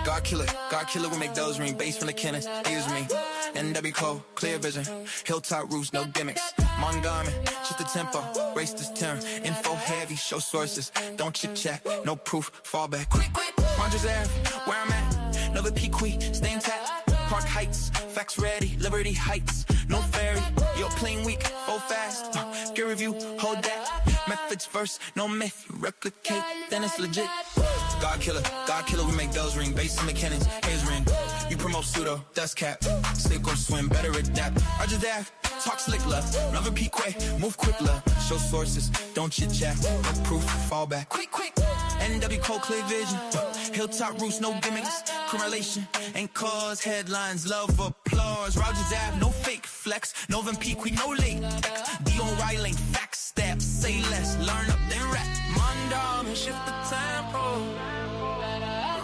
God killer, we make those ring. Bass from the cannons, use me. NW Cole, clear vision. Hilltop roofs, no gimmicks. Montgomery, just the tempo. Race this turn. Info heavy, show sources. Don't chit chat, no proof. Fall back. Quick. Rogers Ave, where I'm at. Another Pequee, stay intact. Park Heights, facts ready. Liberty Heights, no ferry. Yo, playing weak, full fast. Gear review, hold that. Methods first, no myth. You replicate, then it's legit. God killer, we make those ring. Bass in the cannons, his ring. You promote pseudo, dust cap. Sink or swim, better adapt. Rogers Ave, talk slick love. Another Pequee, move quick love. Show sources, don't chit chat. No proof, fall back. Quick. NW Cole, clear vision. Hilltop roofs, no gimmicks. Correlation ain't cause headlines, love applause. Rogers Ave, no fake flex. Novin Pequee, no late. Dion Riley, facts, steps, say less. Learn up, then rap. Mondom and shift the tempo.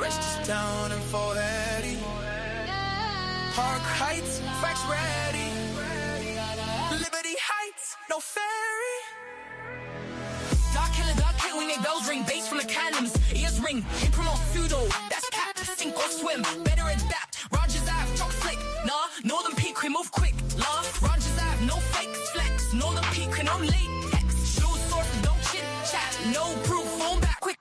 Rest is down and 480. Park Heights, facts ready. Liberty Heights, no ferry. God killer, we make bells ring. Bass from the cannons, ears ring. He promote pseudo, that's cap. Sink or swim, better adapt. Rogers Ave, talk slick, nah. Northern Pequee, move quick, love. Rogers Ave, no fake flex. Northern Pequee, no latex. Show source, don't chit chat. No proof, phone back, quick.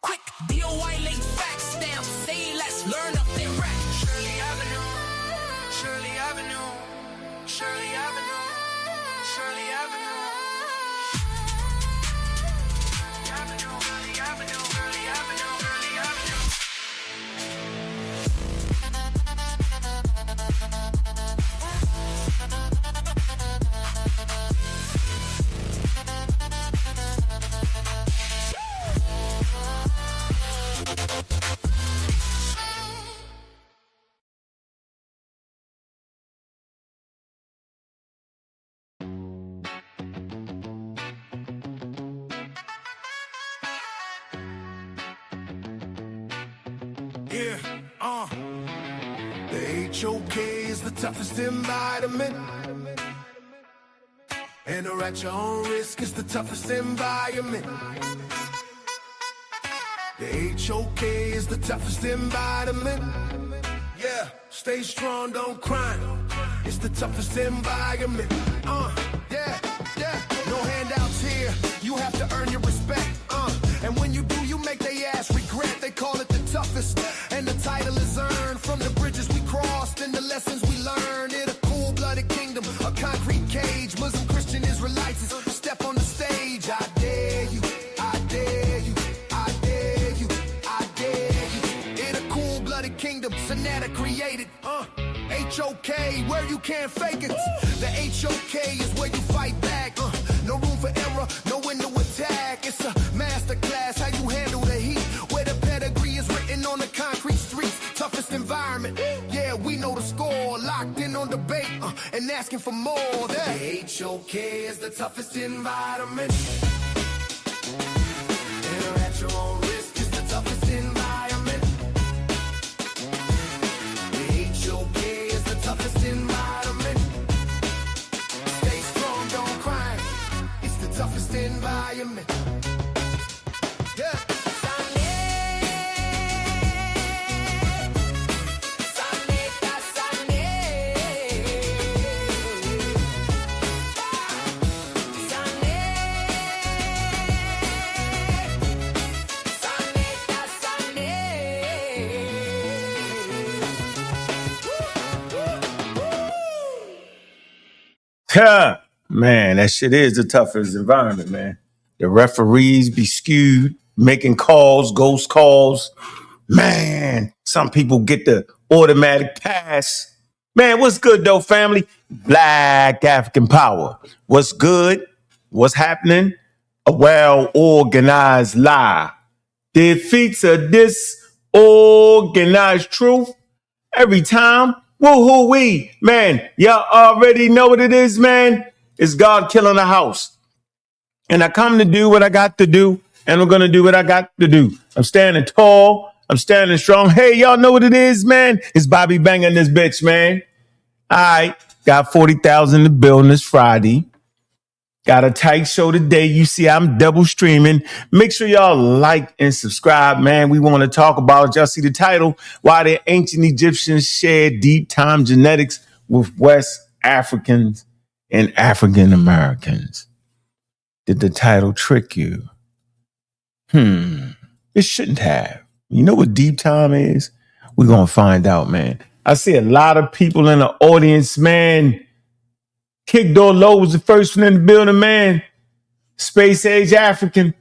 DOI late facts, stamp, say less, learn up, then rap. Shirley Avenue. Shirley Avenue. Shirley Avenue. Shirley Avenue. The HOK is the toughest environment, and or at your own risk is the toughest environment. The HOK is the toughest environment. Yeah, stay strong, don't cry. It's the toughest environment. Yeah. No handouts here. You have to earn your respect. And when you do, you make their ass regret. They call it the toughest, and the title is earned from the bridges we crossed and the lessons we learned. In a cold-blooded kingdom, a concrete cage. Muslim, Christian, Israelites step on the stage. I dare you, I dare you, I dare you, I dare you. In a cold-blooded kingdom, sa.neter created. HOK, where you can't fake it. The HOK is where you fight back. No room for error, no window attack. It's a masterclass, how you handle the heat. Where the pedigree is written on the concrete streets. Toughest environment, yeah, we know the score. Locked in on debate and asking for more. The HOK is the toughest environment. Enter at your own risk is the toughest environment. The HOK is the toughest environment. Stay strong, don't cry. It's the toughest environment. Yeah. Man, that shit is the toughest environment, man. The referees be skewed, making calls, ghost calls. Man, some people get the automatic pass. Man, what's good, though, family? Black African power. What's good? What's happening? A well-organized lie defeats a disorganized truth every time. Woo-hoo-wee. Man, y'all already know what it is, man. It's God killing the house. And I come to do what I got to do, and I'm going to do what I got to do. I'm standing tall. I'm standing strong. Hey, y'all know what it is, man? It's Bobby banging this bitch, man. All right. Got 40,000 to build this Friday. Got a tight show today. You see, I'm double streaming. Make sure y'all like and subscribe, man. We want to talk about, y'all see the title, Why the Ancient Egyptians Shared Deep Time Genetics with West Africans and African Americans. Did the title trick you? It shouldn't have. You know what deep time is? We're going to find out, man. I see a lot of people in the audience, man. Kick Door Low was the first one in the building, man. Space Age African.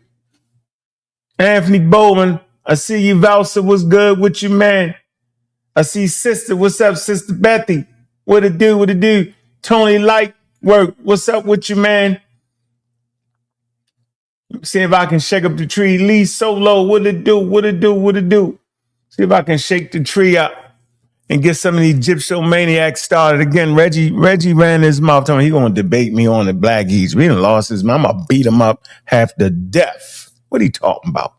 Anthony Bowman. I see you, Valsa. What's good with you, man? I see Sister. What's up, Sister Bethy? What it do? What it do? Tony Lightwork. What's up with you, man? See if I can shake up the tree. Lee Solo. What it do? What it do? What it do? See if I can shake the tree up and get some of these gypsomaniacs started again. Reggie ran his mouth telling me he gonna debate me on the Black East. We done lost his mind. I'm gonna beat him up half to death. What he talking about?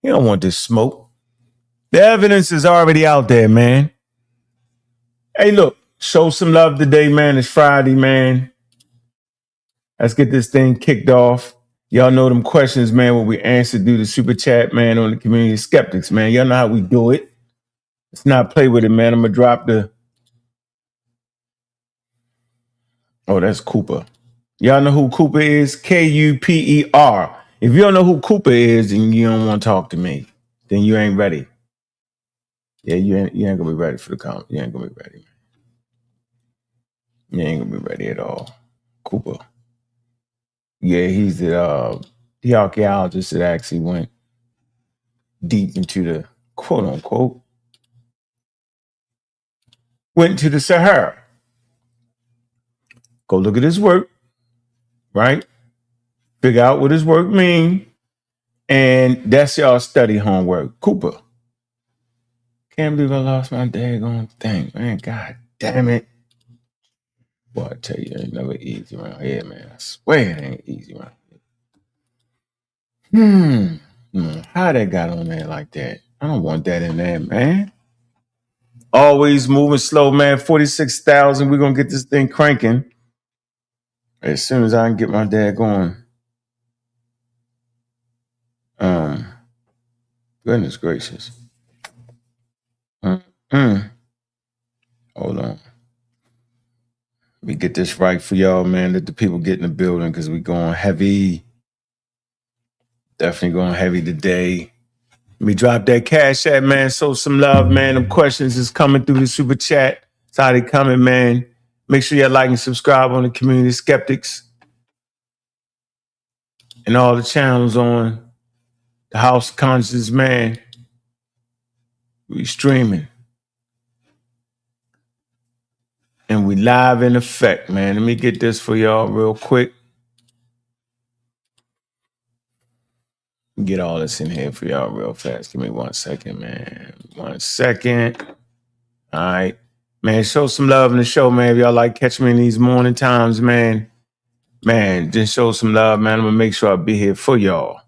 He don't want this smoke. The evidence is already out there, man. Hey, look, show some love today, man. It's Friday, man. Let's get this thing kicked off. Y'all know them questions, man, what we answer through the super chat, man, on the Community Skeptics, man. Y'all know how we do it. Let's not play with it, man. I'm going to drop the... Oh, that's Cooper. Y'all know who Cooper is? Kuper. If you don't know who Cooper is and you don't want to talk to me, then you ain't ready. Yeah, you ain't going to be ready for the comment. You ain't going to be ready. You ain't going to be ready at all. Cooper. Yeah, he's the archaeologist that actually went deep into the quote unquote, went to the Sahara. Go look at his work, right? Figure out what his work means. And that's y'all study homework. Cooper. Can't believe I lost my daggone thing, man. God damn it. Boy, I tell you, it ain't never easy around here, man. I swear it ain't easy around here. How that got on there like that? I don't want that in there, man. Always moving slow, man. 46,000. We're going to get this thing cranking as soon as I can get my dad going. Goodness gracious. Hold on. Let me get this right for y'all, man. Let the people get in the building because we going heavy. Definitely going heavy today. Let me drop that cash app, man. Show some love, man. Them questions is coming through the super chat. It's how they coming, man. Make sure you like and subscribe on the Community Skeptics and all the channels on the House of Conscience, man. We streaming. And we live in effect, man. Let me get this for y'all real quick. Get all this in here for y'all real fast. Give me 1 second, man. 1 second. All right. Man, show some love in the show, man. If y'all like catch me in these morning times, man. Man, just show some love, man. I'm going to make sure I be here for y'all.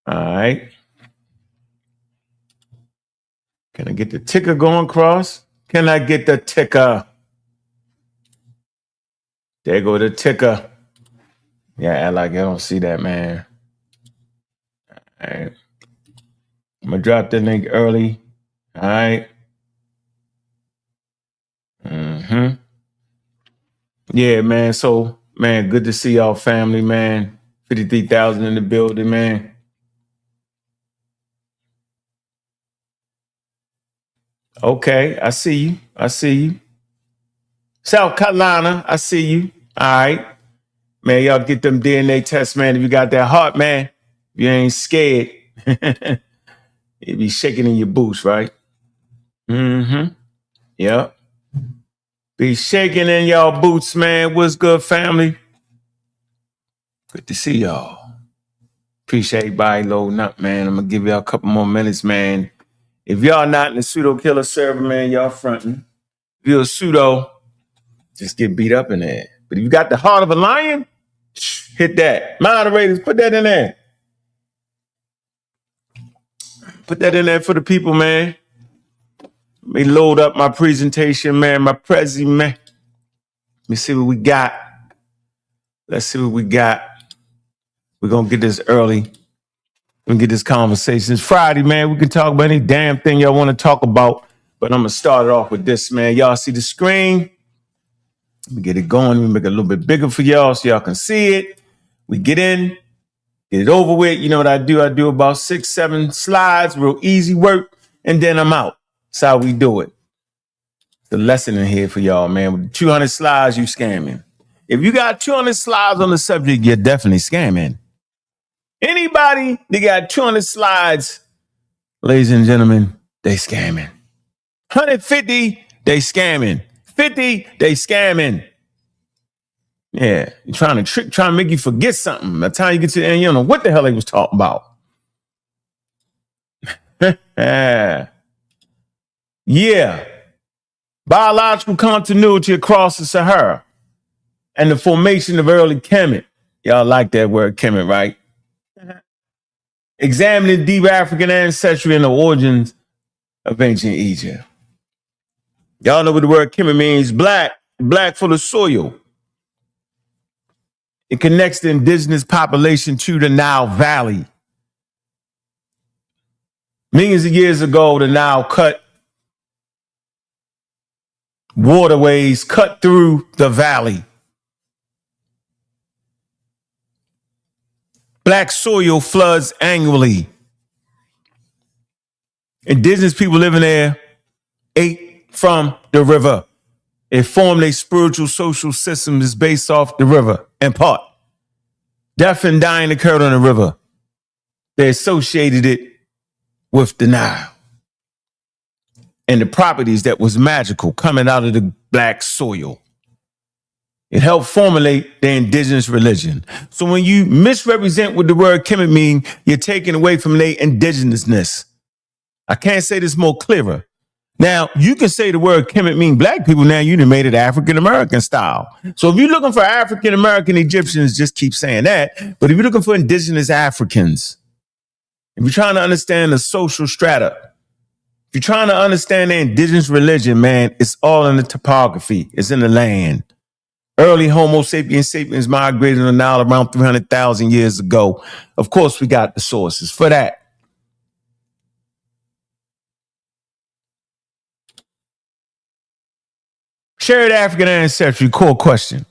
All right. Can I get the ticker going across? Can I get the ticker? There go the ticker. Yeah, act like I don't see that, man. All right. I'm going to drop the link early. All right. Yeah, man. So, man, good to see y'all family, man. 53,000 in the building, man. Okay, I see you. I see you. South Carolina, I see you. All right. Man, y'all get them DNA tests, man. If you got that heart, man, you ain't scared. You be shaking in your boots, right? Yep. Be shaking in y'all boots, man. What's good, family? Good to see y'all. Appreciate everybody loading up, man. I'm going to give y'all a couple more minutes, man. If y'all not in the pseudo killer server, man, y'all fronting. If you're a pseudo, just get beat up in there. But if you got the heart of a lion, hit that. Moderators, put that in there. Put that in there for the people, man. Let me load up my presentation, man, my prezi, man. Let me see what we got. Let's see what we got. We're going to get this early. We're going to get this conversation. It's Friday, man. We can talk about any damn thing y'all want to talk about. But I'm going to start it off with this, man. Y'all see the screen? Let me get it going. Let me make it a little bit bigger for y'all so y'all can see it. We get in, get it over with. You know what I do? I do about 6, 7 slides, real easy work, and then I'm out. That's how we do it. The lesson in here for y'all, man. With 200 slides, you scamming. If you got 200 slides on the subject, you're definitely scamming. Anybody that got 200 slides, ladies and gentlemen, they scamming. 150, they scamming. 50, they scamming. Yeah, you're trying to make you forget something. By the time you get to the end, you don't know what the hell they was talking about. Yeah. Biological continuity across the Sahara and the formation of early Kemet. Y'all like that word Kemet, right? Examining deep African ancestry and the origins of ancient Egypt. Y'all know what the word Kemet means. Black for the soil. It connects the indigenous population to the Nile Valley. Millions of years ago, the Nile cut waterways, cut through the valley. Black soil floods annually. Indigenous people living there ate from the river. It formed a spiritual social system that's based off the river, in part. Death and dying occurred on the river. They associated it with the Nile and the properties that was magical coming out of the black soil. It helped formulate the indigenous religion. So when you misrepresent what the word Kemet mean, you're taking away from their indigenousness. I can't say this more clearer. Now, you can say the word Kemet mean black people. Now you done made it African-American style. So if you're looking for African-American Egyptians, just keep saying that. But if you're looking for indigenous Africans, if you're trying to understand the social strata, if you're trying to understand the indigenous religion, man, it's all in the topography. It's in the land. Early Homo sapiens migrated on the Nile around 300,000 years ago. Of course, we got the sources for that. Shared African ancestry, core question.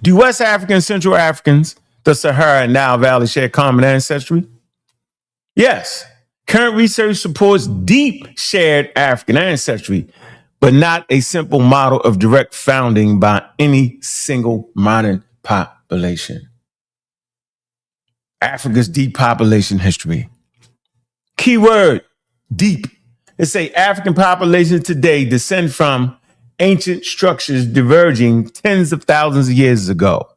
Do West African, Central Africans, the Sahara and Nile Valley share common ancestry? Yes. Current research supports deep shared African ancestry, but not a simple model of direct founding by any single modern population. Africa's deep population history. Keyword, deep. Let's say African populations today descend from ancient structures diverging tens of thousands of years ago.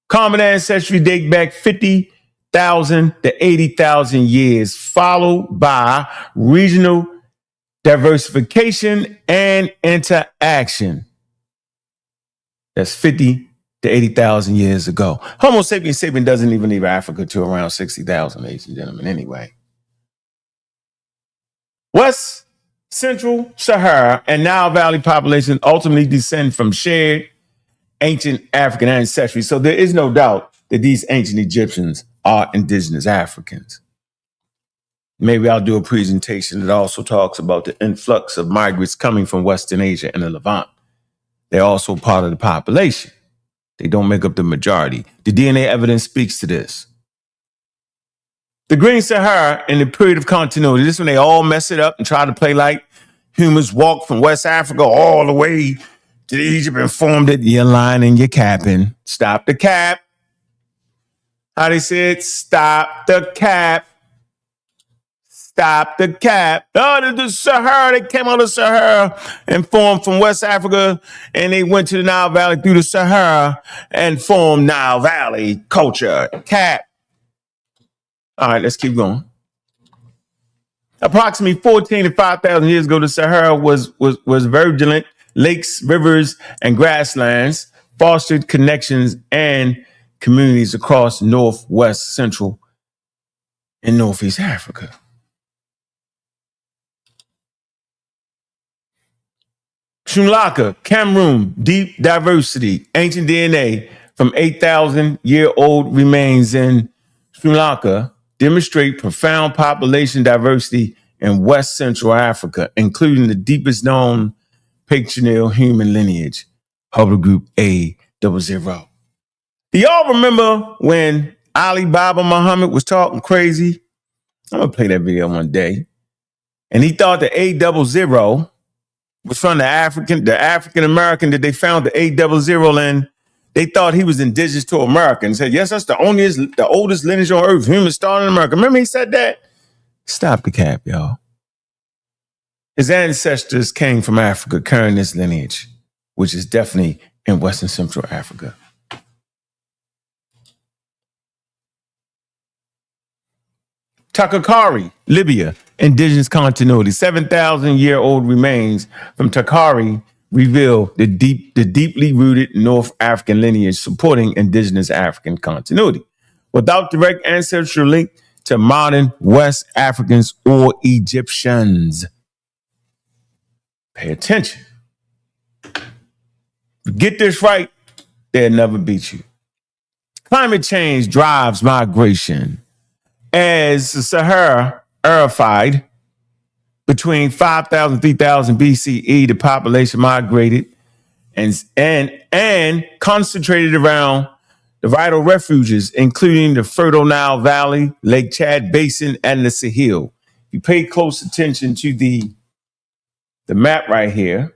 Common ancestry date back 50,000 to 80,000 years, followed by regional diversification and interaction. That's 50 to 80,000 years ago. Homo sapiens doesn't even leave Africa to around 60,000, ladies and gentlemen, anyway. West Central Sahara and Nile Valley populations ultimately descend from shared ancient African ancestry. So there is no doubt that these ancient Egyptians are indigenous Africans. Maybe I'll do a presentation that also talks about the influx of migrants coming from Western Asia and the Levant. They're also part of the population. They don't make up the majority. The DNA evidence speaks to this. The Green Sahara in the period of continuity, this is when they all mess it up and try to play like humans walked from West Africa all the way to Egypt and formed it. You're lying and you're capping. Stop the cap. How they said, stop the cap. Stop the cap. Oh, the Sahara, they came out of Sahara and formed from West Africa, and they went to the Nile Valley through the Sahara and formed Nile Valley culture. Cap. All right, let's keep going. Approximately 14 to 5,000 years ago, the Sahara was verdant. Lakes, rivers, and grasslands fostered connections and communities across Northwest, Central, and Northeast Africa. Sri Lanka, Cameroon, deep diversity, ancient DNA, from 8,000-year-old remains in Sri Lanka demonstrate profound population diversity in West Central Africa, including the deepest known patrilineal human lineage, haplogroup A00. Do y'all remember when Ali Baba Muhammad was talking crazy? I'm going to play that video one day. And he thought the A00 was from the African American that they found the A00 in. They thought he was indigenous to America and said, yes, that's the oldest lineage on earth. Humans started in America. Remember he said that? Stop the cap, y'all. His ancestors came from Africa carrying this lineage, which is definitely in Western Central Africa. Takakari, Libya, indigenous continuity. 7,000-year-old remains from Takari reveal the deeply rooted North African lineage supporting indigenous African continuity, without direct ancestral link to modern West Africans or Egyptians. Pay attention. Get this right, they'll never beat you. Climate change drives migration. As the Sahara aerified between 5,000 and 3,000 BCE, the population migrated and concentrated around the vital refuges, including the Fertile Nile Valley, Lake Chad Basin, and the Sahel. If you pay close attention to the map right here,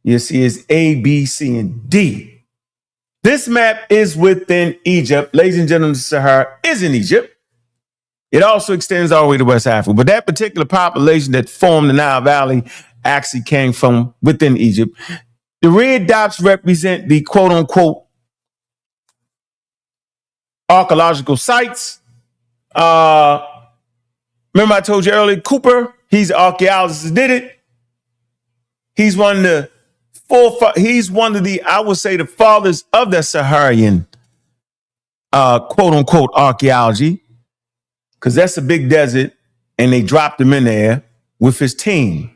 you'll see it's A, B, C, and D. This map is within Egypt. Ladies and gentlemen, the Sahara is in Egypt. It also extends all the way to West Africa. But that particular population that formed the Nile Valley actually came from within Egypt. The red dots represent the quote-unquote archaeological sites. Remember I told you earlier, Cooper, he's an archaeologist that did it. He's one of the I would say, the fathers of the Saharan quote-unquote archaeology. Because that's a big desert, and they dropped him in there with his team.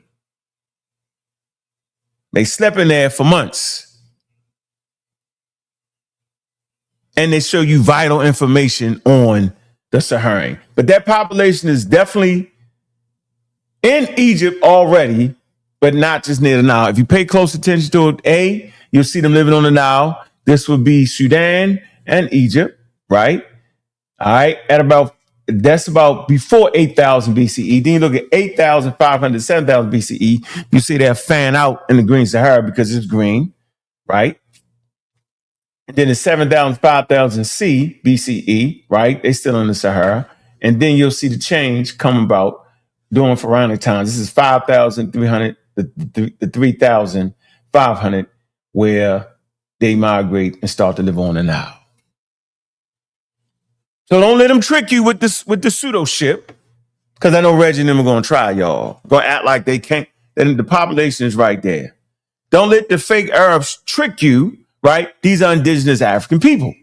They slept in there for months. And they show you vital information on the Saharan. But that population is definitely in Egypt already, but not just near the Nile. If you pay close attention to it, you'll see them living on the Nile. This would be Sudan and Egypt, right? All right, that's about before 8,000 BCE. Then you look at 8,500, 7,000 BCE. You see that fan out in the Green Sahara because it's green, right? And then it's 7,000, 5,000 C BCE, right? They still in the Sahara. And then you'll see the change come about during pharaonic times. This is 5,300, the 3,500, where they migrate and start to live on the Nile. So don't let them trick you with the pseudo ship, because I know Reggie and them are going to try, y'all. Going to act like they can't. Then the population is right there. Don't let the fake Arabs trick you, right? These are indigenous African people.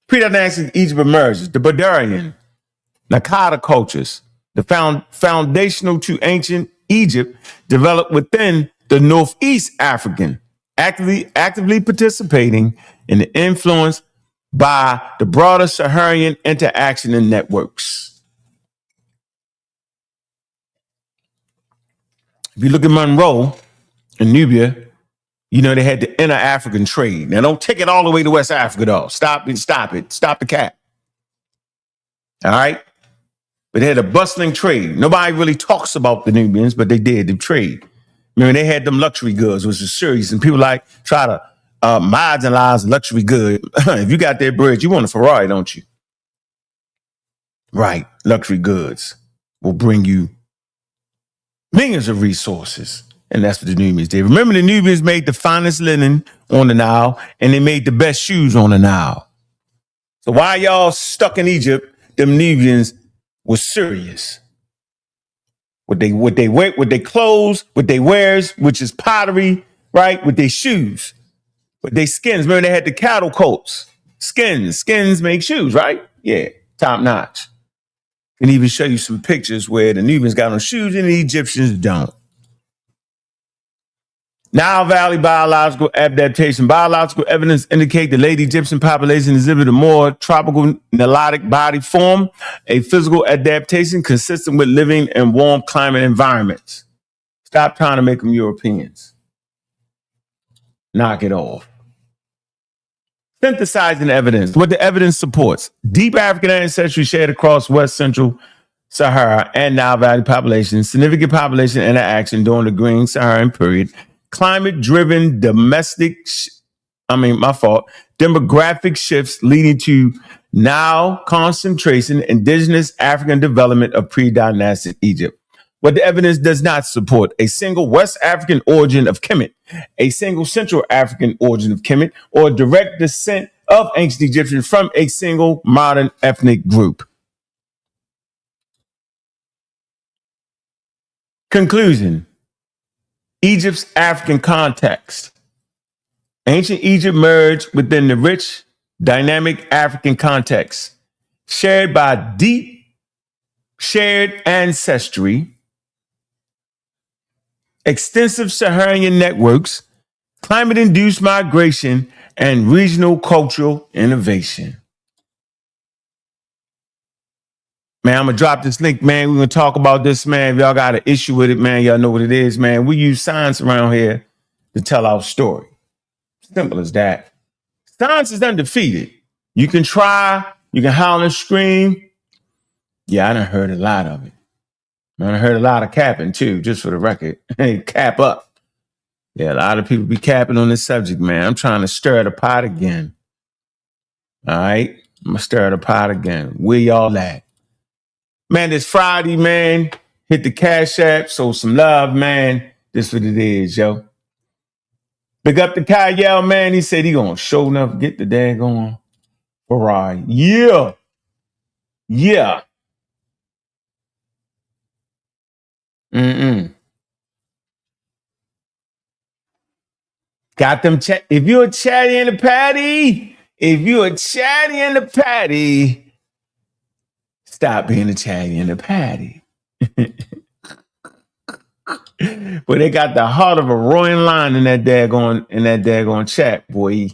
Pre-dynastic Egypt emerges. The Badarian, Nakada cultures, the foundational to ancient Egypt, developed within the Northeast African, actively participating in the influence by the broader Saharan interaction and networks. If you look at Monroe and Nubia, you know they had the inter-African trade. Now don't take it all the way to West Africa though. Stop it. Stop the cap. All right? But they had a bustling trade. Nobody really talks about the Nubians, but they did, the trade. Remember, they had them luxury goods, which is serious, and people try to marginalize luxury good. If you got that bread, you want a Ferrari, don't you? Right. Luxury goods will bring you millions of resources. And that's what the Nubians did. Remember, the Nubians made the finest linen on the Nile, and they made the best shoes on the Nile. So why y'all stuck in Egypt, them Nubians were serious. What they wear, what they clothes, what they wears, which is pottery, right? With their shoes. But they skins, remember they had the cattle coats. Skins make shoes, right? Yeah, top notch. Can even show you some pictures where the Nubians got on shoes and the Egyptians don't. Nile Valley biological adaptation. Biological evidence indicate the late Egyptian population exhibited a more tropical Nilotic body form, a physical adaptation consistent with living in warm climate environments. Stop trying to make them Europeans. Knock it off. Synthesizing evidence. What the evidence supports. Deep African ancestry shared across West Central Sahara and Nile Valley populations. Significant population interaction during the Green Saharan period. Climate-driven demographic shifts leading to now concentration, indigenous African development of pre-dynastic Egypt. What the evidence does not support: a single West African origin of Kemet, a single Central African origin of Kemet, or direct descent of ancient Egyptians from a single modern ethnic group. Conclusion: Egypt's African context. Ancient Egypt merged within the rich, dynamic African context, shared by deep shared ancestry, extensive Saharan networks, climate-induced migration, and regional cultural innovation. Man, I'm going to drop this link, man. We're going to talk about this, man. If y'all got an issue with it, man, y'all know what it is, man. We use science around here to tell our story. Simple as that. Science is undefeated. You can try, you can howl and scream. Yeah, I done heard a lot of it. I done heard a lot of capping too, just for the record. Hey, cap up. Yeah, a lot of people be capping on this subject, man. I'm trying to stir the pot again. All right? I'm going to stir the pot again. Where y'all at? Man, this Friday, man. Hit the Cash App, show some love, man. This what it is, yo. Big up to Kyle, man. He said he gonna show enough get the daggone Ferrari. Yeah. Yeah. Got them if you're a chatty in the patty, stop being a chatty in the patty. But they got the heart of a roaring lion in that daggone chat, boy.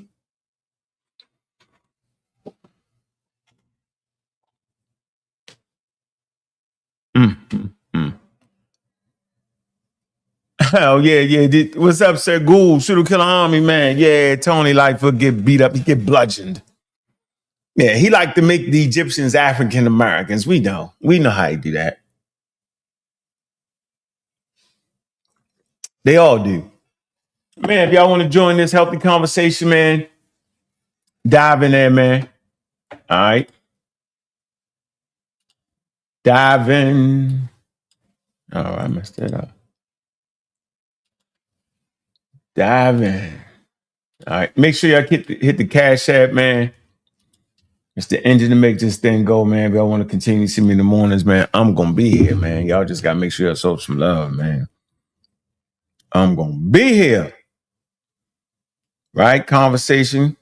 Oh, yeah. What's up, Sir Ghoul? Shooter Killer Army, man. Yeah, Tony Lightfoot get beat up. He get bludgeoned. Yeah, he like to make the Egyptians African Americans. We know how he do that. They all do. Man, if y'all want to join this healthy conversation, man, dive in there, man. All right. Dive in. Oh, I messed that up. Dive in. All right. Make sure y'all hit the Cash App, man. It's the engine to make this thing go, man. If y'all want to continue to see me in the mornings, man, I'm going to be here, man. Y'all just got to make sure y'all show some love, man. I'm going to be here. Right? Conversation.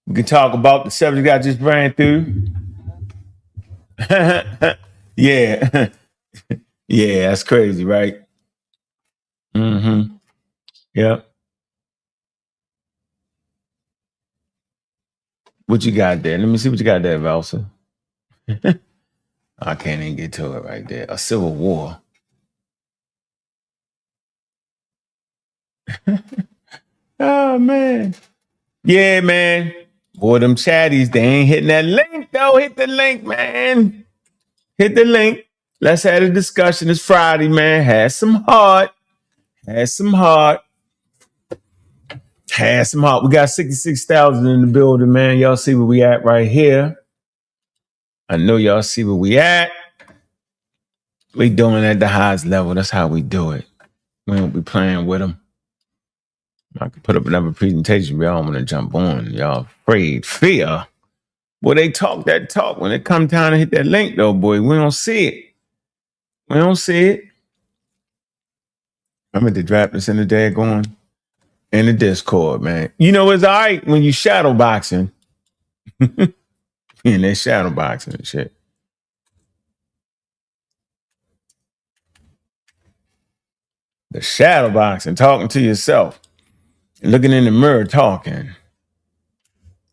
We can talk about the subject I just ran through. Yeah. Yeah, that's crazy, right? Yep. What you got there? Let me see what you got there, Valsa. I can't even get to it right there. A civil war. Oh, man. Yeah, man. Boy, them chatties, they ain't hitting that link, though. Hit the link, man. Hit the link. Let's have a discussion. It's Friday, man. Have some heart. We got 66,000 in the building, man. Y'all see where we at right here. I know y'all see where we at. We doing it at the highest level. That's how we do it. We don't be playing with them. I can put up another presentation. Y'all want to jump on. Y'all afraid. Fear. Boy, they talk that talk. When it come time to hit that link, though, boy, we don't see it. I'm at the drop this in the daggone in the Discord, man. You know, it's all right when you shadow boxing. In that shadow boxing and shit. The shadow boxing, talking to yourself, looking in the mirror, talking.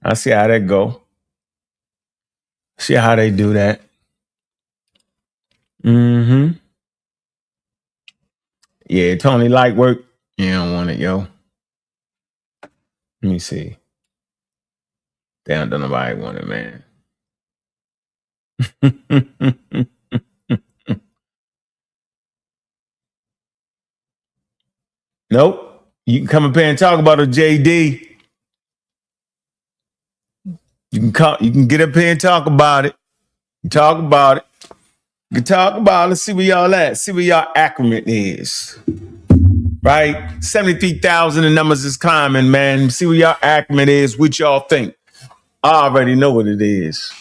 I see how that go. See how they do that. Mm-hmm. Yeah, Tony light work. You don't want it, yo. Let me see. They don't nobody want it, man. Nope. You can come up here and talk about a JD. You can get up here and talk about it. Talk about it. You can talk about it. See where y'all at. See where y'all acclimate is. Right? 73,000 the numbers is climbing, man. See where y'all acclimate is. What y'all think. I already know what it is.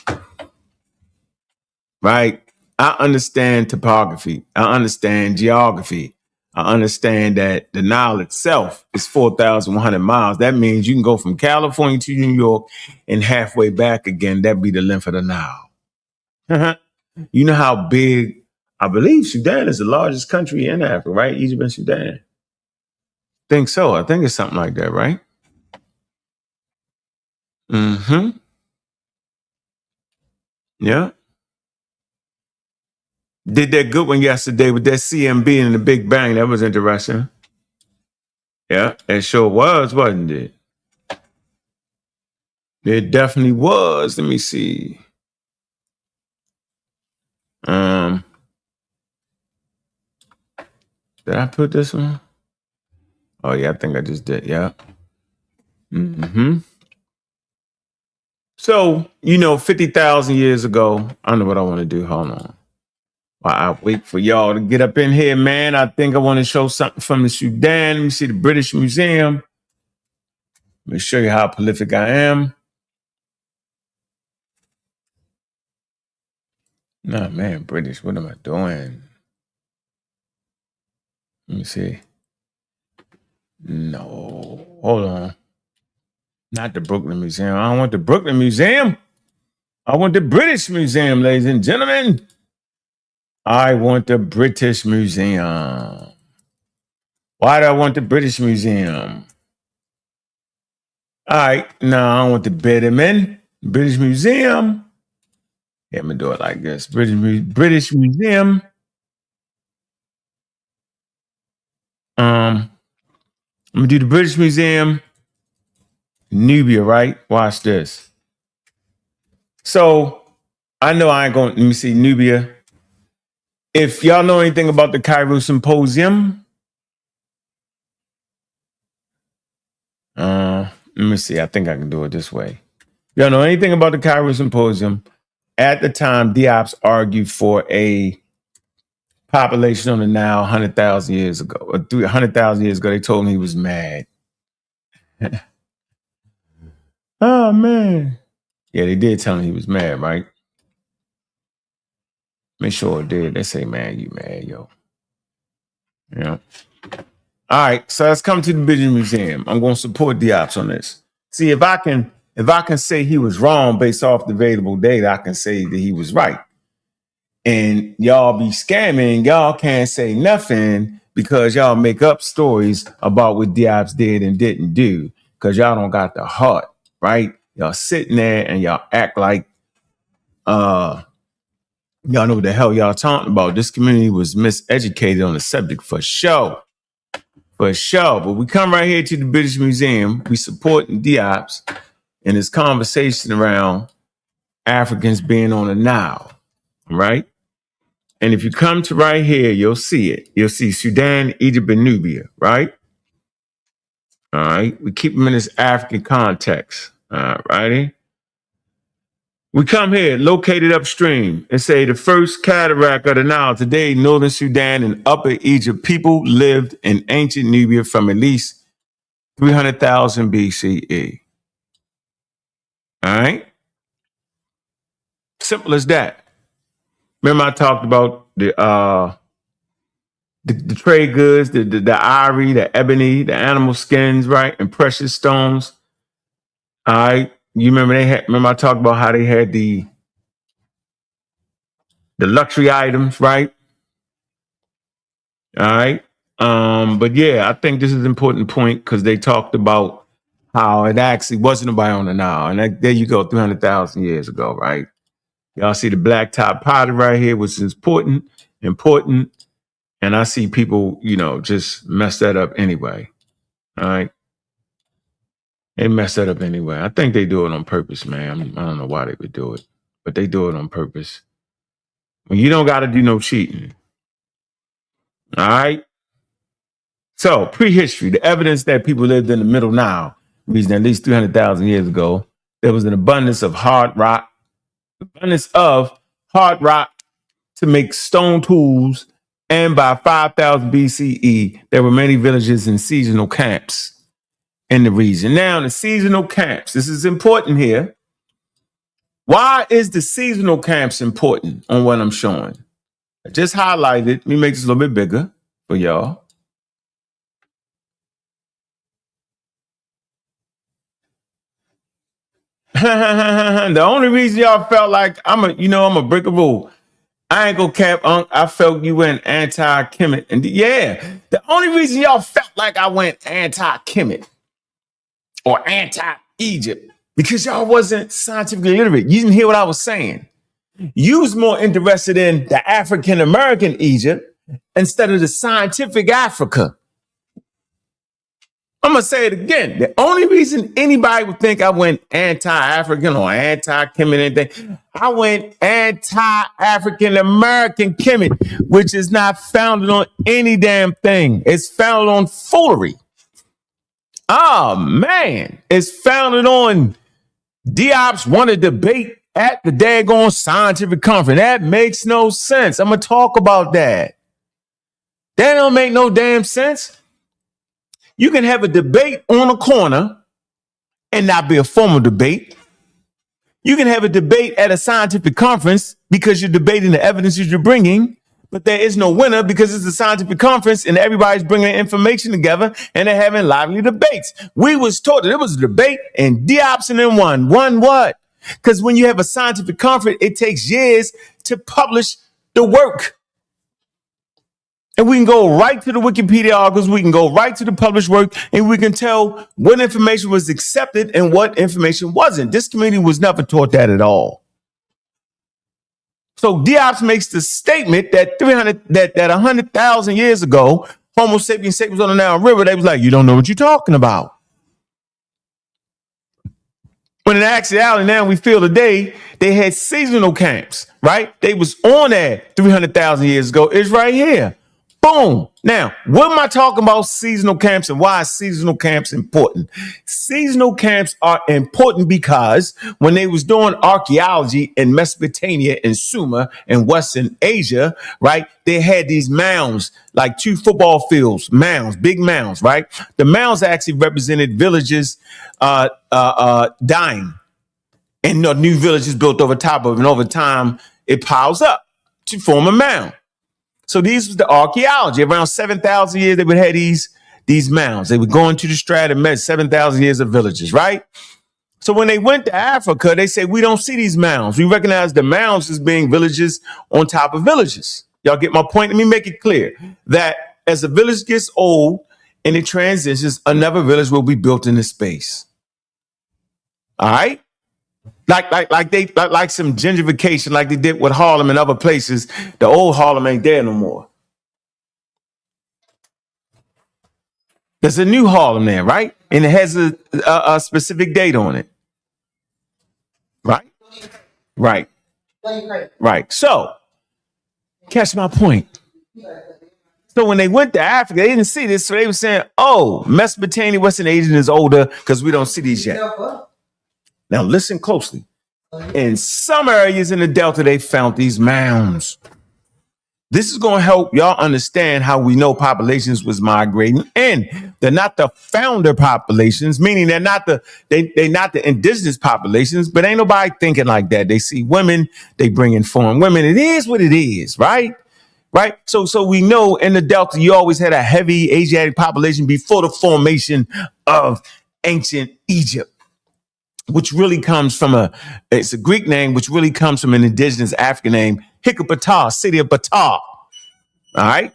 Right? I understand topography. I understand geography. I understand that the Nile itself is 4,100 miles. That means you can go from California to New York and halfway back again. That'd be the length of the Nile. You know how big, I believe Sudan is the largest country in Africa, right? Egypt and Sudan. Think so. I think it's something like that, right? Mm-hmm. Yeah. Did that good one yesterday with that CMB and the Big Bang. That was interesting. Yeah, it sure was, wasn't it? It definitely was. Let me see. Did I put this one? Oh yeah, I think I just did. Yeah. Mm-hmm. So, 50,000 years ago, I don't know what I want to do. Hold on. While I wait for y'all to get up in here, man, I think I want to show something from the Sudan. Let me see the British Museum. Let me show you how prolific I am. Nah, man, British, what am I doing? Let me see. No, hold on. Not the Brooklyn Museum. I don't want the Brooklyn Museum. I want the British Museum, ladies and gentlemen. I want the British Museum. Why do I want the British Museum? All right, no, I don't want the Betterman. British Museum. Yeah, I'm gonna do it like this. British Museum. I'm gonna do the British Museum. Nubia, right? Watch this. So I know I ain't gonna, let me see, Nubia. If y'all know anything about the Cairo Symposium, let me see, I think I can do it this way. Y'all know anything about the Cairo Symposium? At the time, Diops argued for a population on the Nile 100,000 years ago, or 300,000 years ago. They told him he was mad. Oh, man. Yeah, they did tell him he was mad, right? Make sure it did. They say, man, you mad, yo. Yeah. All right, so let's come to the British Museum. I'm going to support Diops on this. See, if I can say he was wrong based off the available data, I can say that he was right. And y'all be scamming, y'all can't say nothing because y'all make up stories about what Diops did and didn't do because y'all don't got the heart, right? Y'all sitting there and y'all act like y'all know what the hell y'all talking about. This community was miseducated on the subject for sure. For sure. But we come right here to the British Museum. We support Diops in this conversation around Africans being on the Nile, right? And if you come to right here, you'll see it. You'll see Sudan, Egypt, and Nubia, right? All right. We keep them in this African context. All righty. We come here, located upstream, and say the first cataract of the Nile. Today, northern Sudan and upper Egypt, people lived in ancient Nubia from at least 300,000 BCE. All right? Simple as that. Remember I talked about the trade goods, the ivory, the ebony, the animal skins, right? And precious stones. All right. You remember I talked about how they had the luxury items, right? All right. But yeah, I think this is an important point because they talked about how it actually wasn't nobody on the Nile. And there you go, 300,000 years ago, right? Y'all see the black top pottery right here, which is important. And I see people, just mess that up anyway. All right. They mess that up anyway. I think they do it on purpose, man. I don't know why they would do it, but they do it on purpose. When you don't got to do no cheating. All right. So prehistory, the evidence that people lived in the Middle Nile region at least 300,000 years ago, there was an abundance of hard rock to make stone tools. And by 5000 BCE, there were many villages and seasonal camps in the region. Now, the seasonal camps, this is important here. Why is the seasonal camps important on what I'm showing? I just highlighted it. Let me make this a little bit bigger for y'all. The only reason y'all felt like I'm a brick of rule. I ain't gonna cap, Unc. I felt you went anti-Kemet. And yeah, the only reason y'all felt like I went anti-Kemet or anti-Egypt, because y'all wasn't scientifically literate. You didn't hear what I was saying. You was more interested in the African-American Egypt instead of the scientific Africa. I'm going to say it again. The only reason anybody would think I went anti-African or anti-Kemet anything, I went anti-African-American Kemet, which is not founded on any damn thing. It's founded on foolery. Oh, man. It's founded on Diop's won a debate at the daggone scientific conference. That makes no sense. I'm going to talk about that. That don't make no damn sense. You can have a debate on a corner and not be a formal debate. You can have a debate at a scientific conference because you're debating the evidence that you're bringing, but there is no winner because it's a scientific conference and everybody's bringing their information together and they're having lively debates. We was taught that it was a debate and Diopson and won. Won what? Because when you have a scientific conference, it takes years to publish the work. And we can go right to the Wikipedia articles, we can go right to the published work, and we can tell what information was accepted and what information wasn't. This community was never taught that at all. So Diop's makes the statement that 100,000 years ago, Homo sapiens sapiens on the Nile River, they was like, you don't know what you're talking about. When in actuality, now we feel today, they had seasonal camps, right? They was on there 300,000 years ago. It's right here. Boom. Now, what am I talking about seasonal camps and why is seasonal camps important? Seasonal camps are important because when they was doing archaeology in Mesopotamia and Sumer in Western Asia, right, they had these mounds, like 2 football fields, mounds, big mounds, right? The mounds actually represented villages dying and new villages built over top of it. And over time, it piles up to form a mound. So these was the archaeology. Around 7,000 years, they would have these mounds. They would go into the strata and met 7,000 years of villages, right? So when they went to Africa, they said, we don't see these mounds. We recognize the mounds as being villages on top of villages. Y'all get my point? Let me make it clear that as a village gets old and it transitions, another village will be built in the space. All right? Like some gentrification, like they did with Harlem and other places. The old Harlem ain't there no more. There's a new Harlem there, right? And it has a specific date on it. Right? Right. So, catch my point. So when they went to Africa, they didn't see this. So they were saying, oh, Mesopotamia, Western Asia is older because we don't see these yet. Now listen closely. In some areas in the Delta, they found these mounds. This is going to help y'all understand how we know populations was migrating, and they're not the founder populations, meaning they're not the indigenous populations, but ain't nobody thinking like that. They see women, they bring in foreign women. It is what it is, right? Right. So we know in the Delta, you always had a heavy Asiatic population before the formation of ancient Egypt, which really comes from it's a Greek name, which really comes from an indigenous African name, Hikapata, city of Ptah. All right.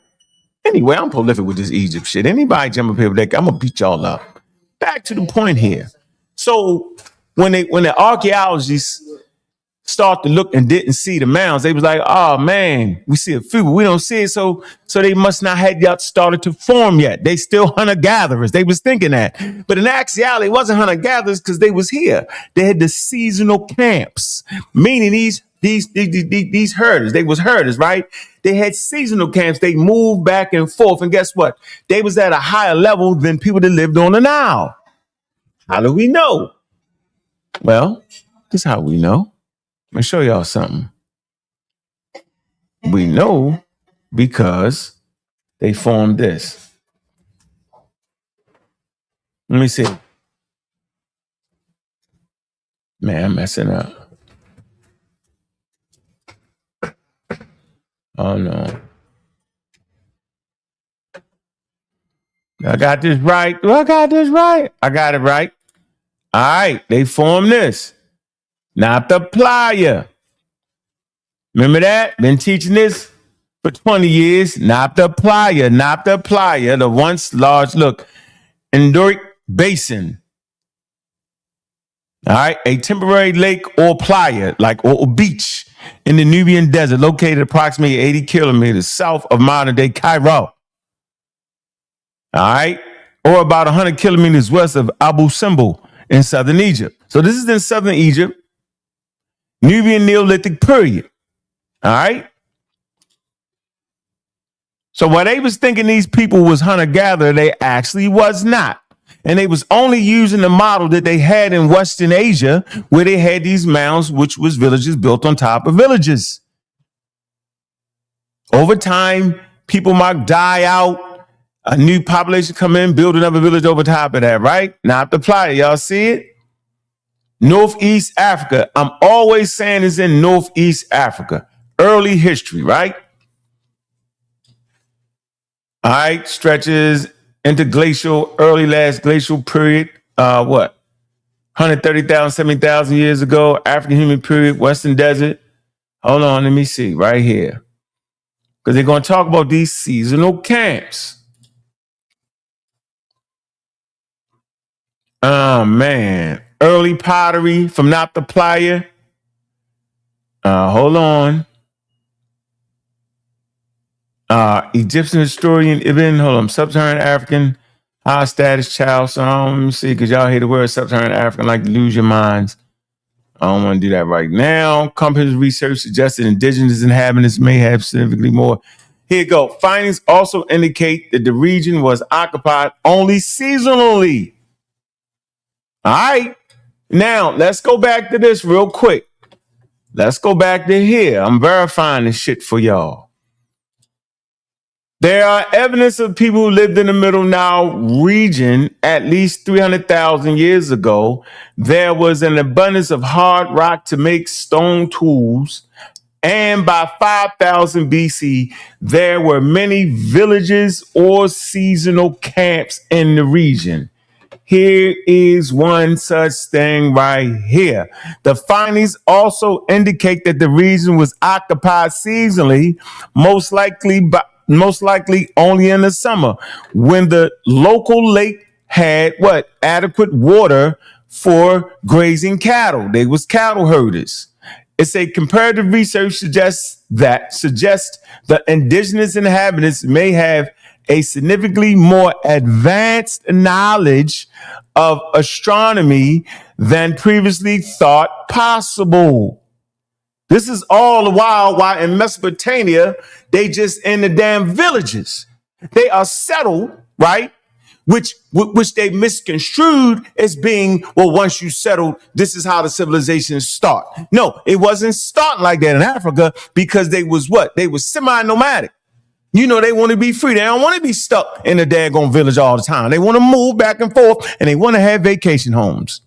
Anyway, I'm prolific with this Egypt shit. Anybody jump up here with that, I'm gonna beat y'all up. Back to the point here. So when the archaeologists start to look and didn't see the mounds, they was like, oh man, we see a few, but we don't see it. So they must not have yet started to form yet. They still hunter-gatherers. They was thinking that. But in actuality, it wasn't hunter-gatherers because they was here. They had the seasonal camps, meaning these herders, they was herders, right? They had seasonal camps. They moved back and forth. And guess what? They was at a higher level than people that lived on the Nile. How do we know? Well, this is how we know. Let me show y'all something. We know because they formed this. Let me see. Man, I'm messing up. Oh no. I got this right. Do I got this right? I got it right. All right, they formed this. Not the playa. Remember that? Been teaching this for 20 years. Not the playa, the once large, endorheic basin. All right, a temporary lake or playa, or beach in the Nubian desert, located approximately 80 kilometers south of modern-day Cairo. All right, or about 100 kilometers west of Abu Simbel in southern Egypt. So this is in southern Egypt, Nubian Neolithic period. All right. So while they was thinking these people was hunter-gatherer, they actually was not. And they was only using the model that they had in Western Asia, where they had these mounds, which was villages built on top of villages. Over time, people might die out, a new population come in, build another village over top of that, right? Not the playa. Y'all see it? Northeast Africa. I'm always saying it's in Northeast Africa. Early history, right? All right, stretches interglacial, early last glacial period. 130,000, 70,000 years ago, African human period, Western desert. Hold on, let me see right here. Because they're going to talk about these seasonal camps. Oh, man. Early pottery from not the playa. Hold on. Egyptian historian Sub-Saharan African, high status child. So let me see, because y'all hear the word Sub-Saharan African, like to lose your minds. I don't want to do that right now. Company's research suggested indigenous inhabitants may have significantly more. Here you go. Findings also indicate that the region was occupied only seasonally. All right. Now, let's go back to this real quick. Let's go back to here. I'm verifying this shit for y'all. There are evidence of people who lived in the Middle Nile region at least 300,000 years ago. There was an abundance of hard rock to make stone tools. And by 5000 BC, there were many villages or seasonal camps in the region. Here is one such thing right here. The findings also indicate that the region was occupied seasonally, most likely only in the summer, when the local lake had adequate water for grazing cattle. They was cattle herders. It's a comparative research suggests the indigenous inhabitants may have a significantly more advanced knowledge of astronomy than previously thought possible. This is all the while in Mesopotamia, they just in the damn villages. They are settled, right? Which they misconstrued as being, well, once you settled, this is how the civilizations start. No, it wasn't starting like that in Africa because they was what? They was semi-nomadic. You know, they want to be free. They don't want to be stuck in a daggone village all the time. They want to move back and forth, and they want to have vacation homes.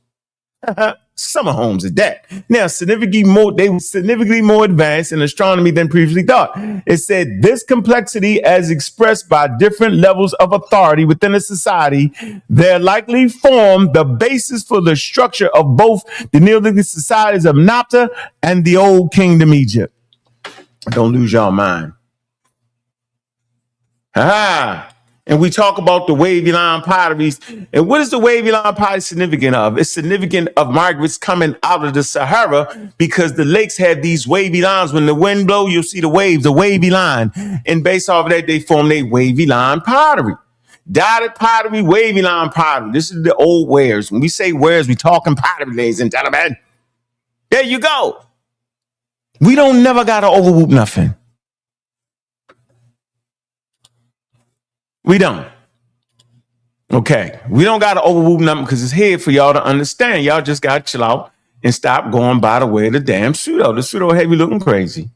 Summer homes at that. Now, they were significantly more advanced in astronomy than previously thought. It said this complexity, as expressed by different levels of authority within a society, there likely formed the basis for the structure of both the Neolithic societies of Napta and the Old Kingdom Egypt. Don't lose your mind. And we talk about the wavy line potteries. And what is the wavy line pottery significant of? It's significant of migrants coming out of the Sahara because the lakes have these wavy lines. When the wind blows, you'll see the waves, the wavy line. And based off of that, they form a wavy line pottery. Dotted pottery, wavy line pottery. This is the old wares. When we say wares, we talking pottery, ladies and gentlemen. There you go. We don't never got to overwhoop nothing. We don't. Okay. We don't got to overwhoop nothing because it's here for y'all to understand. Y'all just got to chill out and stop going by the way of the damn pseudo. The pseudo heavy looking crazy.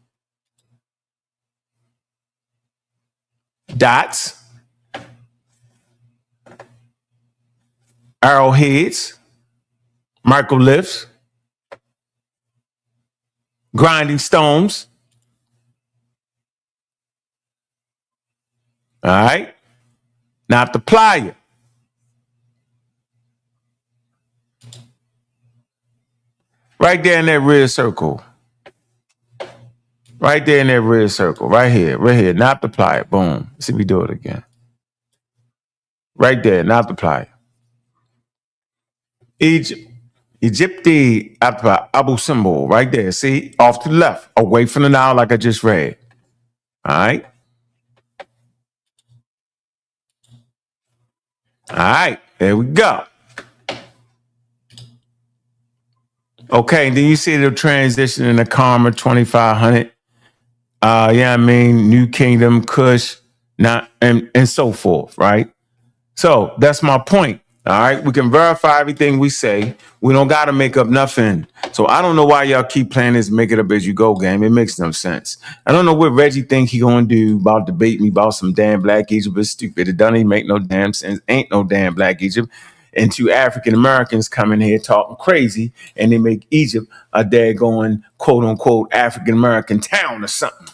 Dots. Arrowheads. Microliths. Grinding stones. All right. Now the plier. Right there in that red circle. Right there in that red circle. Right here. Not the plier. Boom. Let's see if we do it again. Right there. Not the plier. Egypti Abu symbol. Right there. See? Off to the left. Away from the Nile like I just read. All right. All right, there we go. Okay, then you see the transition in the Karma 2500. Yeah, I mean, New Kingdom, Kush, not and so forth, right? So that's my point. All right, we can verify everything we say. We don't got to make up nothing. So I don't know why y'all keep playing this make it up as you go game. It makes no sense. I don't know what Reggie think he gonna do about debate me about some damn Black Egypt. It's stupid. It doesn't even make no damn sense. Ain't no damn Black Egypt. And two African Americans come in here talking crazy, and they make Egypt a daggone quote unquote African American town or something.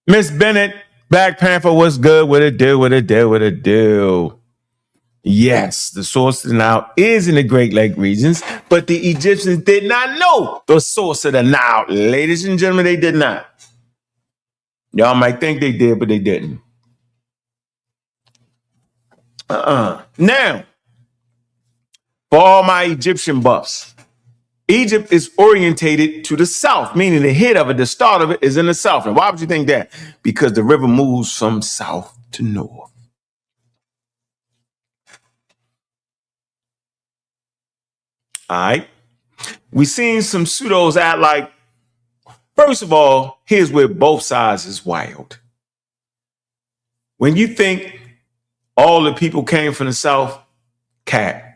Miss Bennett. Black Panther, what's good? What it do? Yes, the source of the Nile is in the Great Lake regions, but the Egyptians did not know the source of the Nile. Ladies and gentlemen, they did not. Y'all might think they did, but they didn't. Now, for all my Egyptian buffs, Egypt is orientated to the south, meaning the head of it, the start of it is in the south. And why would you think that? Because the river moves from south to north. All right. We seen some pseudos act like, first of all, here's where both sides is wild. When you think all the people came from the south, cat.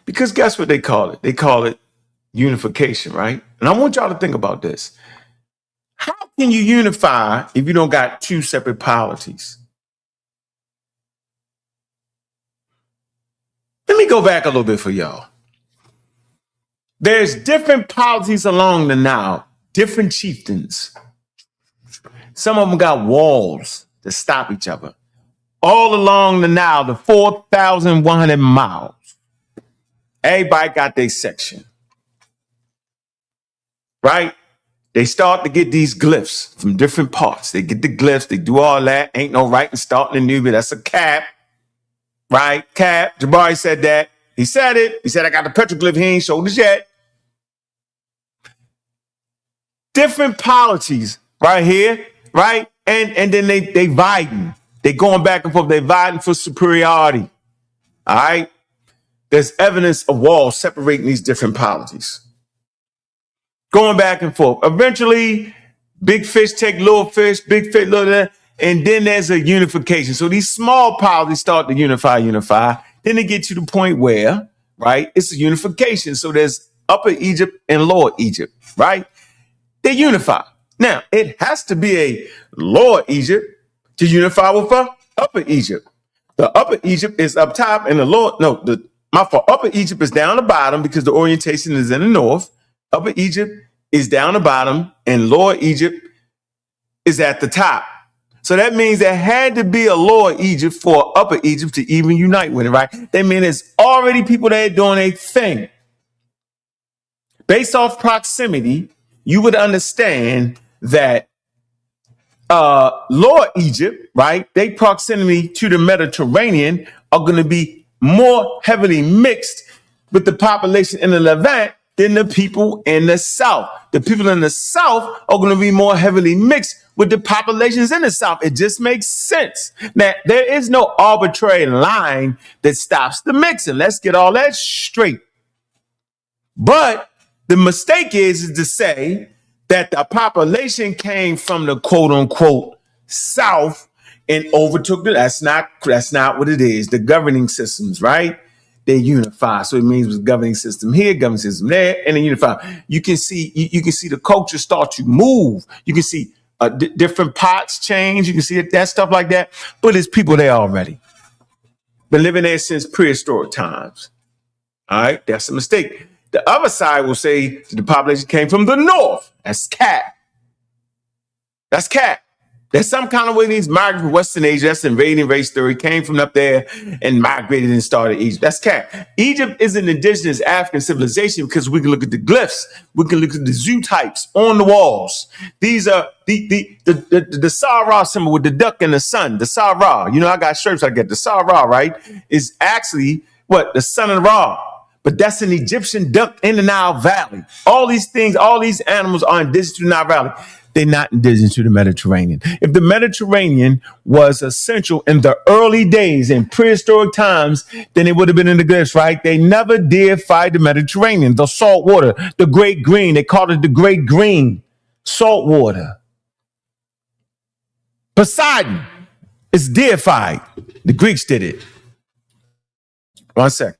Because guess what they call it? They call it unification, right? And I want y'all to think about this. How can you unify if you don't got two separate polities? Let me go back a little bit for y'all. There's different polities along the Nile, different chieftains. Some of them got walls to stop each other. All along the Nile, the 4,100 miles. Everybody got their section. Right? They start to get these glyphs from different parts. They get the glyphs. They do all that. Ain't no right in starting in Nubia. That's a cap. Right? Cap. Jabari said that. He said it. He said, I got the petroglyph. He ain't showed us yet. Different polities right here. Right? And then they vying. They going back and forth. They vying for superiority. All right? There's evidence of walls separating these different polities. Going back and forth. Eventually, big fish take little fish, big fish, little, and then there's a unification. So these small polities start to unify. Then they get to the point where, right, it's a unification. So there's Upper Egypt and Lower Egypt, right? They unify. Now, it has to be a Lower Egypt to unify with Upper Egypt. The Upper Egypt is up top and the lower, Upper Egypt is down the bottom because the orientation is in the north. Upper Egypt is down the bottom and Lower Egypt is at the top. So that means there had to be a Lower Egypt for Upper Egypt to even unite with it, right? That means there's already people there doing a thing. Based off proximity, you would understand that Lower Egypt, right? They proximity to the Mediterranean are going to be more heavily mixed with the population in the Levant than the people in the South. The people in the South are going to be more heavily mixed with the populations in the South. It just makes sense. Now, there is no arbitrary line that stops the mixing. Let's get all that straight. But the mistake is to say that the population came from the quote unquote South and overtook it. That's not what it is. The governing systems, right? They unify. So it means it was governing system here, governing system there, and they unify. You can see the culture start to move. You can see different pots change. You can see that stuff like that. But it's people there already. Been living there since prehistoric times. All right, that's a mistake. The other side will say that the population came from the north. That's cap. That's cap. There's some kind of way these migrated from Western Asia. That's invading race theory. Came from up there and migrated and started Egypt. That's cap. Egypt is an indigenous African civilization because we can look at the glyphs. We can look at the zootypes on the walls. These are the Sa symbol with the duck and the sun. The Sa. You know, I got shirts I get. The Sa, right, is actually what? The son of Ra. But that's an Egyptian duck in the Nile Valley. All these things, all these animals are indigenous to the Nile Valley. They're not indigenous to the Mediterranean. If the Mediterranean was essential in the early days, in prehistoric times, then it would have been in the glyphs, right? They never deified the Mediterranean, the salt water, the great green. They called it the great green, salt water. Poseidon is deified. The Greeks did it. 1 second.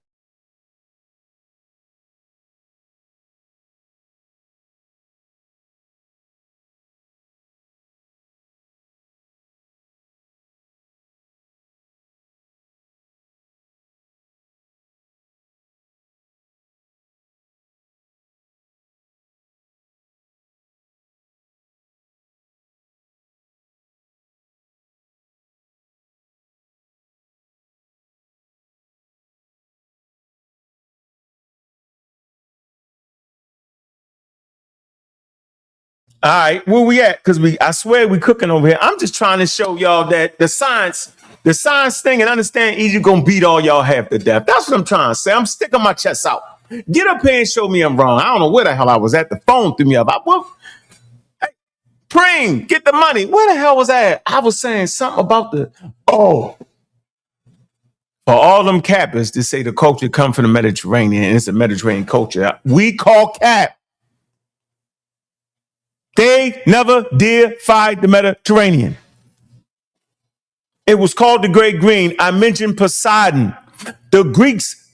All right, where we at? Because I swear we cooking over here. I'm just trying to show y'all that the science thing and understand Egypt gonna beat all y'all half to death. That's what I'm trying to say. I'm sticking my chest out. Get up here and show me I'm wrong. I don't know where the hell I was at. The phone threw me up. Hey, Pring, get the money. Where the hell was I at? I was saying something about for all them cappers to say the culture come from the Mediterranean and it's a Mediterranean culture. We call cap. They never deified the Mediterranean. It was called the Great Green. I mentioned Poseidon. The Greeks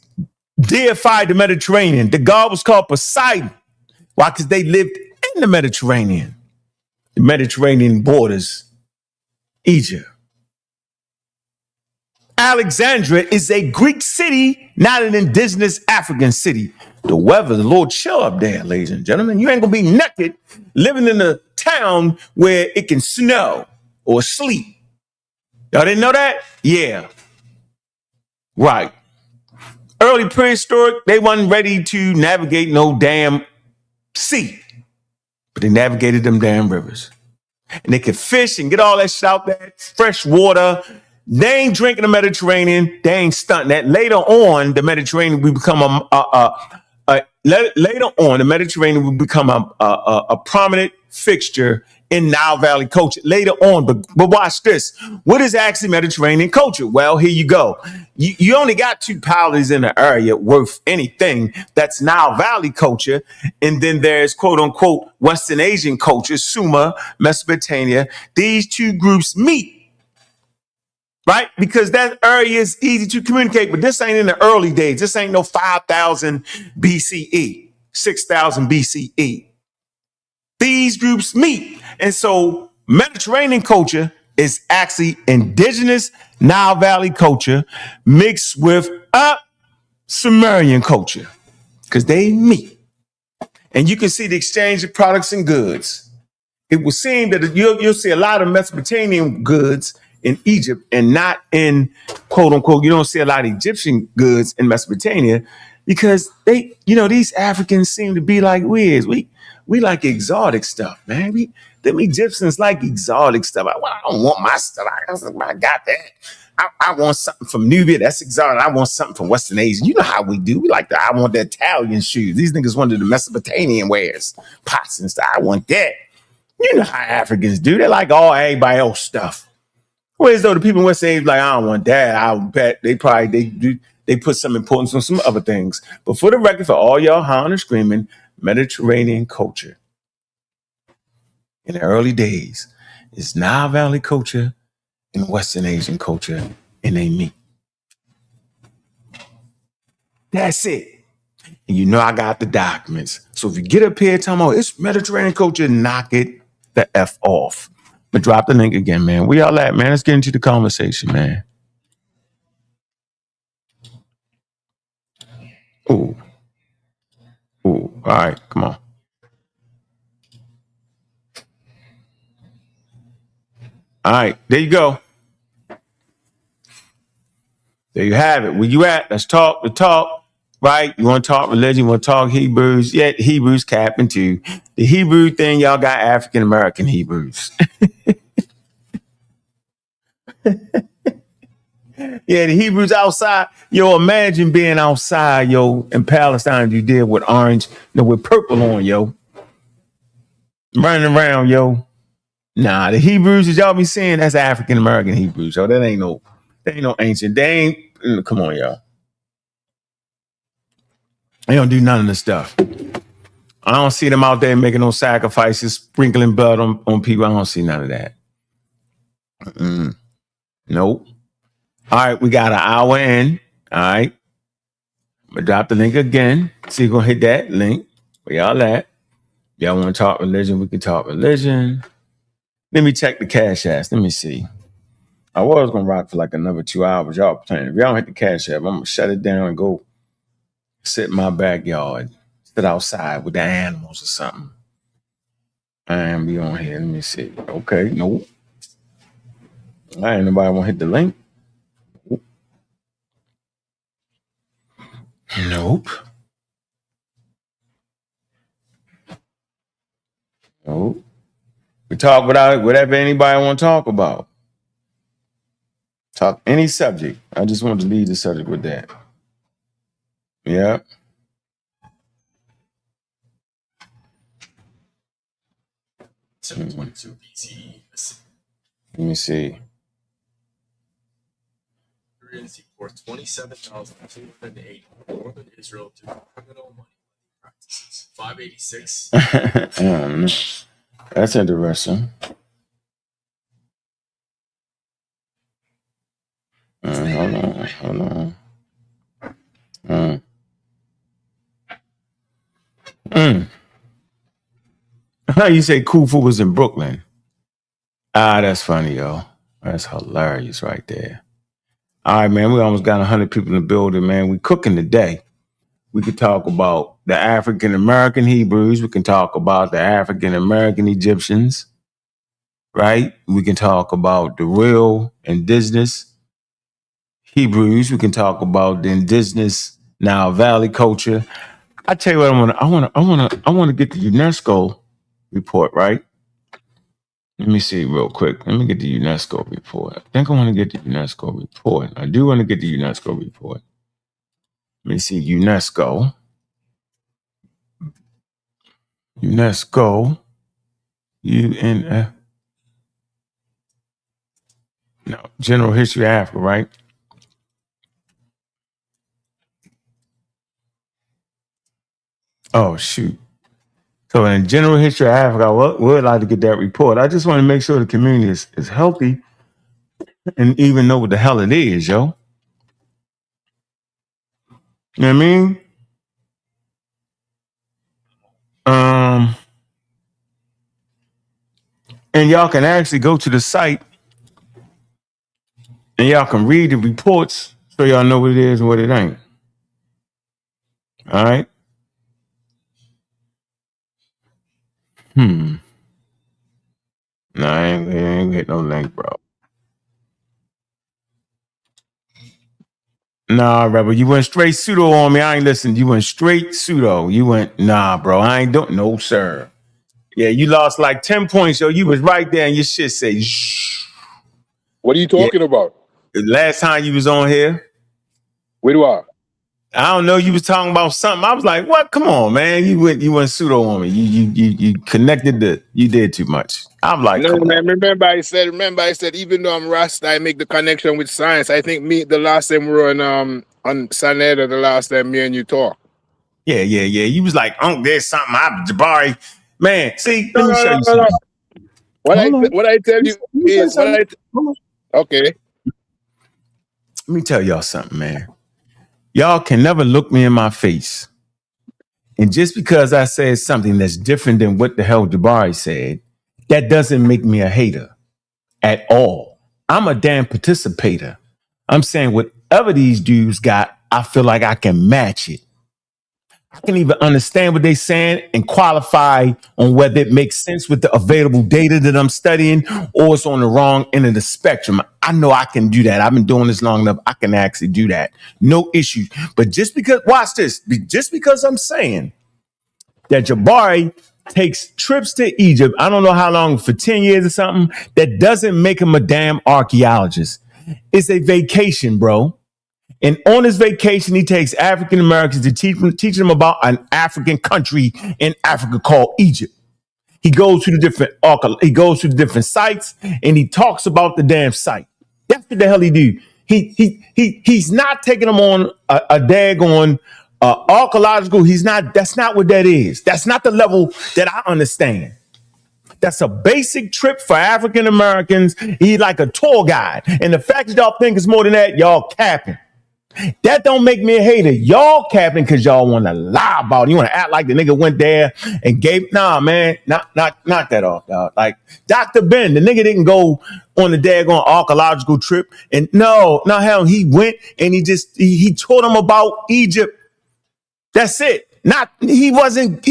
deified the Mediterranean. The god was called Poseidon. Why? Because they lived in the Mediterranean. The Mediterranean borders Egypt. Alexandria is a Greek city, not an indigenous African city. The weather's a little chill up there, ladies and gentlemen. You ain't gonna be naked living in a town where it can snow or sleet. Y'all didn't know that? Yeah. Right. Early prehistoric, they wasn't ready to navigate no damn sea, but they navigated them damn rivers. And they could fish and get all that shit out there, fresh water. They ain't drinking the Mediterranean. They ain't stunting that. Later on, the Mediterranean will become a prominent fixture in Nile Valley culture later on. But watch this. What is actually Mediterranean culture? Well, here you go. You only got two powers in the area worth anything. That's Nile Valley culture. And then there's quote unquote Western Asian culture, Sumer, Mesopotamia. These two groups meet. Right? Because that area is easy to communicate, but this ain't in the early days. This ain't no 5,000 BCE, 6,000 BCE. These groups meet. And so Mediterranean culture is actually indigenous Nile Valley culture mixed with Sumerian culture because they meet. And you can see the exchange of products and goods. It will seem that you'll see a lot of Mesopotamian goods in Egypt and not in quote unquote, you don't see a lot of Egyptian goods in Mesopotamia because these Africans seem to be like we like exotic stuff, man. Them Egyptians like exotic stuff. I don't want my stuff. I got that. I want something from Nubia. That's exotic. I want something from Western Asia. You know how we do. We like that. I want the Italian shoes. These niggas wanted the Mesopotamian wares, pots and stuff. I want that. You know how Africans do. They like all everybody else stuff. Whereas though the people in West Asia like, I don't want that. I bet they put some importance on some other things. But for the record, for all y'all hollering and screaming, Mediterranean culture in the early days is Nile Valley culture and Western Asian culture, and they meet. That's it. And you know I got the documents. So if you get up here talking about it's Mediterranean culture, knock it the F off. But drop the link again, man. Where y'all at, man? Let's get into the conversation, man. Ooh. Ooh. All right, come on. All right, there you go. There you have it. Where you at? Let's talk the talk, right? You want to talk religion? You want to talk Hebrews? Yeah, Hebrews capping too. The Hebrew thing, y'all got African American Hebrews. Yeah, the Hebrews outside. Yo, imagine being outside, yo, in Palestine. You did with orange, with purple on, yo, running around, yo. Nah, the Hebrews that y'all be seeing, that's African American Hebrews, yo. That ain't no ancient. They ain't. Come on, y'all. They don't do none of this stuff. I don't see them out there making no sacrifices, sprinkling blood on people. I don't see none of that. Nope. All right, we got an hour in. All right. I'm going to drop the link again. So you're going to hit that link. Where y'all at? Y'all want to talk religion? We can talk religion. Let me check the cash apps. Let me see. I was going to rock for like another 2 hours. Y'all playing. If y'all don't hit the cash app, I'm going to shut it down and go sit in my backyard. Sit outside with the animals or something. And be on here. Let me see. Okay. Nope. I ain't nobody want to hit the link. Nope. Nope. We talk about whatever anybody want to talk about. Talk any subject. I just want to lead the subject with that. Yeah. Let me see. For 27,280 northern Israel to criminal money practices. 586. That's interesting. Hold on. How you say Khufu was in Brooklyn? Ah, that's funny, yo. That's hilarious right there. All right, man. We almost got 100 people in the building, man. We cooking today. We could talk about the African American Hebrews. We can talk about the African American Egyptians, right? We can talk about the real indigenous Hebrews. We can talk about the indigenous Nile Valley culture. I tell you what, I want to get the UNESCO report, right? Let me see real quick. Let me get the UNESCO report. I think I want to get the UNESCO report. I do want to get the UNESCO report. Let me see UNESCO. UNF. No, General History of Africa, right? Oh, shoot. So in General History of Africa, I would like to get that report. I just want to make sure the community is healthy and even know what the hell it is, yo. You know what I mean? And y'all can actually go to the site and y'all can read the reports so y'all know what it is and what it ain't. All right? No, I ain't get no link, bro. Nah, rebel, you went straight pseudo on me. I ain't listened. You went straight pseudo. You went, nah, bro. I ain't doing no, sir. Yeah, you lost like 10 points, yo. You was right there and your shit say shh. What are you talking about? The last time you was on here. Where do I don't know. You was talking about something. I was like, "What? Come on, man! You went pseudo on me. You connected you did too much." I'm like, No, "Come man. on." Remember, I said, even though I'm Rasta, I make the connection with science. I think the last time we were on sa.neter, the last time me and you talked. Yeah. You was like, there's something. Jabari, man. See, let me show you No. something. What I tell you is okay. Let me tell y'all something, man. Y'all can never look me in my face. And just because I said something that's different than what the hell Jabari said, that doesn't make me a hater at all. I'm a damn participator. I'm saying whatever these dudes got, I feel like I can match it. I can even understand what they're saying and qualify on whether it makes sense with the available data that I'm studying or it's on the wrong end of the spectrum. I know I can do that. I've been doing this long enough. I can actually do that. No issue. But just because, watch this, just because I'm saying that Jabari takes trips to Egypt, I don't know how long, for 10 years or something, that doesn't make him a damn archaeologist. It's a vacation, bro. And on his vacation, he takes African Americans to teach them about an African country in Africa called Egypt. He goes to the different sites and he talks about the damn site. That's what the hell he do. He's not taking them on a daggone archaeological. That's not what that is. That's not the level that I understand. That's a basic trip for African Americans. He's like a tour guide. And the fact that y'all think it's more than that, y'all capping. That don't make me a hater. Y'all capping because y'all want to lie about it. You want to act like the nigga went there and gave. Nah, man, knock that off, dog. Like Dr. Ben, the nigga didn't go on the daggone archaeological trip. And no, hell, he went and he taught him about Egypt. That's it. He wasn't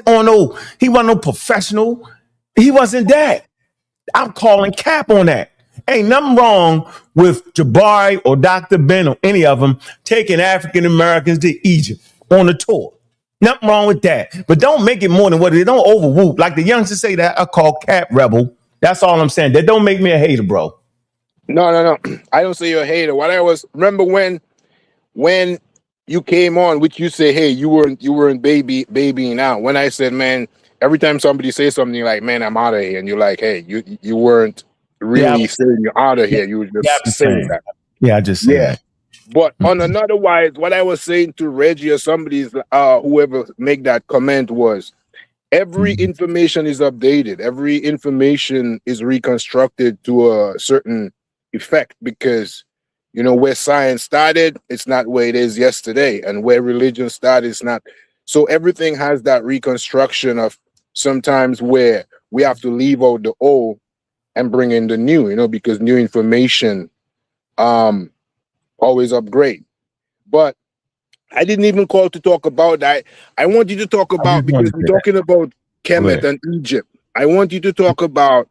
no professional. He wasn't that. I'm calling cap on that. Ain't nothing wrong with Jabari or Dr. Ben or any of them taking African Americans to Egypt on a tour. Nothing wrong with that. But don't make it more than what it is. Don't overwhoop. Like the youngsters say that I call cap rebel. That's all I'm saying. That don't make me a hater, bro. No. I don't say you're a hater. Remember when you came on, which you say, hey, you weren't babying out. When I said, man, every time somebody says something like, man, I'm out of here, and you're like, hey, you weren't really saying you're out of here. You were just saying that. Yeah, I just said that. But on another wise, what I was saying to Reggie or somebody's whoever make that comment was every information is updated. Every information is reconstructed to a certain effect because where science started, it's not where it is yesterday, and where religion started, it's not. So everything has that reconstruction of sometimes where we have to leave out the old and bring in the new, because new information always upgrade. But I didn't even call to talk about that. I want you to talk about, because we're talking about Kemet and Egypt. I want you to talk about,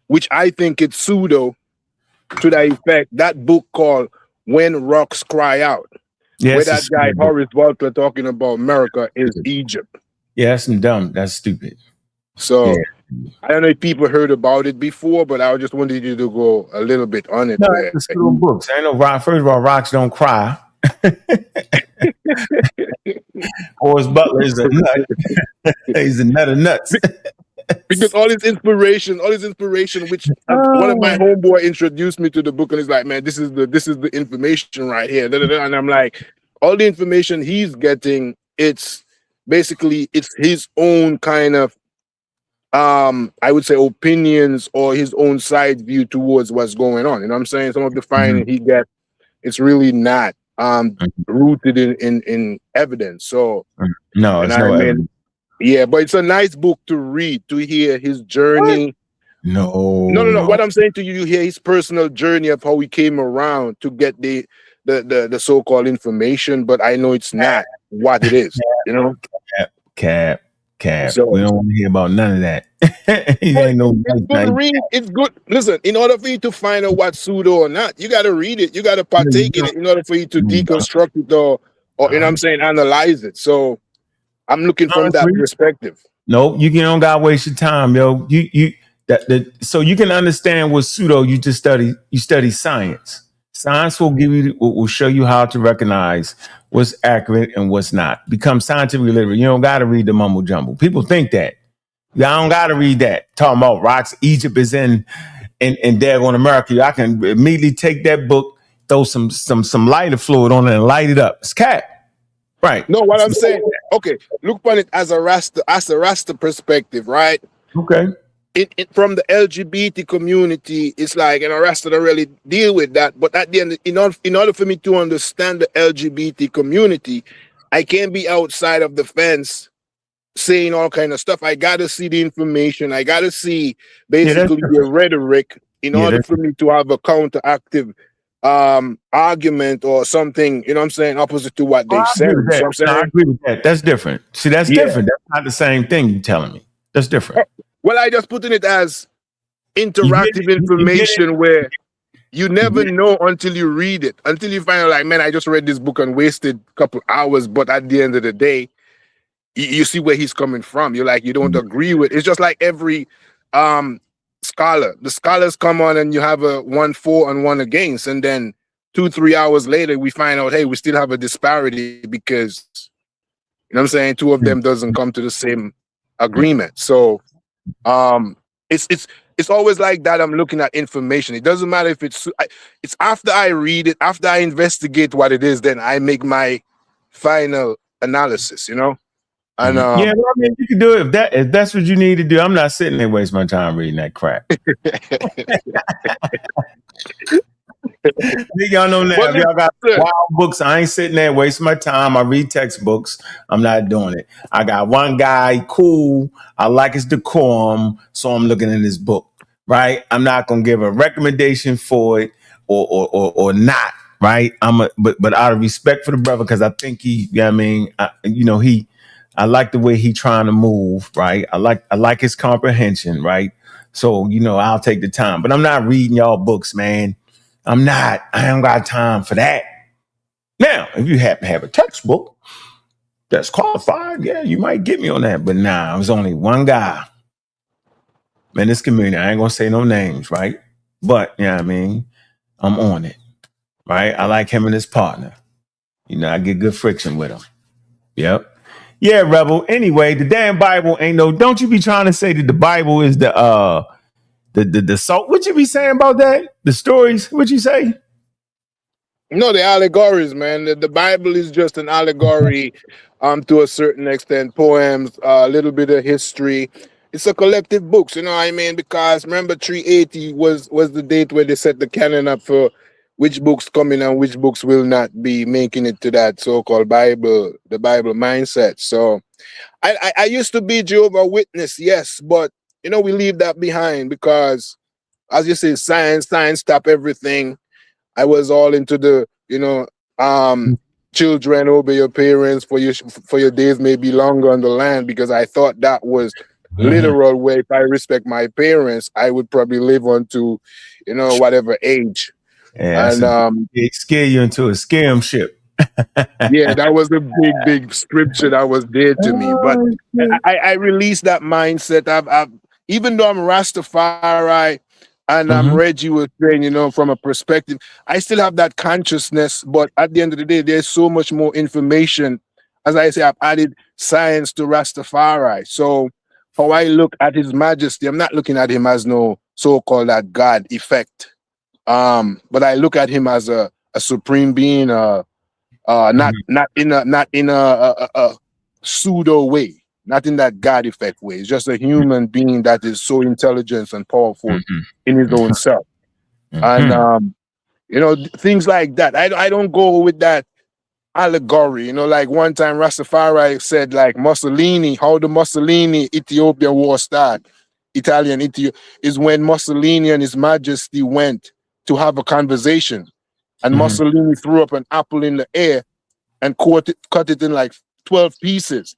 which I think it's pseudo to that effect, that book called When Rocks Cry Out. Yes, where that guy Horace Butler talking about America is Egypt. Yeah, that's dumb. That's stupid. So I don't know if people heard about it before, but I just wanted you to go a little bit on it. No, it's little books. I know rock. First of all, rocks don't cry. Horace Butler is a nut. He's a nut of nuts. Because all his inspiration, which one of my homeboy introduced me to the book, and he's like, man, this is the information right here. And I'm like, all the information he's getting, it's his own kind of I would say opinions or his own side view towards what's going on. You know what I'm saying? Some of the finding he gets, it's really not rooted in evidence. So no, it's no evidence. Yeah, but it's a nice book to read, to hear his journey. No. What I'm saying to you, you hear his personal journey of how he came around to get the so-called information, but I know it's not what it is. Cap. So, we don't want to hear about none of that. It's good to read. It's good. Listen, in order for you to find out what's pseudo or not, you got to read it. You got to partake in it in order for you to deconstruct it or you know what I'm saying, analyze it. So I'm looking from that perspective. No, you don't gotta waste your time, yo. So you can understand what pseudo you just study. You study science. Science will will show you how to recognize what's accurate and what's not. Become scientifically literate. You don't gotta read the mumble jumble. People think that. Yeah, I don't gotta read that. Talking about rocks, Egypt is in daggone America. I can immediately take that book, throw some lighter fluid on it, and light it up. It's cat. Right. No, what I'm saying, okay, look upon it as a Rasta perspective, right? Okay. From the LGBT community, it's like, Rasta don't really deal with that. But at the end, in order for me to understand the LGBT community, I can't be outside of the fence saying all kind of stuff. I gotta see the information. I gotta see basically the rhetoric in order for me to have a counteractive argument or something, you know what I'm saying, opposite to what they said. So I'm saying, I agree with that. That's different. See, that's different. That's not the same thing you're telling me. That's different. Well, I just put it as interactive information where you never know until you read it, until you find out, like, man, I just read this book and wasted a couple hours, but at the end of the day, you see where he's coming from. You're like, you don't agree with. It's just like every scholar. The scholars come on and you have a 1 for and 1 against, and then 2-3 hours later we find out, hey, we still have a disparity because, you know what I'm saying, 2 of them doesn't come to the same agreement. So it's always like that. I'm looking at information. It doesn't matter if it's after I read it, after I investigate what it is, then I make my final analysis, you know. And yeah, well, I mean, you can do it if that's what you need to do. I'm not sitting there wasting my time reading that crap. Y'all know now. If y'all got wild books, I ain't sitting there wasting my time. I read textbooks. I'm not doing it. I got one guy, cool. I like his decorum, so I'm looking in his book. Right? I'm not gonna give a recommendation for it or not. Right? But out of respect for the brother, because I think I like the way he trying to move, right? I like his comprehension, right? So, I'll take the time. But I'm not reading y'all books, man. I'm not. I don't got time for that. Now, if you happen to have a textbook that's qualified, yeah, you might get me on that. But nah, I was only one guy in this community. I ain't gonna say no names, right? But I'm on it, right? I like him and his partner. I get good friction with him. Yep. Yeah, Rebel. Anyway, the damn Bible ain't no. Don't you be trying to say that the Bible is the salt? What you be saying about that? The stories? What you say? No, the allegories, man. The Bible is just an allegory, to a certain extent. Poems, a little bit of history. It's a collective books, you know what I mean? Because remember, 380 was the date where they set the canon up for which books come in and which books will not be making it to that so-called Bible, the Bible mindset. So I used to be Jehovah's Witness, yes, but we leave that behind because, as you say, science stop everything. I was all into the, children, obey your parents, for your days may be longer on the land, because I thought that was literal, where if I respect my parents, I would probably live on to, whatever age. Yeah, and it scare you into a scam ship. Yeah, that was a big scripture that was there to me. But I released that mindset. I've even though I'm Rastafari and I'm Reggie was saying, from a perspective, I still have that consciousness. But at the end of the day, there's so much more information. As I say, I've added science to Rastafari. So how I look at His Majesty, I'm not looking at him as no so-called that God effect. But I look at him as a supreme being, not in a pseudo way, not in that God effect way. It's just a human being that is so intelligent and powerful in his own self. And things like that. I don't go with that allegory. Like one time Rastafari said, like, Mussolini, how the Mussolini Ethiopian war started, Italian Ethiopia, is when Mussolini and His Majesty went to have a conversation, and Mussolini threw up an apple in the air and cut it in like 12 pieces,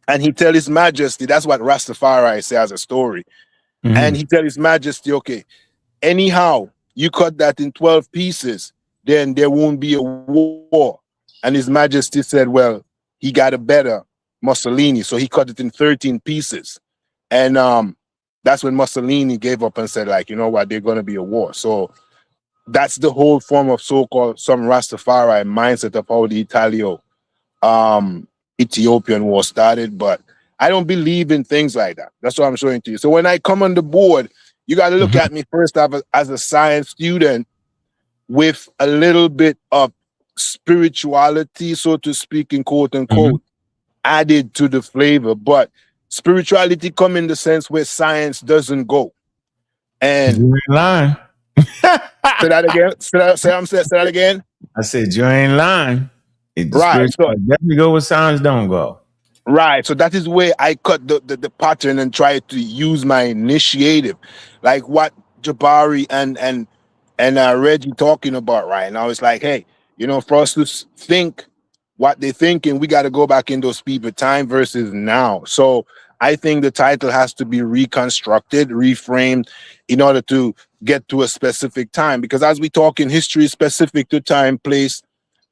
and he tell His Majesty, that's what Rastafari say as a story, and he tell His Majesty, okay, anyhow you cut that in 12 pieces, then there won't be a war. And His Majesty said, well, he got a better Mussolini. So he cut it in 13 pieces. And that's when Mussolini gave up and said, like, you know what, there's going to be a war. So that's the whole form of so-called some Rastafari mindset of how the Ethiopian war started. But I don't believe in things like that. That's what I'm showing to you. So when I come on the board, you got to look at me first as a science student with a little bit of spirituality, so to speak, in quote unquote, added to the flavor. But spirituality come in the sense where science doesn't go. And you ain't lying. say that again. Say that again. I said you ain't lying. Right. So definitely go where science don't go. Right. So that is where I cut the pattern and try to use my initiative. Like what Jabari and Reggie talking about right now. It's like, hey, you know, for us to think what they're thinking, we got to go back in those people time versus now. So I think the title has to be reconstructed, reframed in order to get to a specific time. Because as we talk in history, specific to time, place,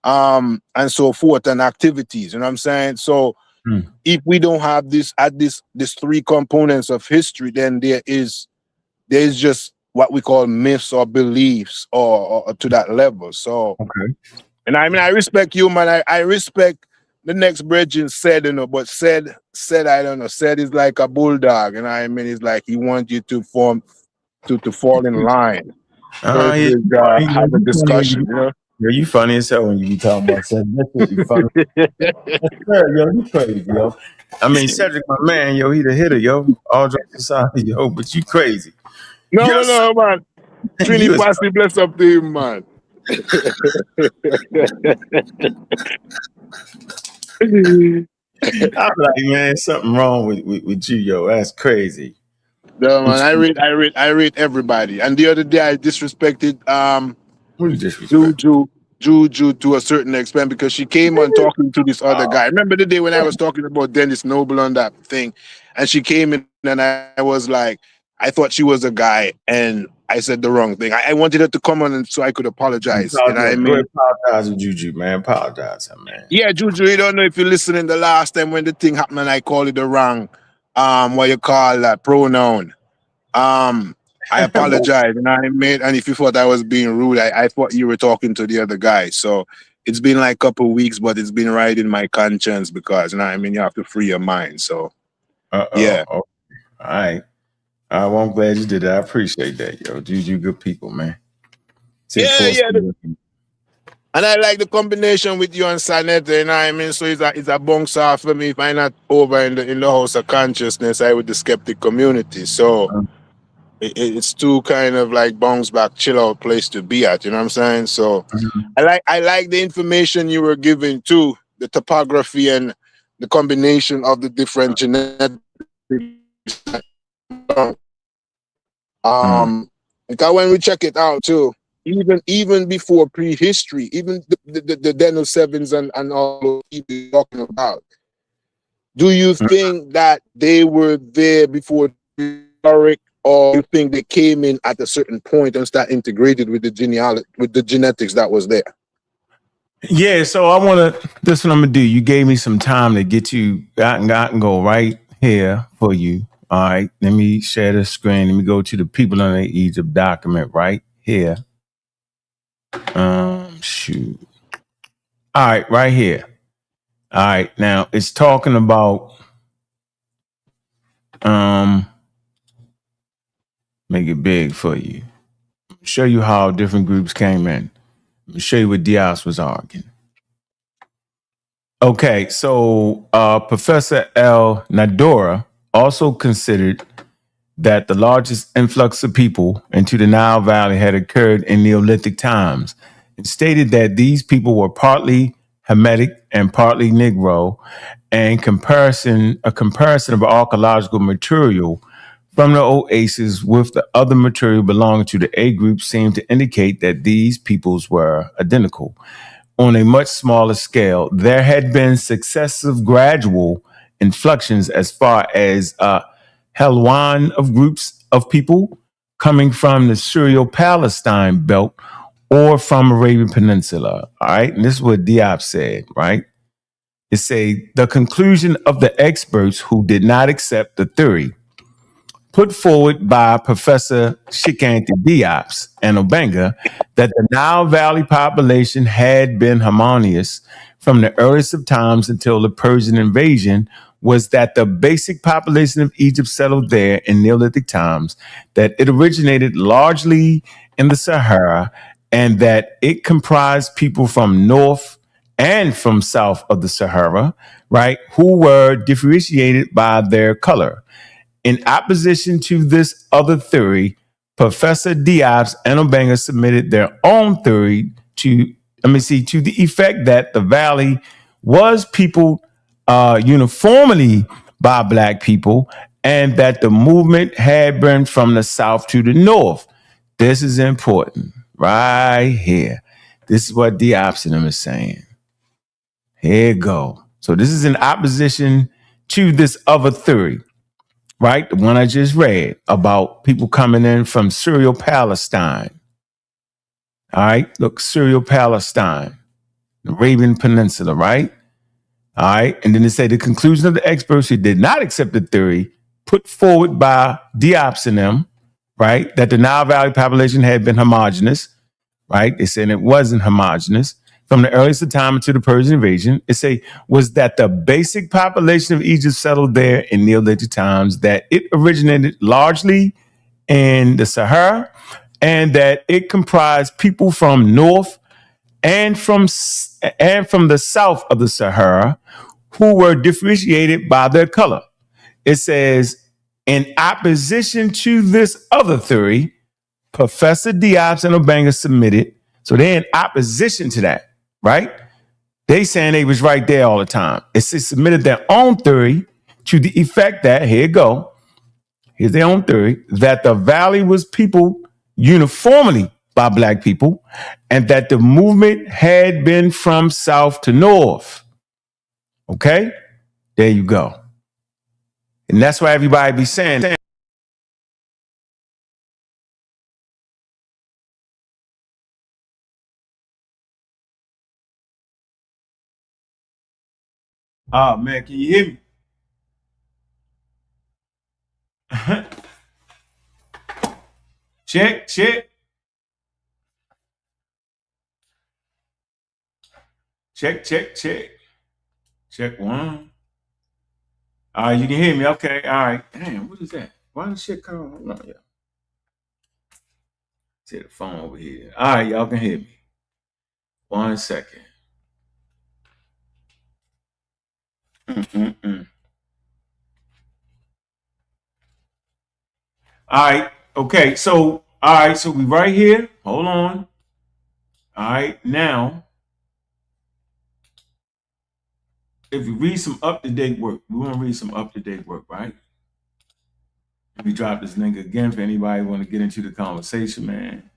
and so forth, and activities. You know what I'm saying? So if we don't have this three components of history, then there's just what we call myths or beliefs or to that level. So okay. And I mean, I respect you, man. I respect the next brethren said, you know, but said, I don't know, said is like a bulldog. And I mean, it's like he wants you to fall in line. Versus have a discussion, you know? Yeah, you funny as hell when you be talking about Cedric. That's what you funny. Yo, you crazy, yo. I mean, Cedric, my man, yo, he the hitter, yo. All jokes aside, yo, but you crazy. No, man. Trini Passy, bless up to him, man. I'm like, man, something wrong with you, yo. That's crazy. No, man, I rate everybody. And the other day I disrespected Who you disrespect? Juju to a certain extent because she came on talking to this other guy. Remember the day when I was talking about Dennis Noble on that thing, and she came in and I was like, I thought she was a guy, and I said the wrong thing. I wanted her to come on and so I could apologize. You know what I mean? Apologize to Juju, man. Apologize, man. Yeah, Juju, you don't know if you're listening the last time when the thing happened and I called it the wrong what you call that pronoun. I apologize, and I made. And if you thought I was being rude, I thought you were talking to the other guy. So it's been like a couple of weeks, but it's been right in my conscience because, you know, I mean, you have to free your mind. So, yeah. Okay. All right. Well, I'm glad you did that. I appreciate that, yo. You good people, man. Yeah. And I like the combination with you and sa.neter, you know what I mean? So it's a bounce off for me if I'm not over in the house of consciousness, I with the skeptic community. So. It's too kind of like bounce back, chill out place to be at. You know what I'm saying? So I like the information you were giving too, the topography and the combination of the different genetics. Because when we check it out too, even before prehistory, even the Deno Sevens and all those people talking about, do you think that they were there before historic? Or you think they came in at a certain point and start integrated with the genealogy, with the genetics that was there? Yeah, so this is what I'm gonna do. You gave me some time to get you got and go right here for you. All right, let me share the screen. Let me go to the people on the Egypt document right here. Shoot. All right, right here. All right, now it's talking about make it big for you. Show you how different groups came in. Show you what Diaz was arguing. Okay, so Professor L. Nadora also considered that the largest influx of people into the Nile Valley had occurred in Neolithic times and stated that these people were partly Hamitic and partly Negro, and a comparison of archaeological material from the oasis with the other material belonging to the A group seemed to indicate that these peoples were identical. On a much smaller scale, there had been successive gradual inflections as far as Helwan of groups of people coming from the Syrio-Palestine belt or from Arabian Peninsula. All right. And this is what Diop said, right? It say the conclusion of the experts who did not accept the theory put forward by Professor Shikanti Diop and Obanga that the Nile Valley population had been harmonious from the earliest of times until the Persian invasion was that the basic population of Egypt settled there in Neolithic times, that it originated largely in the Sahara, and that it comprised people from north and from south of the Sahara, right, who were differentiated by their color. In opposition to this other theory, Professor Diop and Obanga submitted their own theory to the effect that the valley was peopled uniformly by black people and that the movement had been from the south to the north. This is important right here. This is what Diop and them is saying. Here you go. So this is in opposition to this other theory, right? The one I just read about people coming in from Syria, Palestine. All right. Look, Syria, Palestine, the Arabian Peninsula, right? All right. And then they say the conclusion of the experts who did not accept the theory put forward by Diop and them, right, that the Nile Valley population had been homogenous, right? They said it wasn't homogenous from the earliest of time until the Persian invasion. It say was that the basic population of Egypt settled there in Neolithic times, that it originated largely in the Sahara, and that it comprised people from north and from the south of the Sahara who were differentiated by their color. It says, in opposition to this other theory, Professor Diop and Obanga submitted. So they're in opposition to that, right? They saying they was right there all the time. They submitted their own theory to the effect that, here you go, here's their own theory, that the valley was peopled uniformly by black people and that the movement had been from south to north. Okay? There you go. And that's why everybody be saying, oh man, can you hear me? Check, check. Check, check, check. Check one. All right, you can hear me. Okay, all right. Damn, what is that? Why the shit come on? Hold on, yeah. See the phone over here. All right, y'all can hear me. 1 second. Mm-mm-mm. All right, okay. So, all right, so we right here. Hold on. All right, now, if you read some up-to-date work, we want to read some up-to-date work, right? Let me drop this link again for anybody who want to get into the conversation, man.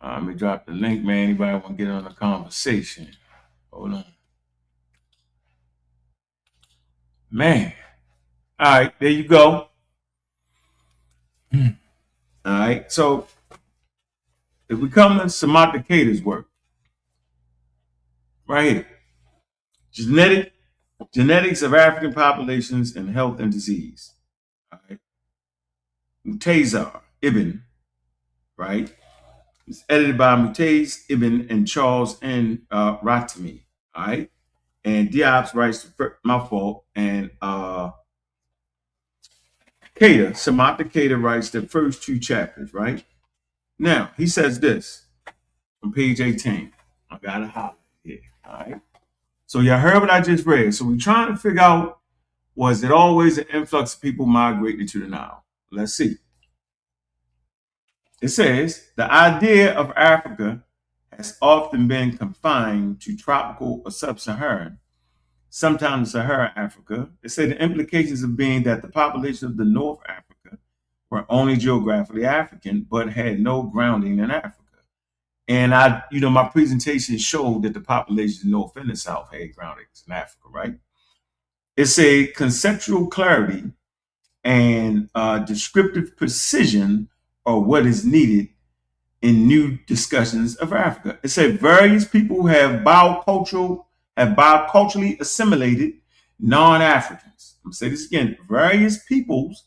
Let me drop the link, man. Anybody want to get on the conversation? Hold on. Man. All right, there you go. All right, so if we come to sa.neter's work, right here, genetics of African populations and health and disease. All right, Mutazar Ibn, right? It's edited by Mutaz Ibn and Charles N. Ratimi. All right, and Diop writes my fault, and sa.neter writes the first 2 chapters, right? Now, he says this on page 18. I got to holler here, all right? So y'all heard what I just read. So we're trying to figure out, was it always an influx of people migrating to the Nile? Let's see. It says, the idea of Africa has often been confined to tropical or sub-Saharan, sometimes Sahara Africa. It said the implications of being that the population of the North Africa were only geographically African, but had no grounding in Africa. And my presentation showed that the population North and the South had groundings in Africa, right? It's a conceptual clarity and descriptive precision are what is needed in new discussions of Africa. It said various people have biculturally assimilated non-Africans. I'm gonna say this again. Various peoples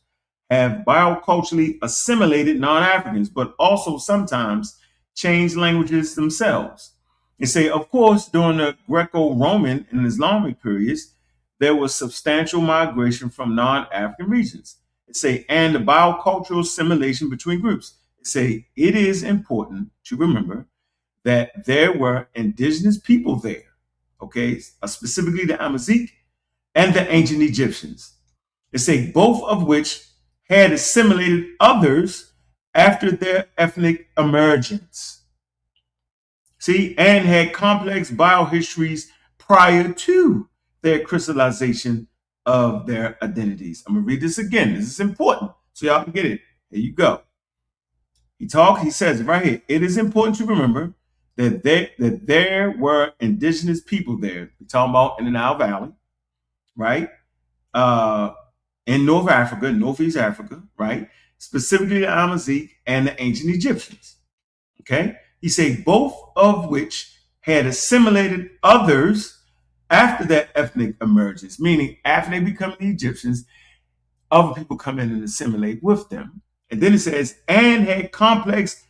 have biculturally assimilated non-Africans, but also sometimes change languages themselves. They say, of course, during the Greco-Roman and Islamic periods, there was substantial migration from non-African regions. They say, and the bicultural assimilation between groups. They say, it is important to remember that there were indigenous people there, okay, specifically the Amazigh and the ancient Egyptians. They say both of which had assimilated others after their ethnic emergence. See, and had complex biohistories prior to their crystallization of their identities. I'm gonna read this again. This is important so y'all can get it. Here you go. He says right here, it is important to remember that there were indigenous people there. We're talking about in the Nile Valley, right? In North Africa, Northeast Africa, right? Specifically the Amazigh and the ancient Egyptians. Okay? He said both of which had assimilated others after their ethnic emergence, meaning after they become the Egyptians, other people come in and assimilate with them. And then it says, and had complex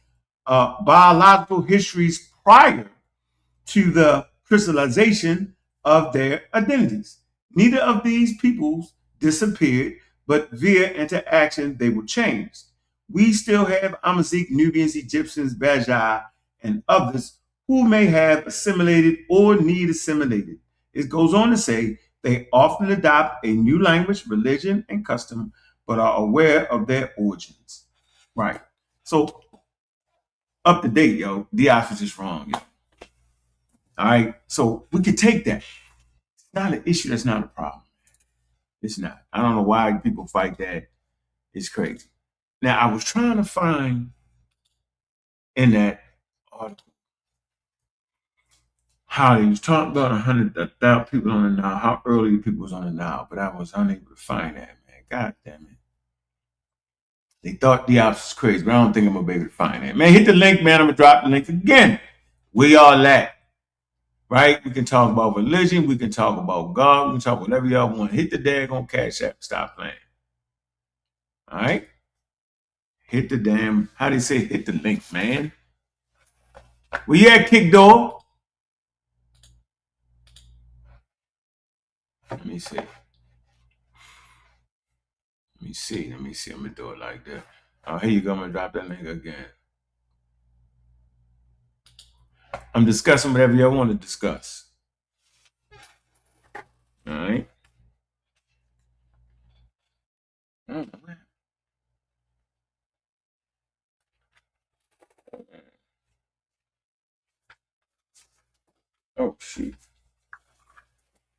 biological histories prior to the crystallization of their identities. Neither of these peoples disappeared, but via interaction, they were changed. We still have Amazigh, Nubians, Egyptians, Bajai, and others who may have assimilated or need assimilated. It goes on to say they often adopt a new language, religion, and custom, but are aware of their origins. Right. So up to date, yo, Diaz was just wrong, yo. All right. So we could take that. It's not an issue. That's not a problem. It's not. I don't know why people fight that. It's crazy. Now, I was trying to find in that article how he was talking about 100,000 people on the Nile, how early the people was on the Nile, but I was unable to find that, man. God damn it. They thought the ops was crazy, but I don't think I'm going to be able to find that. Man, hit the link, man. I'm going to drop the link again. We all at, right? We can talk about religion. We can talk about God. We can talk whatever y'all want. Hit the daggone Cash App. Stop playing. All right? Hit the damn, how do you say hit the link, man? Where you at, Kick Door? Let me see. Let me see. I'm going to do it like that. Oh, here you go. I'm going to drop that link again. I'm discussing whatever y'all want to discuss. All right. Oh, shit.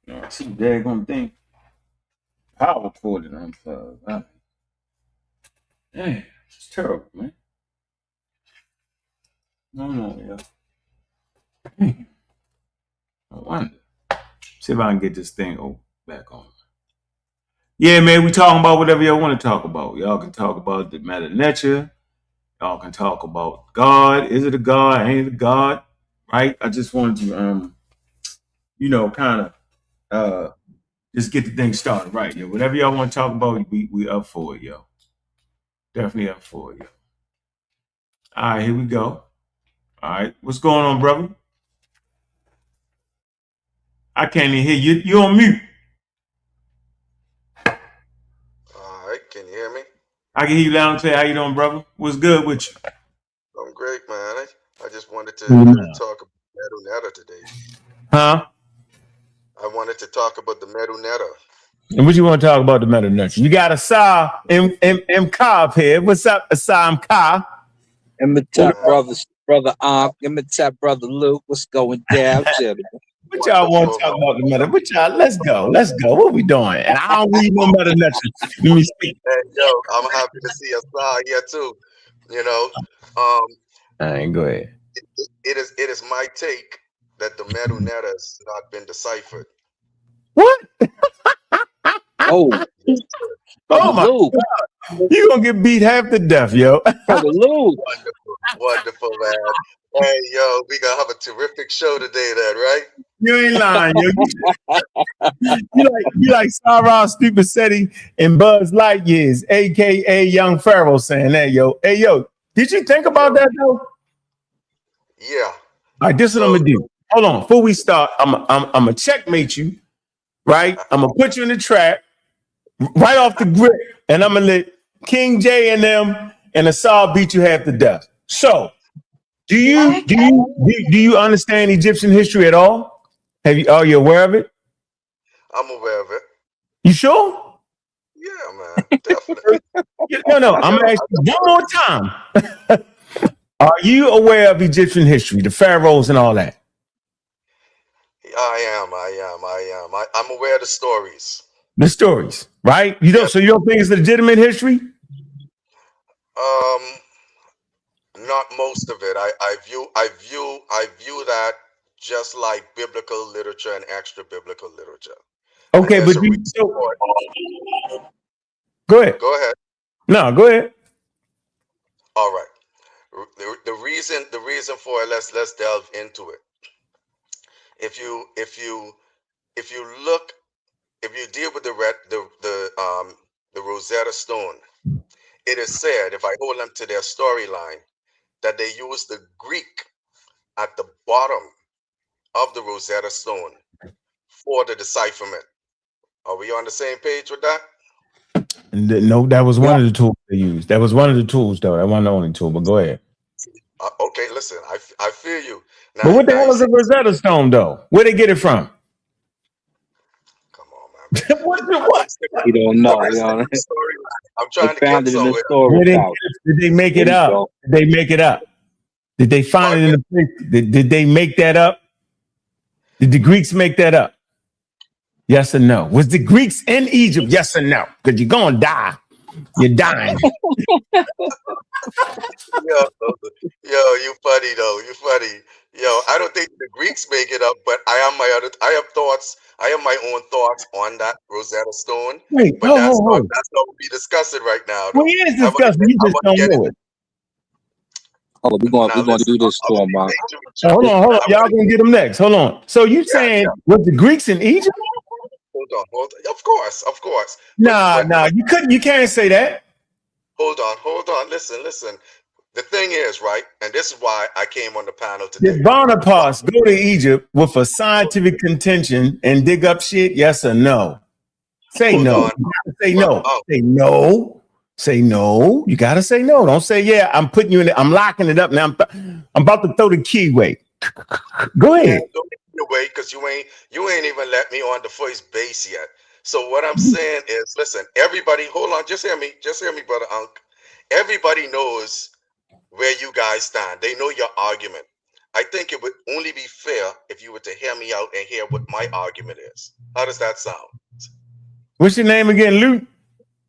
No, I see the daggone thing. Power cord it unplugged. Damn, it's terrible, man. No, yeah. I wonder. See if I can get this thing back on. Yeah, man, we talking about whatever y'all want to talk about. Y'all can talk about the sa.neter. Y'all can talk about God. Is it a God? Ain't it a God? Right? I just wanted to, kind of just get the thing started, right? Yo, whatever y'all want to talk about, we up for it, yo. Definitely up for it, yo. All right, here we go. All right, what's going on, brother? I can't even hear you. You're on mute. All right, can you hear me? I can hear you loud and clear. How you doing, brother? What's good with you? I'm great, man. I just wanted to talk about sa.neter today. Huh? I wanted to talk about the sa.neter. And what you want to talk about the sa.neter? You got a Sa M Ka up here. What's up, Sa M Ka? Imitate brother Ankh, imitate brother Luke. What's going down, gentlemen? What y'all want to talk about the sa.neter? What y'all? Let's go. What we doing? And I don't read no sa.neter. Let me speak. Hey, yo, I'm happy to see a Sa here too. You know, All right, go ahead. it is my take that the sa.neter has not been deciphered. What? Oh, Oh my Luke. God. You gonna get beat half to death, yo. Brother Luke. Wonderful, man. Hey, yo, we gonna have a terrific show today, then, right? You ain't lying, yo. You like Sarah Stupid Seti and Buzz Lightyears, aka Young Pharaoh, saying that, yo. Hey, yo, did you think about that though? Yeah. All right, this is what I'm gonna do. Hold on, before we start, I'm gonna checkmate you, right? I'm gonna put you in the trap right off the grip, and I'm gonna let King J and them and Asar beat you half to death. So, do you understand Egyptian history at all? Are you aware of it? I'm aware of it. You sure? Yeah, man, definitely. No. I'm gonna ask you one more time. Are you aware of Egyptian history, the pharaohs and all that? I am. I'm aware of the stories. The stories, right? So you don't think it's legitimate history? Not most of it. I view that just like biblical literature and extra biblical literature. Okay, but go ahead. Go ahead. No, go ahead. All right. The reason for it, let's delve into it. If you deal with the Rosetta Stone, it is said, if I hold them to their storyline, that they use the Greek at the bottom of the Rosetta Stone for the decipherment. Are we on the same page with that? No, that was one of the tools they used. That was one of the tools, though. That wasn't the only tool, but go ahead. Okay, listen, I feel you. Now, but what the hell is a Rosetta Stone, though? Where they get it from? Come on, man. what? You don't know. I'm trying to get somewhere. Did they make it up? Did they make it up? Did they find it in the place? Did they make that up? Did the Greeks make that up? Yes or no? Was the Greeks in Egypt? Yes or no? Because you're going to die. You're dying. Yo, you funny though. You funny. Yo, I don't think the Greeks make it up, but I have my own thoughts on that Rosetta Stone. Wait, but that's not what we're discussing right now. Well, he is discussing. You just don't know it. Oh, we're going to do this to him, man. Hold on. Y'all gonna get him next. Hold on. So you saying was the Greeks in Egypt? Hold on. Of course. Nah. You can't say that. Hold on. Listen. The thing is, right, and this is why I came on the panel today. Did Bonaparte go to Egypt with a scientific contention and dig up shit? Yes or no? Say no. Say no. Say no. Say no. You gotta say no. Don't say yeah. I'm putting you in it. I'm locking it up now. I'm about to throw the key away. Go ahead. Away because you ain't even let me on the first base yet. So what I'm saying is, listen, everybody, hold on, just hear me, brother Unc. Everybody knows where you guys stand. They know your argument. I think it would only be fair if you were to hear me out and hear what my argument is. How does that sound? What's your name again, Luke?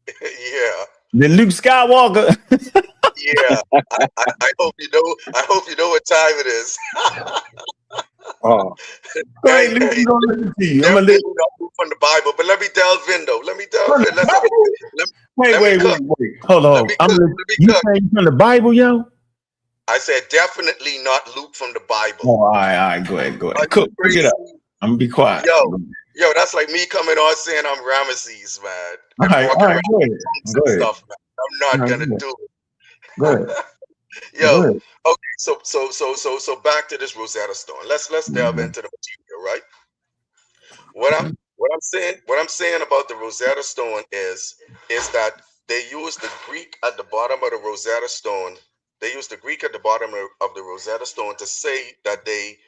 Yeah. Then Luke Skywalker. Yeah. I hope you know what time it is. Oh. Hey, Luke, I'm gonna listen to you. I'm gonna listen from the Bible, but let me delve in though. Wait. Hold on. You saying from the Bible, yo? I said definitely not Luke from the Bible. Oh, all right. Go ahead. Cook it up. I'm gonna be quiet. Yo, that's like me coming on saying I'm Ramesses, man. All right, go ahead. Stuff, man. I'm not gonna do it. Go ahead. Yo, okay, so back to this Rosetta Stone. Let's delve into the material, right? What I'm saying about the Rosetta Stone is that they use the Greek at the bottom of the Rosetta Stone. They use the Greek at the bottom of the Rosetta Stone to say that they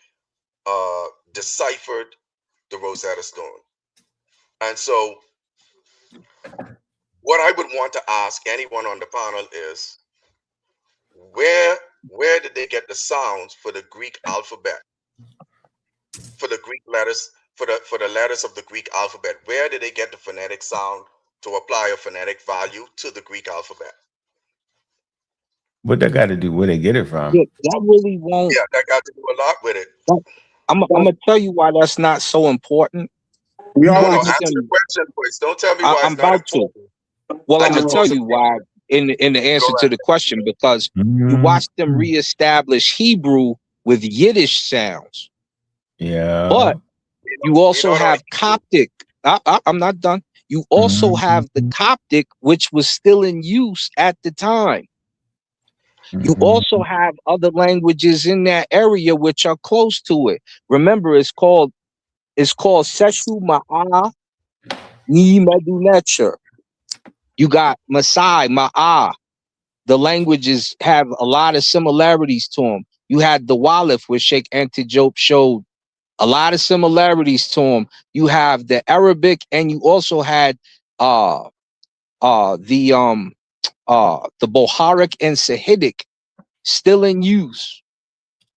deciphered the Rosetta Stone. And so what I would want to ask anyone on the panel is, where did they get the sounds for the Greek alphabet? For the Greek letters, for the letters of the Greek alphabet, where did they get the phonetic sound to apply a phonetic value to the Greek alphabet? What that got to do? Where they get it from? Yeah, that really won't. Yeah, that got to do a lot with it. I'm gonna tell you why that's not so important. Answer the question, please. Don't tell me why. I'm about to. Well, I'm gonna tell you why. in the answer to the question, because you watch them reestablish Hebrew with Yiddish sounds. Yeah. But you also have Coptic. I'm not done. You also have the Coptic, which was still in use at the time. You also have other languages in that area which are close to it. Remember, it's called Seshu Ma'a Ni Medu. You got Masai, Ma'a. The languages have a lot of similarities to them. You had the Walif, where Sheikh Antijope showed a lot of similarities to them. You have the Arabic, and you also had the Boharic and Sahidic still in use.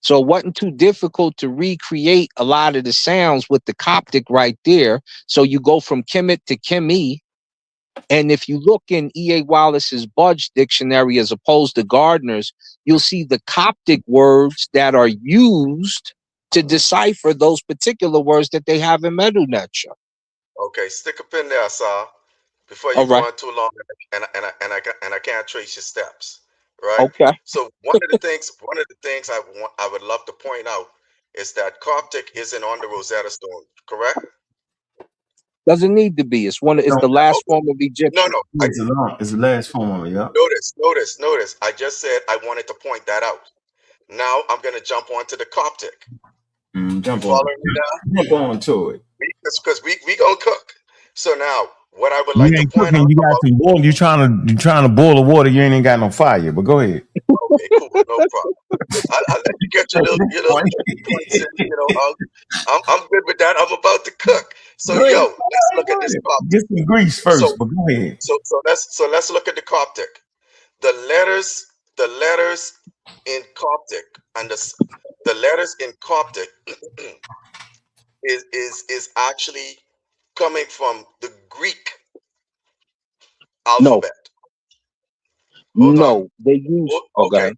So it wasn't too difficult to recreate a lot of the sounds with the Coptic right there. So you go from Kemet to Kemi. And if you look in E.A. Wallace's Budge Dictionary as opposed to Gardner's, you'll see the Coptic words that are used to decipher those particular words that they have in Medu Neter. Okay, stick a pin there, Sir, before you go on too long, and I can't trace your steps. Right. Okay. So one of the things I would love to point out is that Coptic isn't on the Rosetta Stone, correct? Doesn't need to be. It's the last form of Egyptian. No. It's the last form. Yeah. Notice. I just said I wanted to point that out. Now I'm gonna jump onto the Coptic. Jump on to it. Because we gonna cook. So now what I would like to point out. You got some boil. You trying to boil the water. You ain't got no fire. But go ahead. Okay, cool, no problem. I'll let you get your little points in, I'm good with that. I'm about to cook. So let's look at this Coptic. Get some grease first, but go ahead. So let's look at the Coptic. The letters in Coptic and the letters in Coptic is actually coming from the Greek alphabet. No, they use. Okay.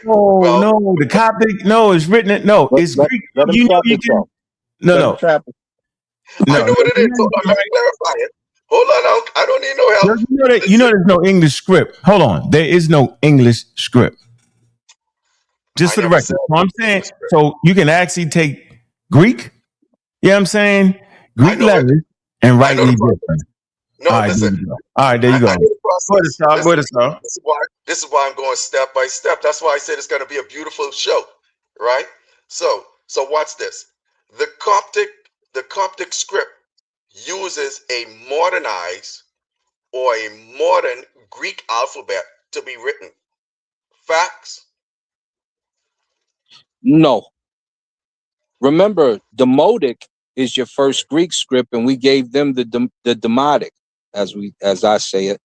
No, the Coptic. No, it's written. No, it's Greek. No. I know what it is. So let me clarify it. Hold on, I don't need no help. You know there's no English script. Hold on, there is no English script. Just for the record, I'm saying. So you can actually take Greek. You know what I'm saying? Greek letters and write it different. No, all right, listen. All right, there you go. This is why I'm going step by step. That's why I said it's going to be a beautiful show, right? So watch this. The Coptic script uses a modernized or a modern Greek alphabet to be written. Facts? No. Remember, Demotic is your first Greek script, and we gave them the Demotic, as I say it.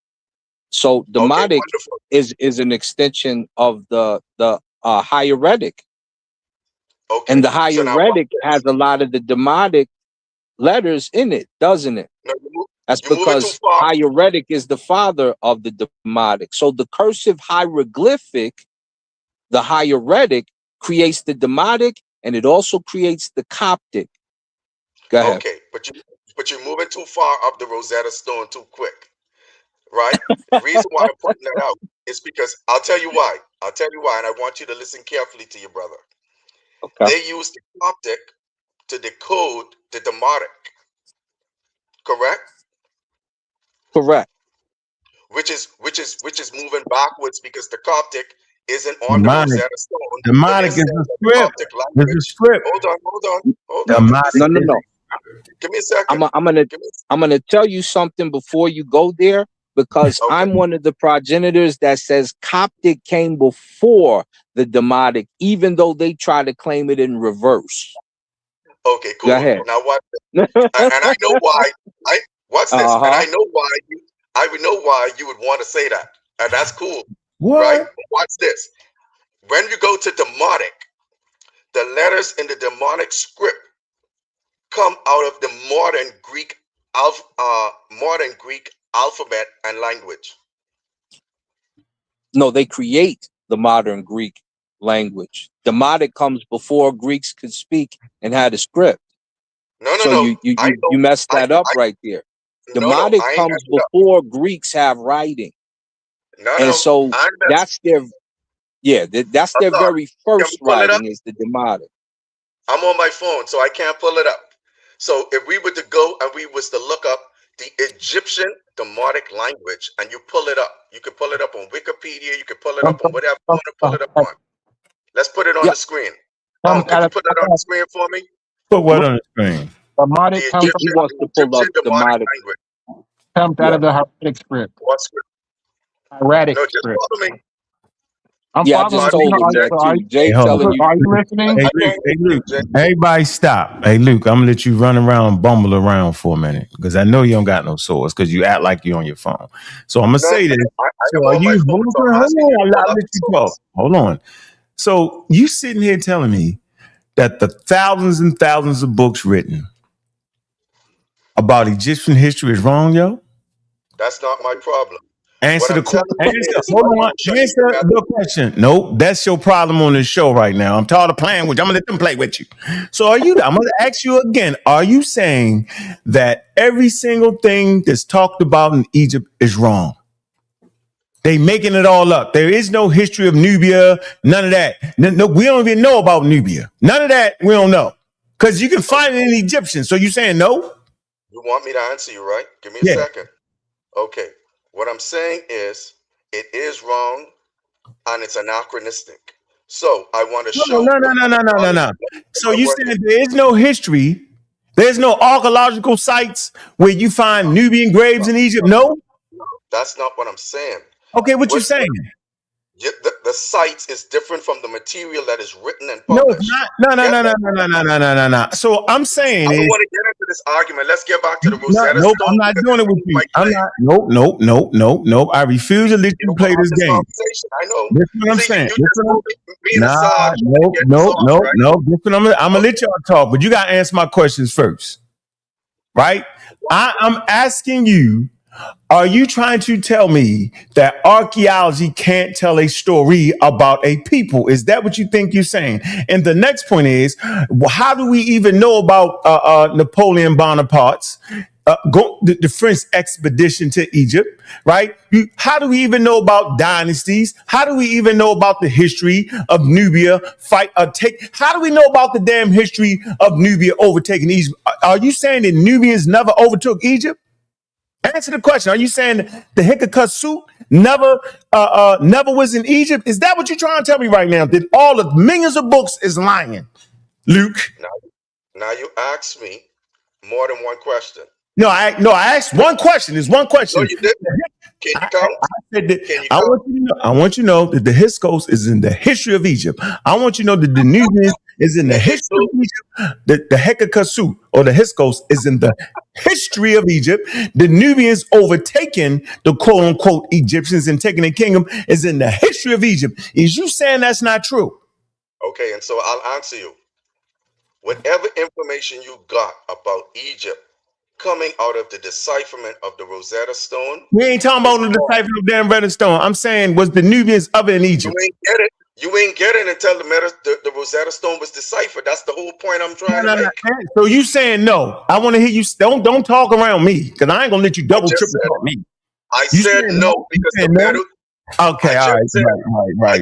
So Demotic is an extension of the Hieratic. Okay. And the Hieratic has a lot of the Demotic letters in it, doesn't it? No, that's because Hieratic is the father of the Demotic. So the cursive hieroglyphic, the Hieratic, creates the Demotic, and it also creates the Coptic. Go ahead. Okay, but you're moving too far up the Rosetta Stone too quick, right? The reason why I'm putting that out is because I'll tell you why, and I want you to listen carefully to your brother. Okay. They use the Coptic to decode the Demotic, correct? Correct. Which is moving backwards because the Coptic isn't on the Rosetta Stone. Demotic is a script. It's a script. Hold on. No. Give me a second. I'm gonna tell you something before you go there, because I'm one of the progenitors that says Coptic came before the Demotic, even though they try to claim it in reverse. Okay, cool. Go ahead. Now watch this. And I know why. Watch this. And I know why you would want to say that. And that's cool. What? Right? Watch this. When you go to Demotic, the letters in the Demotic script come out of the modern Greek alphabet and language. No, they create the modern Greek language. Demotic comes before Greeks could speak and had a script. No. You messed that up right there. Demotic comes before Greeks have writing. And so that's their that's their very first writing is the Demotic. I'm on my phone, so I can't pull it up. So if we were to go and we was to look up the Egyptian Demotic language and you pull it up, you can pull it up on Wikipedia, you can pull it up on whatever you want to pull it up on. Let's put it on the screen. Can you put that on the screen for me? Put what on the screen? Demotic he wants to pull up Demotic language. Comes out of the hieratic script. What script? Hieratic no, just script. follow me. I just told him that too. Jay telling you. Are you listening? Hey, Luke. Everybody stop. Hey, Luke, I'm going to let you run around and bumble around for a minute because I know you don't got no source because you act like you're on your phone. So I'm going to say this. Hold on. So you sitting here telling me that the thousands and thousands of books written about Egyptian history is wrong, yo? That's not my problem. Answer the question. Nope, that's your problem on this show right now. I'm tired of playing with you. I'm gonna let them play with you. So I'm gonna ask you again, are you saying that every single thing that's talked about in Egypt is wrong? They making it all up. There is no history of Nubia, none of that. No, we don't even know about Nubia. None of that we don't know. Because you can find it in Egyptian. So you saying no? You want me to answer you, right? Give me a second. Okay. What I'm saying is, it is wrong, and it's anachronistic. So I want to show. No. So you said there is no history, there's no archaeological sites where you find Nubian graves in Egypt. No, that's not what I'm saying. Okay, what you saying? The sites is different from the material that is written and published. No. So I'm saying I don't want to get into this argument. Let's get back to the Rosetta Stone. I'm not doing it with you. I'm not. Nope. I refuse to let you play this game. I know. That's what I'm saying. No. I'm gonna let y'all talk, but you gotta answer my questions first, right? I'm asking you. Are you trying to tell me that archaeology can't tell a story about a people? Is that what you think you're saying? And the next point is, how do we even know about Napoleon Bonaparte's the French expedition to Egypt, right? How do we even know about dynasties? How do we even know about the history of Nubia how do we know about the damn history of Nubia overtaking Egypt? Are you saying that Nubians never overtook Egypt? Answer the question. Are you saying the Hikakasut never was in Egypt? Is that what you're trying to tell me right now? That all the millions of books is lying, Luke? Now you asked me more than one question. No, I asked one question. There's one question. No, you didn't. Can you count? I said that I want you to know that the Hyksos is in the history of Egypt. I want you to know that the Nubians is in the history of Egypt. The Hekakasut or the Hyksos is in the history of Egypt. The Nubians overtaking the quote unquote Egyptians and taking the kingdom is in the history of Egypt. Is you saying that's not true? Okay, and so I'll answer you. Whatever information you got about Egypt coming out of the decipherment of the Rosetta Stone. We ain't talking about the decipherment of damn Rosetta Stone. I'm saying, was the Nubians ever in Egypt? You ain't get it until the Rosetta Stone was deciphered. That's the whole point I'm trying to make. So you saying no? I want to hear you. Don't talk around me because I ain't gonna let you double triple talk me. I said no because the Medu. Okay, all right.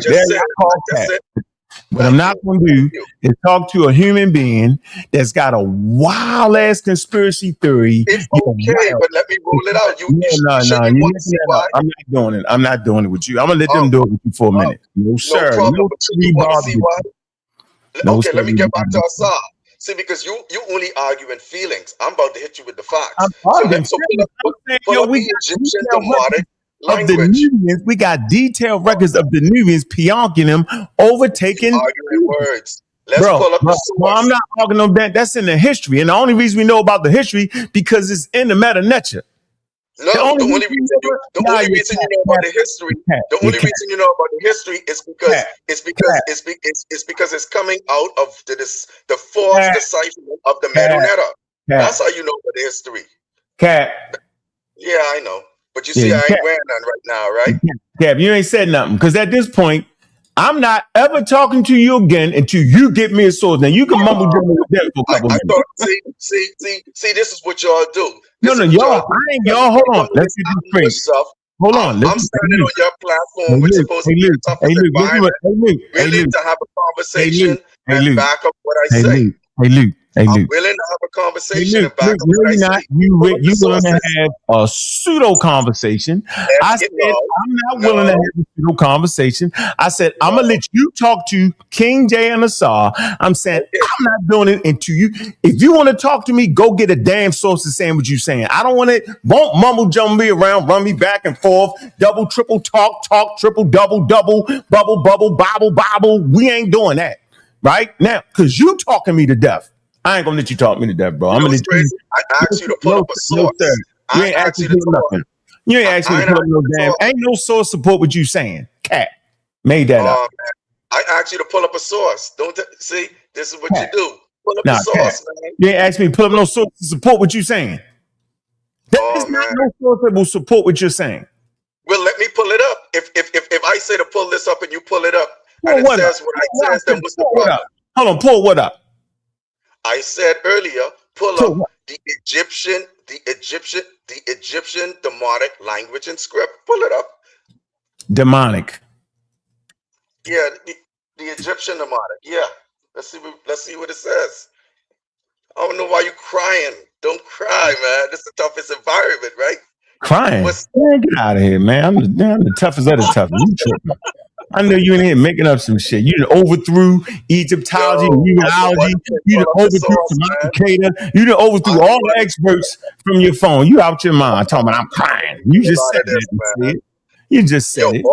What I'm not going to do is talk to a human being that's got a wild ass conspiracy theory. It's okay, but let me roll it out. I'm not doing it with you. I'm going to let them do it with you for a minute. No, sir. No problem. Okay, let me get back to Assad. See, because you only argue in feelings. I'm about to hit you with the facts. Pull up the Egyptian Demotic of the Nubians, we got detailed records of the Nubians pionking them, overtaking. Words. Let's pull up the source. No, I'm not arguing on that. That's in the history, and the only reason we know about the history because it's in the meta-nature. No, the only reason you know about the history. The only reason you know about the history is because it's coming out of the false decipherment of the Medu-Neter. That's how you know about the history. Cap. Yeah, I know. But you see, I ain't wearing none right now, right? Cap, you ain't said nothing. Because at this point, I'm not ever talking to you again until you get me a source. Now, you can mumble with them for a couple minutes. See, this is what y'all do. Y'all. Hold on. Let's get this straight. hold on. I'm standing on your platform, which is supposed to be the toughest environment. Willing to have a conversation and back up what I say. I'm willing to have a conversation and back up what I say. You're going to have a pseudo conversation. I said, I'm not willing to have a pseudo conversation. I said, I'm going to let you talk to King J and Asar. I'm saying, I'm not doing it until you. If you want to talk to me, go get a damn source of saying what you're saying. I don't want it. Won't mumble jumble me around, run me back and forth, double, triple, talk, triple, double, bubble, bobble. We ain't doing that right now because you talking me to death. I ain't gonna let you talk me to death, bro. I'm gonna let you. I asked you to pull up a source. You ain't asking for nothing. You ain't asking me to pull up no damn. Ain't no source support what you saying. Cat made that up. Man. I asked you to pull up a source. Don't see? This is what you do. Pull up the source, man. You ain't asking me to pull up no source to support what you saying. There's not no source that will support what you're saying. Well, let me pull it up. If I say to pull this up and you pull it up, and it says what I says, then what's the problem? Hold on, pull what up? I said earlier, pull up the Egyptian demonic language and script. Pull it up. Demonic. Yeah, the Egyptian demonic. Yeah. Let's see what it says. I don't know why you crying. Don't cry, man. This is the toughest environment, right? Crying? Man, get out of here, man. I'm the toughest of the toughest. You tripping. I know you in here making up some shit. You overthrew Egyptology, numerology. You overthrew Decatur. You overthrew all the experts from your phone. You out your mind talking about I'm crying. You just said that. You just said it.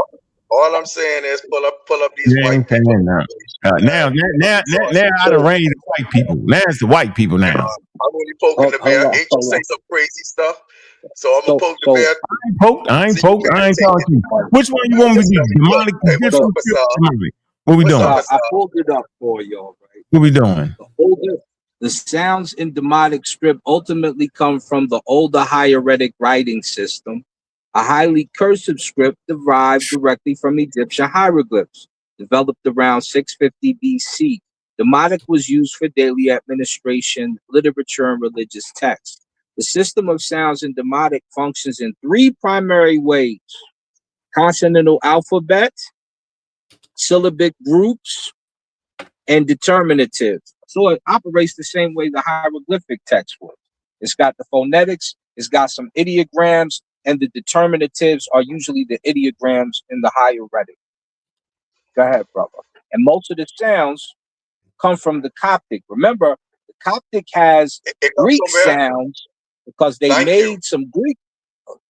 All I'm saying is pull up these white people. Now I done raised the white people. Now it's the white people now. I'm only poking the bear. Ain't you say some crazy stuff? So I'm gonna poke the bear. I ain't poked. I ain't talking to you. Which one you want me to do? Demonic? What we doing? I pulled it up for y'all, right? What we doing? The sounds in demonic script ultimately come from the older hieratic writing system, a highly cursive script derived directly from Egyptian hieroglyphs, developed around 650 BC. Demonic was used for daily administration, literature, and religious texts. The system of sounds in Demotic functions in three primary ways: consonantal alphabet, syllabic groups, and determinative. So it operates the same way the hieroglyphic text would. It's got the phonetics, it's got some ideograms, and the determinatives are usually the ideograms in the hieratic. Go ahead, brother. And most of the sounds come from the Coptic. Remember, the Coptic has Greek sounds because they made some Greek.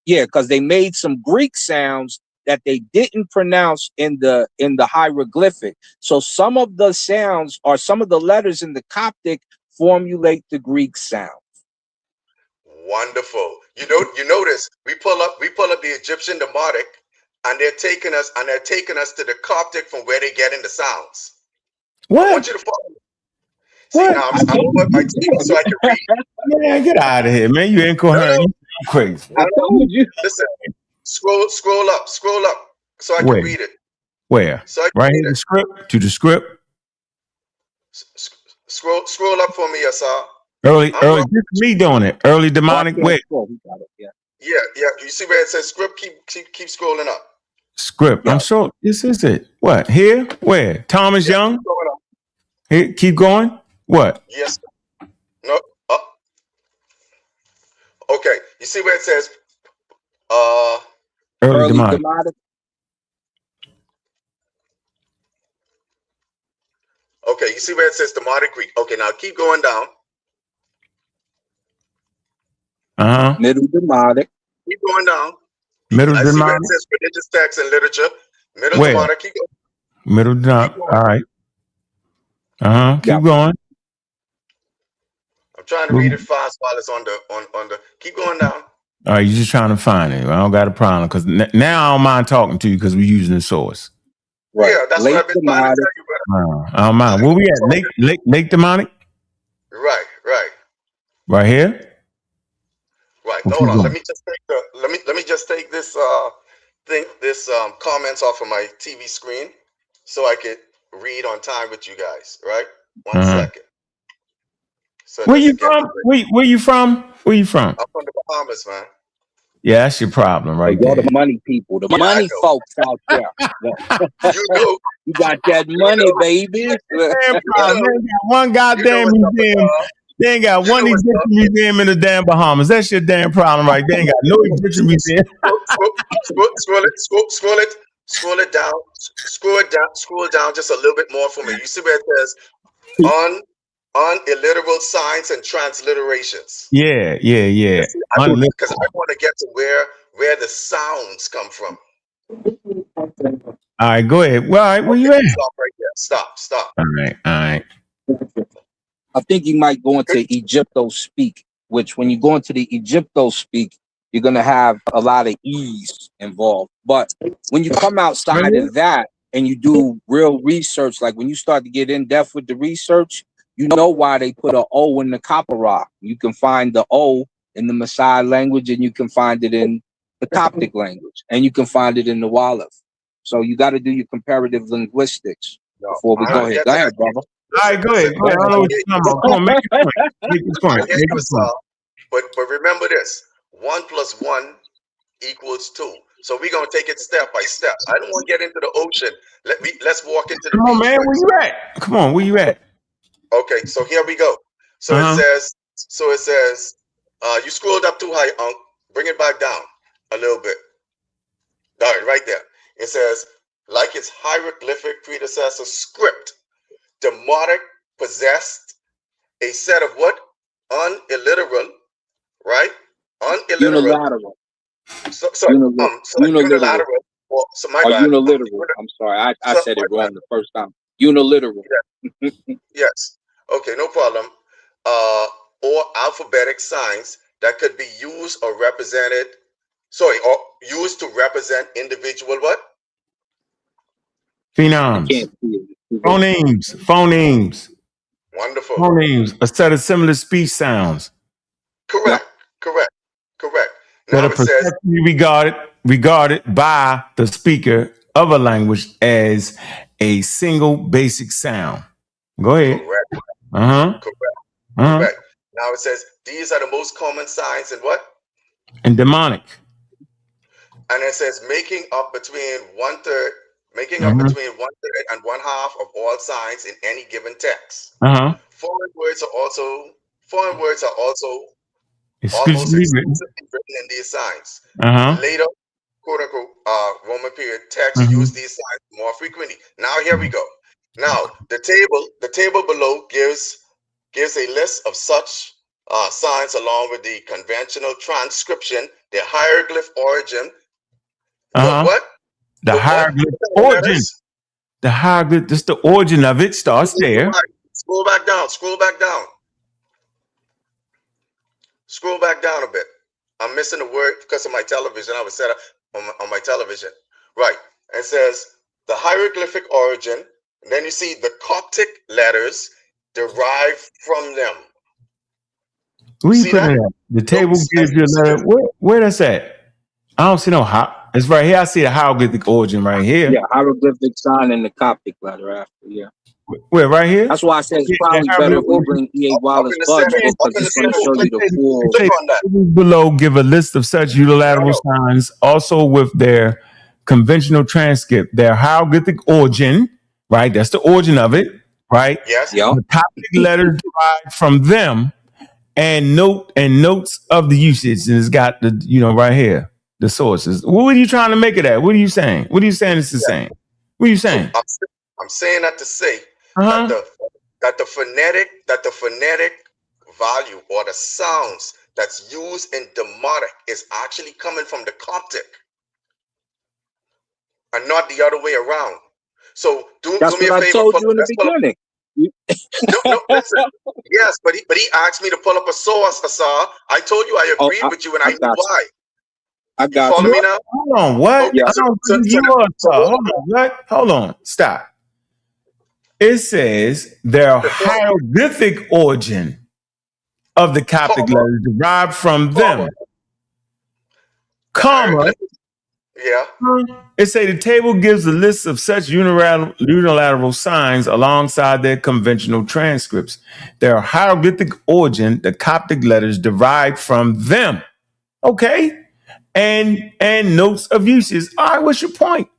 Yeah, because they made some Greek sounds that they didn't pronounce in the hieroglyphic. So some of the sounds or some of the letters in the Coptic formulate the Greek sound. Wonderful. You notice we pull up the Egyptian Demotic, and they're taking us to the Coptic from where they're getting the sounds. What? I want you to follow me. See, now I'm over my TV so I can read. Man, get out of here, man. You incoherent. You crazy. I told you. Listen, scroll up so I can read it. Where? So right here, the script, to the script. Scroll up for me, Asar. Early, this is me doing it. Early demonic. Wait. Yeah. You see where it says script? Keep scrolling up. Script. Yeah. I'm sure this is it. What? Here? Where? Thomas Young? Here, keep going. What? Yes. No. Okay. You see where it says early demonic. Okay, you see where it says demonic Greek. Okay, now keep going down. Middle demonic. Keep going down. Middle demonic. See where it says religious text and literature. Middle demonic. Keep going. Middle demonic. All right. Keep going. I'm trying to read it fast while it's on the. Keep going down. All right, you're just trying to find it. I don't got a problem because now I don't mind talking to you because we're using the source. Right. Yeah, that's what I've been trying to tell you, brother. I don't mind. Where we at? Lake demonic. Right. Right here. Right. Hold on. Let me just take this comments off of my TV screen so I could read on time with you guys. Right. 1 second. So where you from? Where you from? I'm from the Bahamas, man. Yeah, that's your problem right Y'all there. the money people, the money folks out there. You got that money, baby. Damn problem. They ain't got one goddamn museum. They ain't got one Egyptian museum in the damn Bahamas. That's your damn problem, right? They ain't got no Egyptian museum. Scroll it down just a little bit more for me. You see where it says on illiterate signs and transliterations. Yeah. Because I want to get to where the sounds come from. All right, go ahead. Well, all right, where you at? Stop right there. Stop. All right. I think you might go into Egypto speak, which when you go into the Egypto speak, you're gonna have a lot of ease involved. But when you come outside of that and you do real research, like when you start to get in depth with the research, you know why they put an O in the Kapara. You can find the O in the Maasai language, and you can find it in the Coptic language, and you can find it in the Wolof. So you got to do your comparative linguistics before we go ahead. Go ahead, brother. All right, go ahead. I don't know what you're talking about. Come on, make your point. But remember this: 1 + 1 = 2. So we're gonna take it step by step. I don't want to get into the ocean. Let's walk into the. Come on, man. Where you at? Come on, where you at? Okay, so here we go. So it says. You scrolled up too high, bring it back down a little bit. All right there. It says, like its hieroglyphic predecessor script, Demotic possessed a set of what? Unilliterate, right? Unilliterate. Unilateral. Unilateral. So my bad. Uniliteral. I'm sorry. I said it wrong the first time. Uniliteral. Yeah. Yes. Okay, no problem. Or alphabetic signs that could be used or used to represent individual what? Phenoms. Phonemes. Wonderful. Phonemes, a set of similar speech sounds. Correct. That Now are perceptually regarded by the speaker of a language as a single basic sound. Go ahead. Correct. Correct. Now it says these are the most common signs in what? And demonic. And it says making up between 1/3 and 1/2 of all signs in any given text. Foreign words are also almost exclusively written in these signs. Later, quote unquote, Roman period texts use these signs more frequently. Now here we go. Now the table below gives a list of such signs along with the conventional transcription, the hieroglyph origin. What? The hieroglyph origin. The hieroglyph, just the origin of it starts there. Scroll back down. Scroll back down a bit. I'm missing a word because of my television. I was set up on my television. Right. It says the hieroglyphic origin. And then you see the Coptic letters derived from them. Where you putting it at? The table gives you a letter. Where that's at? I don't see no it's right here. I see the hieroglyphic origin right here. Yeah, hieroglyphic sign and the Coptic letter after. Yeah. Where, right here? That's why I said it's probably better if we bring E.A. Wallace Budge because it's going to show you the full. Below give a list of such unilateral signs, also with their conventional transcript, their hieroglyphic origin, right? That's the origin of it, right? Yes. The Coptic letters derived from them, and notes of the usage, and it's got the right here the sources. What are you trying to make it at? What are you saying? What are you saying it's the same? What are you saying? So I'm saying that to say that the phonetic value or the sounds that's used in Demotic is actually coming from the Coptic and not the other way around. So do me a favor. I told you in the beginning. No, listen. Yes, but he asked me to pull up a source, Asar. I told you I agreed with you, and I knew why. I got you. Follow me now? Hold on, what? Okay, Hold on, stop. It says their hieroglyphic origin of the Coptic letters derived from them. Comma. Yeah. It say the table gives a list of such unilateral signs alongside their conventional transcripts. Their hieroglyphic origin, the Coptic letters derived from them. Okay. and notes of uses. All right, what's your point?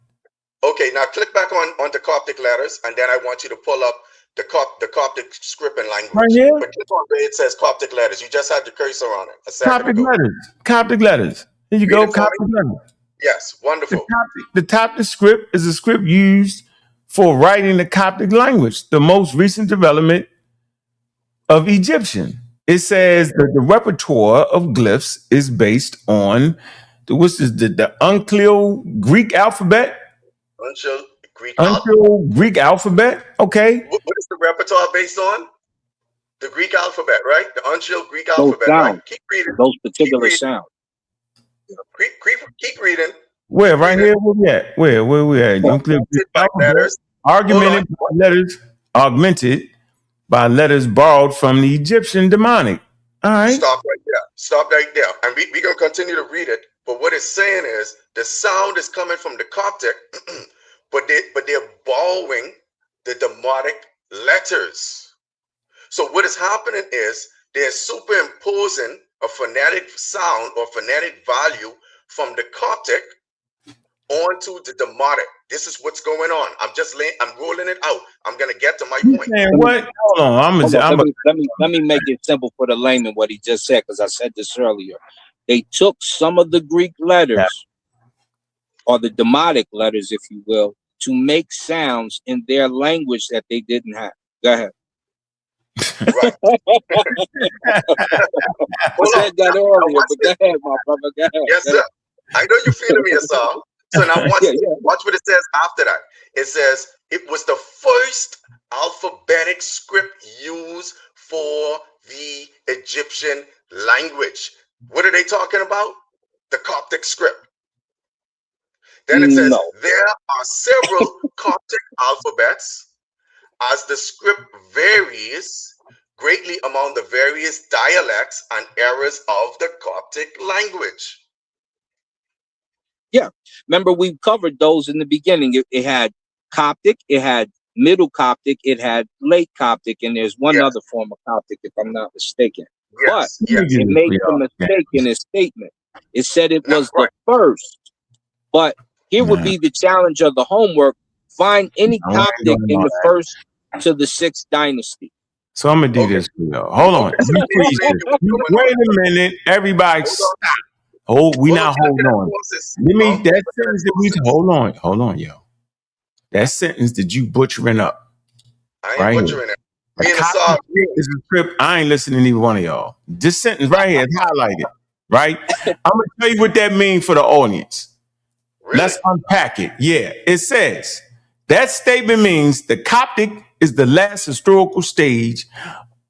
Okay, now click back on the Coptic letters, and then I want you to pull up the Coptic script and language. Right here? But click on where it says Coptic letters. You just had the cursor on it a second Coptic ago. letters. Coptic letters. Here you Read go, it for Coptic me. letters. Yes, wonderful. The Coptic script is a script used for writing the Coptic language, the most recent development of Egyptian. It says that the repertoire of glyphs is based on the Uncial Greek alphabet. Uncial Greek alphabet. Okay. What is the repertoire based on? The Greek alphabet, right? The Uncial Greek Those alphabet, sounds, right? Keep reading. those particular reading. sounds. Keep reading. Where? Right here? Where we at? Where we at? Unclear Greek alphabet. Augmented by letters borrowed from the Egyptian demonic. All right. Stop right there. And we're going to continue to read it. But what it's saying is the sound is coming from the Coptic, but they're borrowing the demotic letters. So what is happening is they're superimposing a phonetic sound or phonetic value from the Coptic onto the demotic. This is what's going on. I'm rolling it out. I'm gonna get to my point. What? Hold on. Let me make it simple for the layman what he just said, because I said this earlier. They took some of the Greek letters, or the demotic letters, if you will, to make sounds in their language that they didn't have. Go ahead. Right. I said that earlier, but go ahead, my brother. Go ahead. Yes, sir. I know you're feeling me, Asal. So now watch what it says after that. It says it was the first alphabetic script used for the Egyptian language. What are they talking about? The Coptic script. Then it says there are several Coptic alphabets, as the script varies greatly among the various dialects and eras of the Coptic language. Yeah, remember we covered those in the beginning. It had Coptic, it had Middle Coptic, it had Late Coptic, and there's one other form of Coptic, if I'm not mistaken. But it made a mistake in its statement. It said it was the first. But here would be the challenge of the homework. Find any Coptic in the first to the 6th dynasty. So I'm gonna do this for y'all. Hold on. Wait a minute, everybody. Stop. We not holding on. That sentence that we hold on, yo. That sentence that you butchering up. I ain't butchering it. Is a script. I ain't listening to neither one of y'all. This sentence right here is highlighted. Right? I'm gonna tell you what that means for the audience. Really? Let's unpack it. Yeah, it says that statement means the Coptic is the last historical stage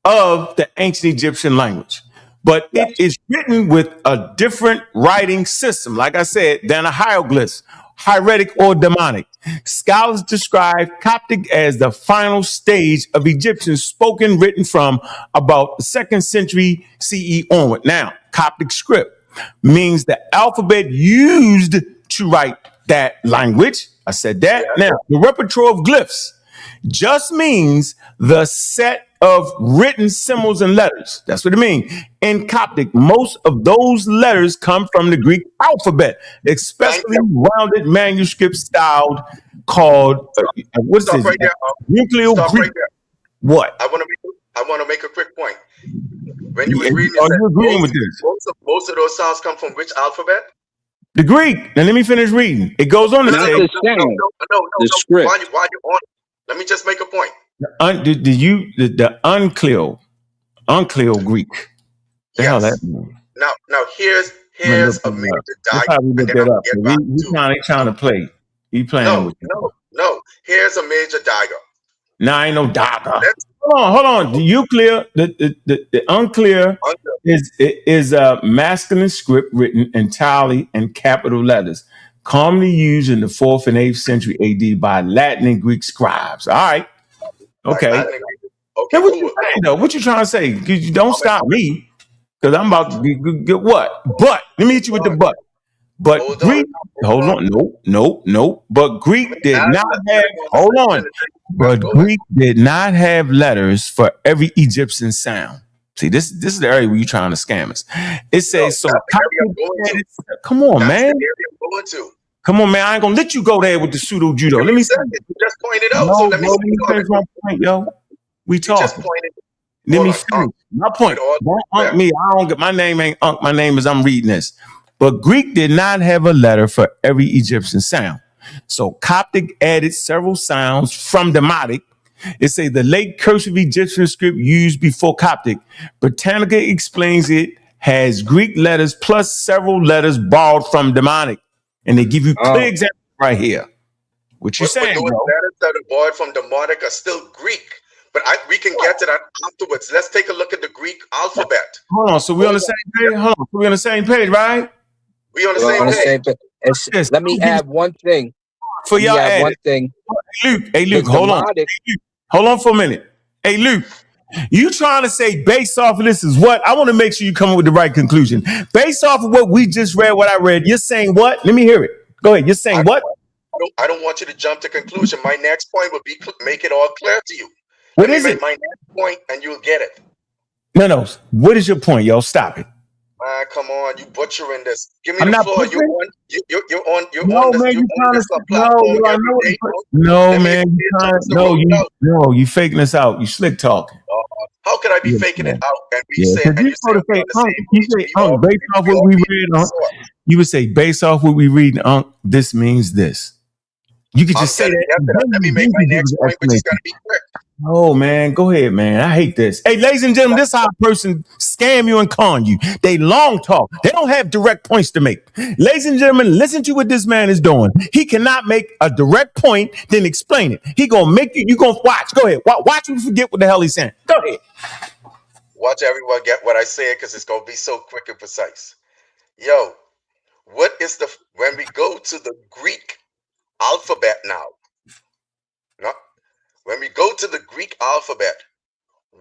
of the ancient Egyptian language. But it is written with a different writing system, like I said, than a hieroglyphs, hieratic or demonic. Scholars describe Coptic as the final stage of Egyptian spoken written from about the 2nd century CE onward. Now, Coptic script means the alphabet used to write that language. I said that. Now, the repertoire of glyphs just means the set of written symbols and letters. That's what it means. In Coptic, most of those letters come from the Greek alphabet, especially rounded manuscript styled called what's this? Right there. Nuclear Greek. Right there. What? I want to make a quick point. When you were reading, you agreeing with this? Most of those sounds come from which alphabet? The Greek. Now let me finish reading. It goes on to say the script. While you're on it, let me just make a point. The unclear Greek. The hell that means? Now here's a major diagram. He's trying to play. He playing with you. No. Here's a major diagram. Nah, ain't no diagram. Hold on. The unclear, the unclear is a masculine script written entirely in capital letters, commonly used in the 4th and 8th century AD by Latin and Greek scribes. All right. Okay. Okay. What you saying, though? What you trying to say? You don't stop me, because I'm about to get what? But let me hit you with the but. But Greek, hold on. No. But Greek did not have. Hold on. But Greek did not have letters for every Egyptian sound. See, this is the area where you're trying to scam us. It says so. Come on, that's man. The area I'm going to. Come on, man. I ain't gonna let you go there with the pseudo judo. Let me see. You just pointed out. No, So let me finish my point, yo. We talking. Just pointed. Let me finish my point. Don't unk me. I don't get my name. Ain't unk. My name is. I'm reading this. But Greek did not have a letter for every Egyptian sound. So Coptic added several sounds from Demotic. It say the late cursive Egyptian script used before Coptic. Britannica explains it has Greek letters plus several letters borrowed from Demotic. And they give you clear examples right here. What you saying, those letters that are borrowed from Demotic are still Greek. But we can get to that afterwards. Let's take a look at the Greek alphabet. Hold on. So we're on the same page? Hold on. So we're on the same page, right? We on the same page. Yes. Let me add one thing. For y'all add one thing. Hey, Luke, hold on. Hold on for a minute. Hey, Luke, you trying to say based off of this is what? I want to make sure you come up with the right conclusion. Based off of what we just read, what I read, you're saying what? Let me hear it. Go ahead. You're saying what? I don't want you to jump to conclusion. My next point would be make it all clear to you. What is it? My next point, and you'll get it. No. What is your point, yo? Stop it. Come on, you butchering this. Give me the floor. You're on this platform. No, you faking this out. You slick talking. How could I be faking it out? And we say, you say based off what we read, you would say based off what we read, this means this. You could just say that. Let me make my next point, which is going to be quick. Oh, man. Go ahead, man. I hate this. Hey, ladies and gentlemen, this is how a person scam you and con you. They long talk. They don't have direct points to make. Ladies and gentlemen, listen to what this man is doing. He cannot make a direct point, then explain it. He going to make you going to watch. Go ahead. Watch him forget what the hell he's saying. Go ahead. Watch everyone get what I say because it's going to be so quick and precise. Yo, when we go to the Greek alphabet now, when we go to the Greek alphabet,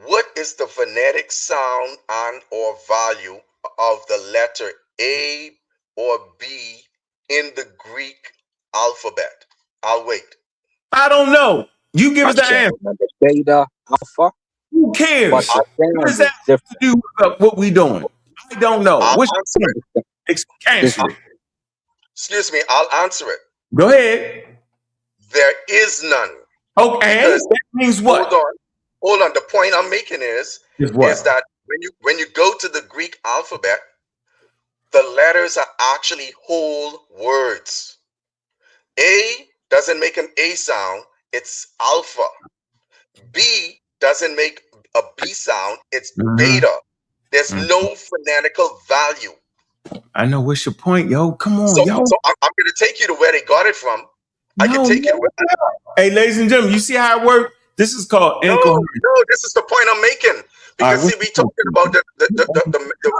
what is the phonetic sound and or value of the letter A or B in the Greek alphabet? I'll wait. I don't know. You give us the answer. Beta, alpha. Who cares? What does that have to do with what we doing? I don't know. Excuse me, I'll answer it. Go ahead. There is none. Okay, that means what? Hold on. The point I'm making is that when you go to the Greek alphabet, the letters are actually whole words. A doesn't make an A sound, it's alpha. B doesn't make a B sound, it's beta. There's no phonetical value. I know. What's your point, yo? Come on, yo. So I'm going to take you to where they got it from. I can take it with me. Hey, ladies and gentlemen, you see how it works? This is called incoherent. No, this is the point I'm making. Because we talking about the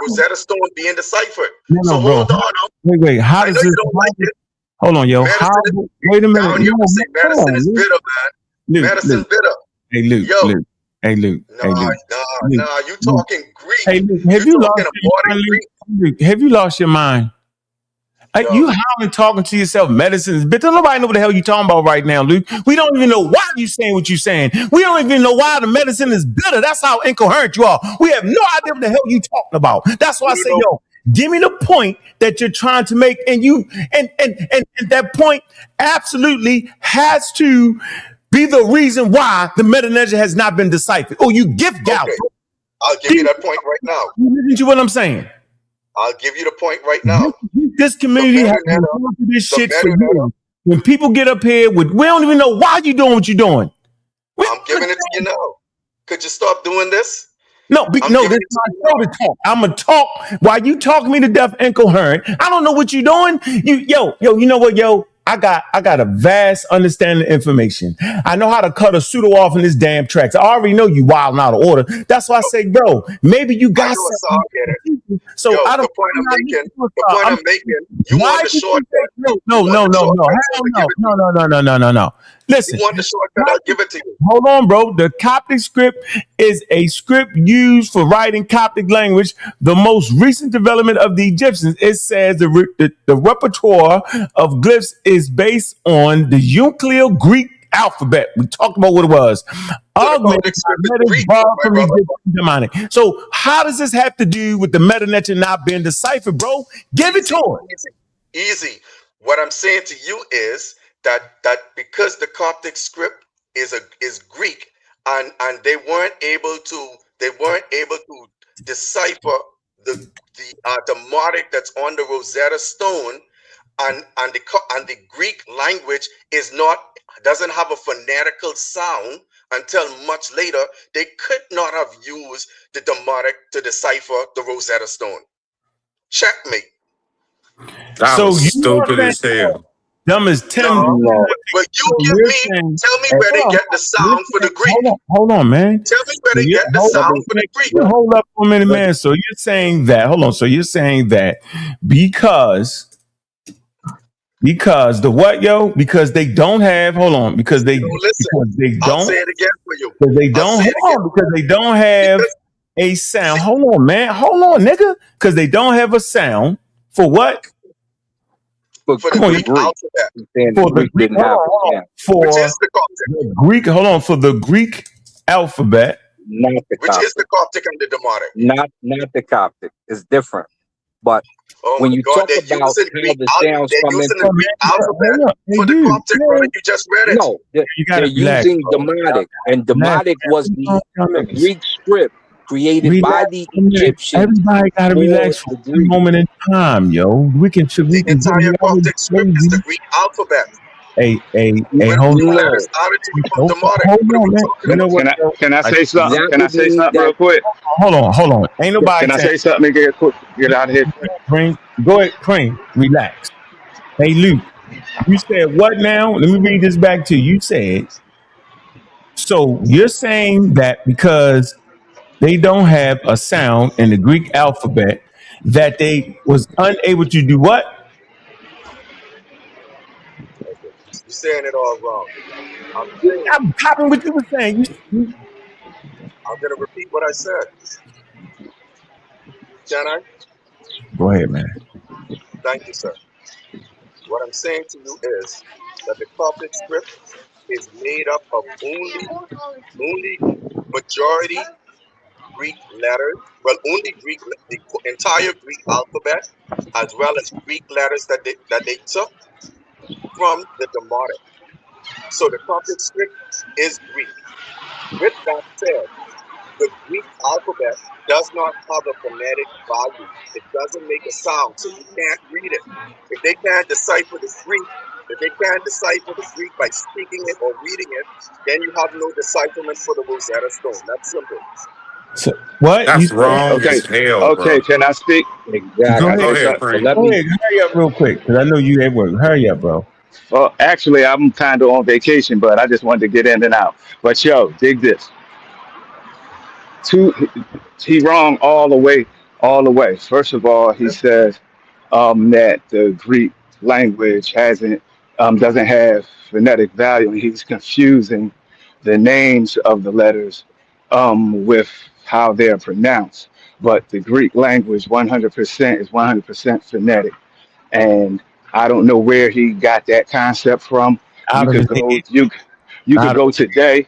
Rosetta Stone being deciphered. No, bro. Hold on. Wait. How does this? Hold on, yo. Wait a minute. Medicine is bitter, man. Medicine bitter. Hey, Luke. Yo. Hey, Luke. Nah. You talking Greek? Hey, Luke, have you lost your mind? You howling talking to yourself, medicine is bitter. Nobody know what the hell you talking about right now, Luke. We don't even know why you saying what you saying. We don't even know why the medicine is bitter. That's how incoherent you are. We have no idea what the hell you talking about. That's why I say, yo, give me the point that you're trying to make, and that point absolutely has to be the reason why the Meta-Neter has not been deciphered. Oh, you gift gout. I'll give you that point right now. Listen to what I'm saying. I'll give you the point right now. This community has been going through this shit for years. When people get up here we don't even know why you doing what you're doing. I'm giving it to you now. Could you stop doing this? No, this is my show to talk. I'm gonna talk while you talk me to death incoherent. I don't know what you're doing. You know what, yo? I got a vast understanding of information. I know how to cut a pseudo off in this damn tracks. I already know you wilding out of order. That's why I say, bro, maybe you got something. So I don't. The point I'm making. You want the shortcut? No. Listen. You want the shortcut? I'll give it to you. Hold on, bro. The Coptic script is a script used for writing Coptic language. The most recent development of the Egyptians. It says the repertoire of glyphs is based on the Euclid Greek alphabet. We talked about what it was. Augmented letters borrowed from the Egyptian demonic. So how does this have to do with the meta-nature not being deciphered, bro? Give it to him. Easy. What I'm saying to you is that because the Coptic script is Greek, and they weren't able to decipher the demotic that's on the Rosetta Stone, and the Greek language doesn't have a phonetical sound until much later. They could not have used the demotic to decipher the Rosetta Stone. Checkmate. That was stupid as hell. Dumb as Tim. No. But tell me where they get the sound for the Greek. Hold on, man. Tell me where they get the sound for the Greek. Hold up for a minute, man. So you're saying that, hold on. So you're saying that because the what, yo? Because they don't have, hold on, because they don't. I'll say it again for you. Because they don't have a sound. Hold on, man. Hold on, nigga. Because they don't have a sound for what? For the Greek alphabet. For the Greek, hold on, for the Greek alphabet. Not the Coptic. Which is the Coptic and the Demotic. Not the Coptic. It's different. But when you talk about how the sounds come in the Greek alphabet for the Coptic, brother, you just read it. No, they're using Demotic, and Demotic was the Greek script created by the Egyptians. Everybody gotta relax for a moment in time, yo. The entire Coptic script is the Greek alphabet. Hey, hold on. Can I say something? Can I say something real quick? Hold on. Ain't nobody. Can I say something? Get out of here. Go ahead, Cream. Relax. Hey, Luke. You said what now? Let me read this back to you. You said, so you're saying that because they don't have a sound in the Greek alphabet, that they was unable to do what? You're saying it all wrong. I'm copying what you were saying. I'm going to repeat what I said. Can I? Go ahead, man. Thank you, sir. What I'm saying to you is that the Coptic script is made up of only majority Greek letters, only Greek, the entire Greek alphabet, as well as Greek letters that they took from the Demotic. So the Coptic script is Greek. With that said, the Greek alphabet does not have a phonetic value. It doesn't make a sound, so you can't read it. If they can't decipher the Greek by speaking it or reading it, then you have no decipherment for the Rosetta Stone. That's simple. So, what? That's wrong as hell, Okay, can I speak? Exactly. Go ahead, Frank. Go ahead, hurry up real quick, because I know you at work. Hurry up, bro. Well, actually, I'm kind of on vacation, but I just wanted to get in and out. But yo, dig this. He wrong all the way. First of all, he says that the Greek language doesn't have phonetic value, and he's confusing the names of the letters with how they're pronounced. But the Greek language 100% is 100% phonetic, and I don't know where he got that concept from. You could go today.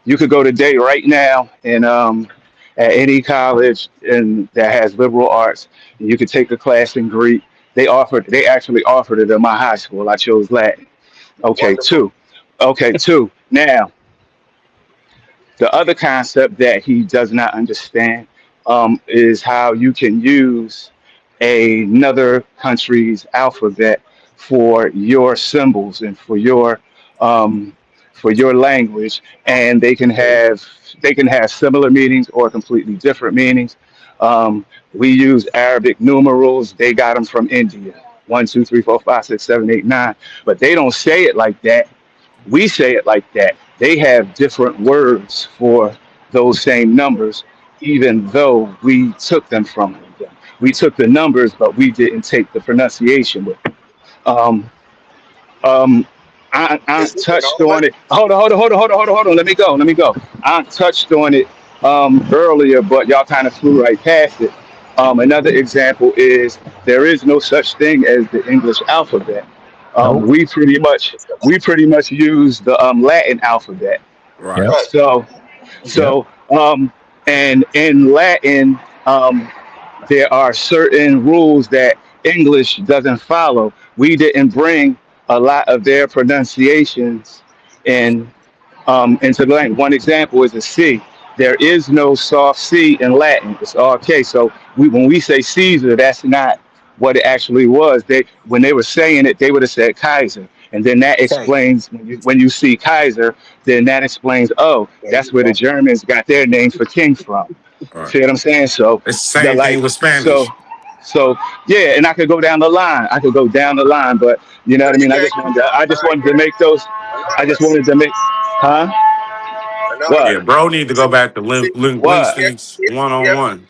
You could go today right now and at any college that has liberal arts, and you could take a class in Greek. They actually offered it in my high school. I chose Latin. Okay, two. Now, the other concept that he does not understand is how you can use another country's alphabet for your symbols and for your language, and they can have similar meanings or completely different meanings. We use Arabic numerals. They got them from India. 1, 2, 3, 4, 5, 6, 7, 8, 9. But they don't say it like that. We say it like that. They have different words for those same numbers, even though we took them from them. We took the numbers, but we didn't take the pronunciation with it. I touched on it. Hold on. Let me go. I touched on it earlier, but y'all kind of flew right past it. Another example is there is no such thing as the English alphabet. Nope. We pretty much use the Latin alphabet. Right. Yep. Right. So Yep. so and in Latin, there are certain rules that English doesn't follow. We didn't bring a lot of their pronunciations in into the language. One example is a C. There is no soft C in Latin. It's all K. So when we say Caesar, that's not what it actually was. When they were saying it, they would have said Kaiser. And then that Okay. explains when you see Kaiser, then that explains, oh, There that's you where the go. Germans got their name for king from. Right. See what I'm saying? So It's the the same thing like with so Spanish. so yeah, and I could go down the line. But you know No, what I you mean? can't go down I the just line wanted to yet. make those I just Anonymous. wanted to make huh? Anonymous. What? Yeah, bro need to go See, back to see, What? linguistics here, 101.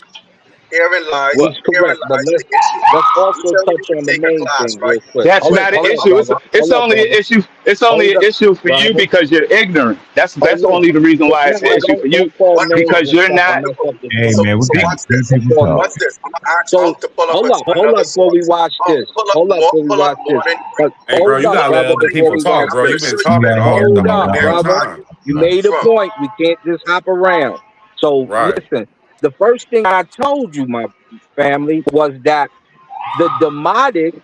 herein lies, What? He's herein correct, but lies the issue. let's You also tell me touch you can on the take a main class, thing right? real quick. That's not an Hold up, issue. brother. It's Hold up, only an brother. issue. It's only Hold an up, issue for you brother. because you're ignorant. That's Hold up. only the reason why it's an And issue for you don't call What? names because and you're stuff not. and mess up the Hey, point. man, we So got watch three this. Don't people call talk. Watch names. this. I'm gonna ask So Unc to pull up hold another up before we source. watch this. Pull up Hold up more. before we Pull up watch more this. than But Hey, bro, hold you up, gotta let brother, other before people we talk, watch I'm bro. gonna this. You've been show you You talking gotta all hear the Hold him up, whole out. damn brother. time. You Right. made a from. point. We can't just hop around. So Right. listen, the first thing I told you, my family, was that the Demotic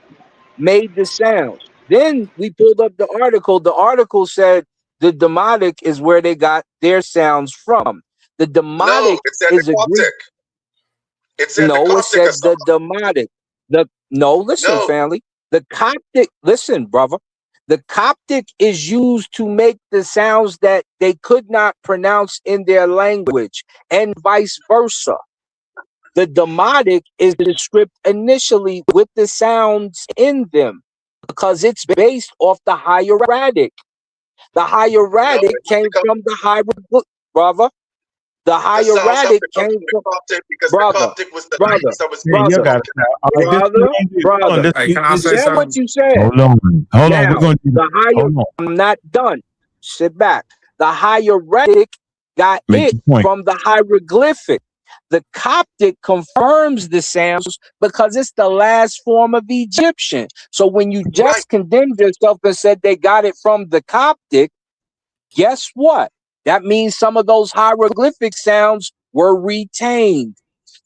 made the sounds. Then we pulled up the article. The article said the Demotic is where they got their sounds from. The No, Demotic it said the is a Greek. Coptic. It said the No, it Coptic or said the something. Demotic. Listen, No, family. The Coptic, listen, brother. The Coptic is used to make the sounds that they could not pronounce in their language, and vice versa. The Demotic is the script initially with the sounds in them because it's based off the hieratic. The no, hieratic it came because from the hieroglyph, brother. The the sounds have hieratic to come came from the from Coptic because the brother, Coptic was the brother, language that was Yeah, being you brother, got it. spoken Now. at All the right, this time. is what brother, we do. Hold on, brother. Hey, can I You say said what something? you said. hold on. Hold on. We're Now, gonna do this. the higher, Hold on. I'm not done. Sit back. The hieratic got Make it your point. from the hieroglyphic. The Coptic confirms the sounds because it's the last form of Egyptian. So when you Right. just condemned yourself and said they got it from the Coptic, guess what? That means some of those hieroglyphic sounds were retained.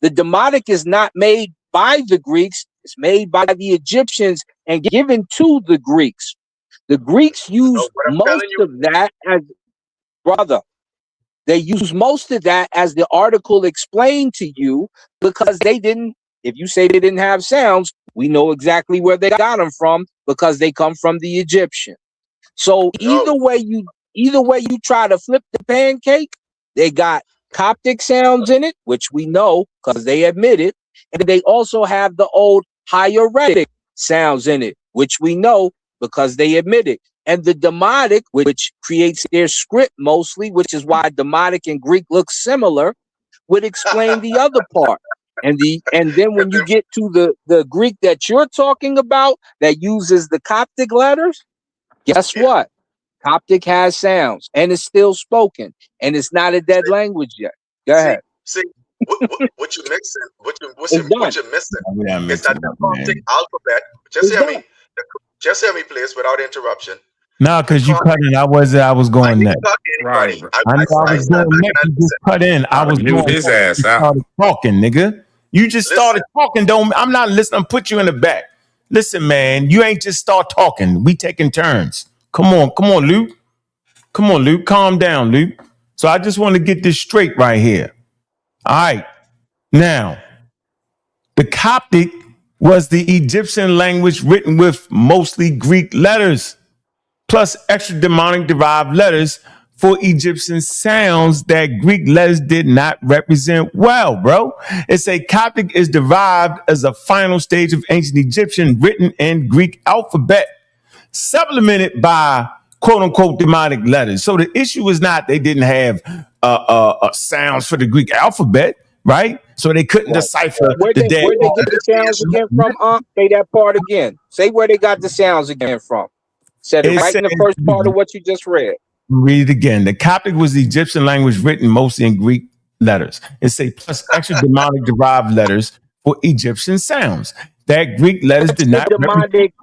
The Demotic is not made by the Greeks, it's made by the Egyptians and given to the Greeks. The Greeks No, use what I'm most telling you, of that as brother. They use most of that as the article explained to you because they didn't. If you say they didn't have sounds, we know exactly where they got them from because they come from the Egyptian. So no, either way you try to flip the pancake, they got Coptic sounds in it, which we know because they admit it, and they also have the old hieratic sounds in it, which we know because they admit it. And the Demotic, which creates their script mostly, which is why Demotic and Greek look similar, would explain the other part. And then when you get to the Greek that you're talking about that uses the Coptic letters, guess yeah. what? Coptic has sounds and it's still spoken and it's not a dead language yet. Go See, ahead. see, what you're mixing, It's done. what you're missing We done is mixed that it the up, Coptic man. alphabet. Just It's hear me. done. Just hear me, please, without interruption. No, The because you cut Coptic. in. I was I going didn't next. cut Right, anybody. bro. I know I I was stand going back and next. I You just listen. cut in. I Gotta was mute going his next. ass You out. started talking, nigga. You just Listen, started talking. Don't. I'm not listening. I'm put you in the back. Listen, man. You ain't just start talking. We taking turns. Come on, Luke. Come on, Luke. Calm down, Luke. So I just want to get this straight right here. All right. Now, the Coptic was the Egyptian language written with mostly Greek letters, plus extra demonic derived letters for Egyptian sounds that Greek letters did not represent well, bro. It's a Coptic is derived as a final stage of ancient Egyptian written in Greek alphabet, supplemented by quote unquote demonic letters. So the issue is not they didn't have sounds for the Greek alphabet, right? So they couldn't Right. decipher Where the they dead. where they get that the is the sounds issue. again from? Say that part again. Say where they got the sounds again from. Said it It right says, in the first part of what you just read. read it again. The Coptic was the Egyptian language written mostly in Greek letters. It's a plus extra demonic derived letters for Egyptian sounds. that Greek letters did not represent demonic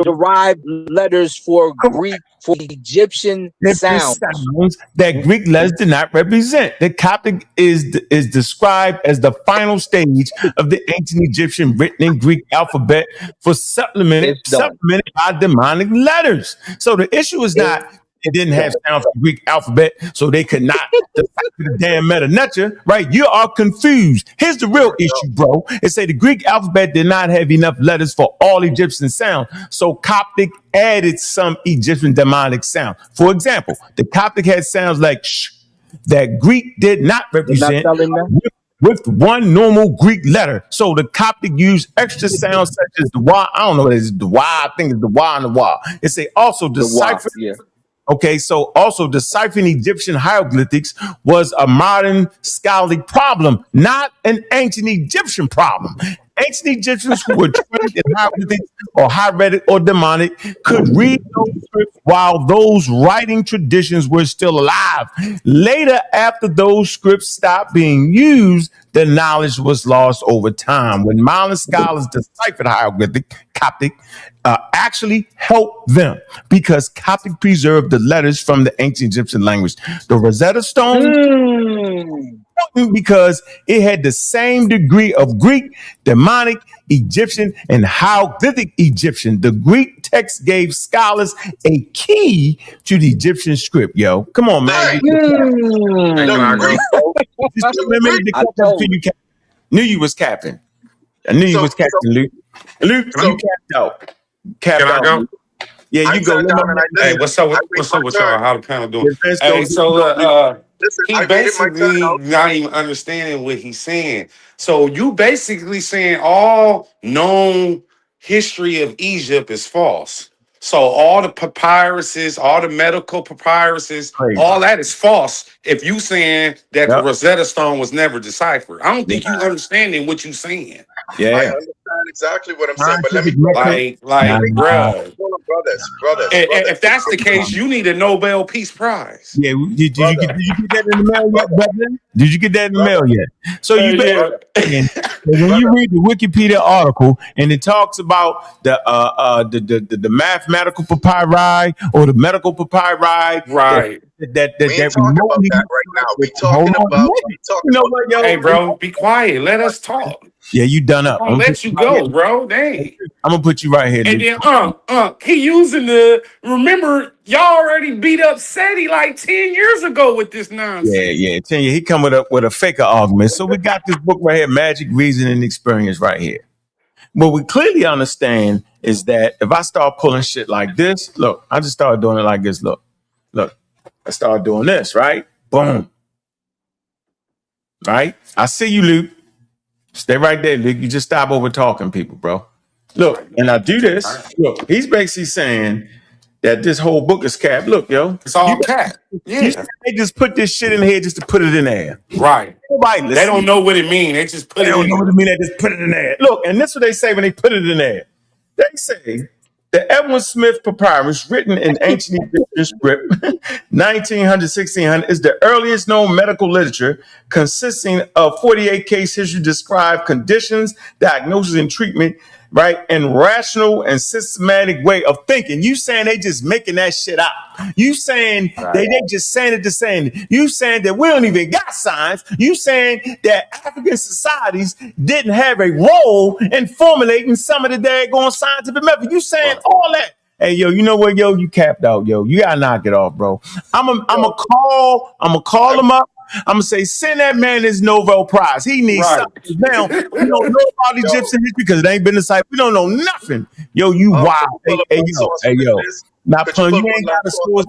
derived letters for Greek, for Egyptian sounds. That Greek letters did not represent. The Coptic is described as the final stage of the ancient Egyptian written in Greek alphabet for supplemented by demonic letters. So the issue is not it didn't have sounds for Greek alphabet, so they could not decipher the damn meta-nature, right? You are confused. Here's the real issue, bro. It say the Greek alphabet did not have enough letters for all Egyptian sounds, so Coptic added some Egyptian demonic sound. For example, the Coptic had sounds like sh that Greek did not represent with one normal Greek letter. So the Coptic used extra sounds such as the Y. I don't know what it is, the Y. I think it's the Y and the Y. It say also decipher. Okay, so also deciphering Egyptian hieroglyphics was a modern scholarly problem, not an ancient Egyptian problem. Ancient Egyptians who were trained in hieroglyphics or hieratic or demonic could read those scripts while those writing traditions were still alive. Later, after those scripts stopped being used, the knowledge was lost over time. When modern scholars deciphered hieroglyphic, Coptic actually helped them because Coptic preserved the letters from the ancient Egyptian language. The Rosetta Stone, because it had the same degree of Greek, demonic, Egyptian, and hieroglyphic Egyptian. The Greek text gave scholars a key to the Egyptian script, yo. Come on, man. Knew you was capping. I knew you was capping, Luke. Luke, you capped out. Can I go? Yeah, you go. Hey, what's up with y'all? How the panel doing? Hey, so he basically not even understanding what he's saying. So you basically saying all known history of Egypt is false. So all the papyruses, all the medical papyruses, all that is false. If you saying that the Rosetta Stone was never deciphered, I don't think you understanding what you saying. Yeah, I understand exactly what I'm saying, but let me brothers. If that's the case, you need a Nobel Peace Prize. Yeah, did you get that in the mail yet, brother? Did you get that in the mail yet? So you when you read the Wikipedia article and it talks about the mathematical papyri or the medical papyri, right? That talking about that right now. We talking about. Hey, bro, be quiet. Let us talk. Yeah, you done up. I'll let you go, bro. Dang. I'm gonna put you right here. And then he using remember, y'all already beat up SETI like 10 years ago with this nonsense. Yeah. 10 years. He coming up with a faker argument. So we got this book right here, Magic, Reason, and Experience right here. What we clearly understand is that if I start pulling shit like this, look, I just started doing it like this. Look, I started doing this, right? Boom. Right? I see you, Luke. Stay right there, Luke. You just stop over talking people, bro. Look, and I do this. Look, he's basically saying that this whole book is cap. Look, yo. It's all cap. Yeah. They just put this shit in here just to put it in there. Right. They don't know what it means. They just put it in there. They don't know what it means. They just put it in there. Look, and this is what they say when they put it in there. They say the Edwin Smith Papyrus, written in ancient Egyptian script, 1900, 1600, is the earliest known medical literature consisting of 48 case history describe conditions, diagnosis, and treatment, right? And rational and systematic way of thinking. You saying they just making that shit up. You saying they just saying it to saying it. You saying that we don't even got science. You saying that African societies didn't have a role in formulating some of the daggone scientific method. You saying all that. Hey, yo, you know what, yo? You capped out, yo. You gotta knock it off, bro. I'm gonna call him up. I'm gonna say, send that man his Nobel Prize. He needs something. Now, we don't know about Egyptian history because it ain't been decided. We don't know nothing. Yo, you wild. Hey, yo. Not pun. You ain't got a source.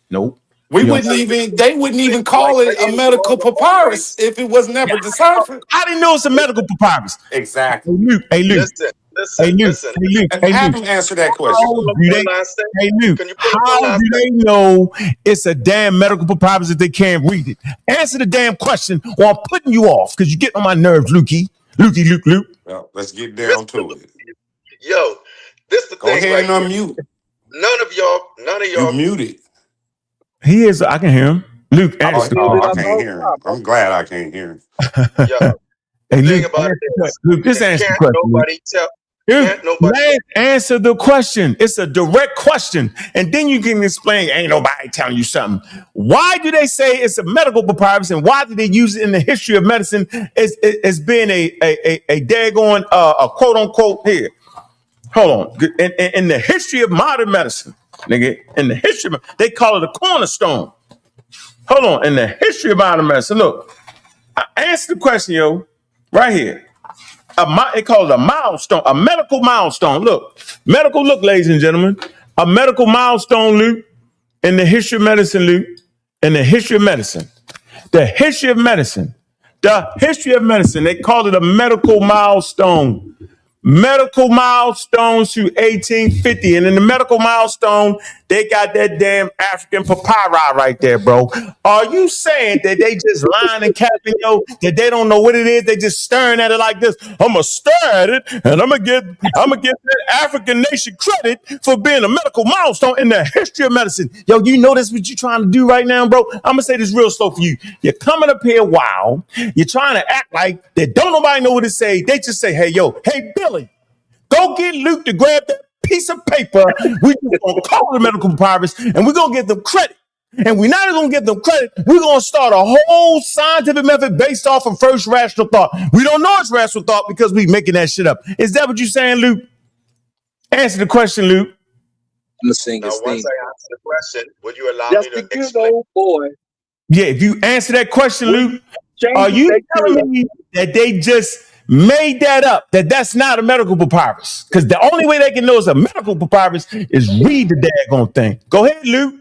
Nope. They wouldn't even call it a medical papyrus if it was never deciphered. I didn't know it's a medical papyrus. Exactly. Hey, Luke. Listen. Have him answer that question. How do they know it's a damn medical papyrus if they can't read it? Answer the damn question, or I'm putting you off because you get on my nerves, Lukey. Luke. Well, let's get down to it. Yo, this the Go thing. Go ahead and unmute. None of y'all. You muted. He is. I can hear him. Luke, I can't hear him. I'm glad I can't hear him. Yo, hey, the thing Luke, about this, Luke, just answer the question. Nobody tell. Man, answer the question. It's a direct question. And then you can explain, ain't nobody telling you something. Why do they say it's a medical papyrus, and why do they use it in the history of medicine as being a daggone, a quote unquote, here. Hold on. In the history of modern medicine, nigga, in the history, they call it a cornerstone. Hold on. In the history of modern medicine, look, I answer the question, yo, right here. They call it a milestone, a medical milestone. Look, ladies and gentlemen, a medical milestone, Luke, in the history of medicine, Luke, in the history of medicine. The history of medicine. The history of medicine. They call it a medical milestone. Medical milestones to 1850. And in the medical milestone, they got that damn African papyri right there, bro. Are you saying that they just lying and capping, yo, that they don't know what it is? They just staring at it like this. I'm going to stare at it, and I'm going to give that African nation credit for being a medical milestone in the history of medicine. Yo, you know that's what you're trying to do right now, bro? I'm going to say this real slow for you. You're coming up here wild. You're trying to act like they don't nobody know what to say. They just say, hey, Billy, go get Luke to grab that piece of paper. We just gonna call it a medical papyrus, and we're gonna give them credit. And we're not gonna give them credit. We're gonna start a whole scientific method based off of first rational thought. We don't know it's rational thought because we making that shit up. Is that what you're saying, Luke? Answer the question, Luke. I'm saying now, once I answer the question, would you allow me to explain? Boy. Yeah, if you answer that question, Luke, are you telling me that they just made that up, that's not a medical papyrus? Because the only way they can know it's a medical papyrus is read the daggone thing. Go ahead, Luke.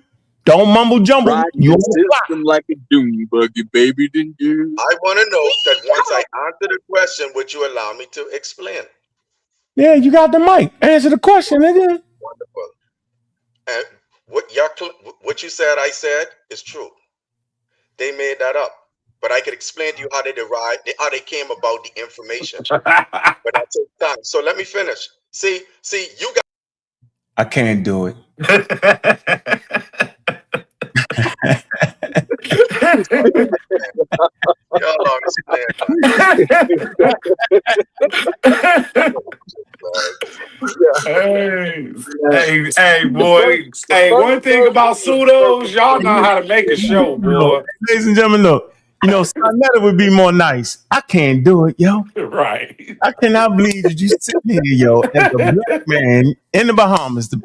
Don't mumble jumble. You system like a doom buggy, baby, didn't you? I want to know that once I answer the question, would you allow me to explain? Yeah, you got the mic. Answer the question, nigga. Wonderful. And what you said, I said, is true. They made that up. But I could explain to you how they came about the information. But that takes time. So let me finish. See, you got. I can't do it. Y'all understand. Hey, boy. Hey, one thing about pseudos, y'all know how to make a show, boy. Ladies and gentlemen, look. You know, sa.neter would be more nice. I can't do it, yo. Right. I cannot believe that you sitting here, yo, as a black man in the Bahamas, in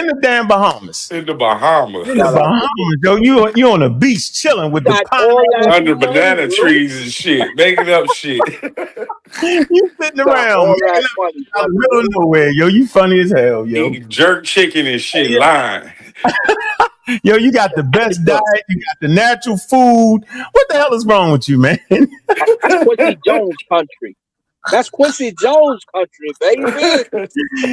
the damn Bahamas. In the Bahamas. In the Bahamas, yo. You on the beach chilling with the under banana trees and shit, making up shit. You sitting around making up out of the middle of nowhere, yo. You funny as hell, yo. Eating jerk chicken and shit, lying. Yo, you got the best diet. You got the natural food. What the hell is wrong with you, man? That's Quincy Jones country. That's Quincy Jones country, baby.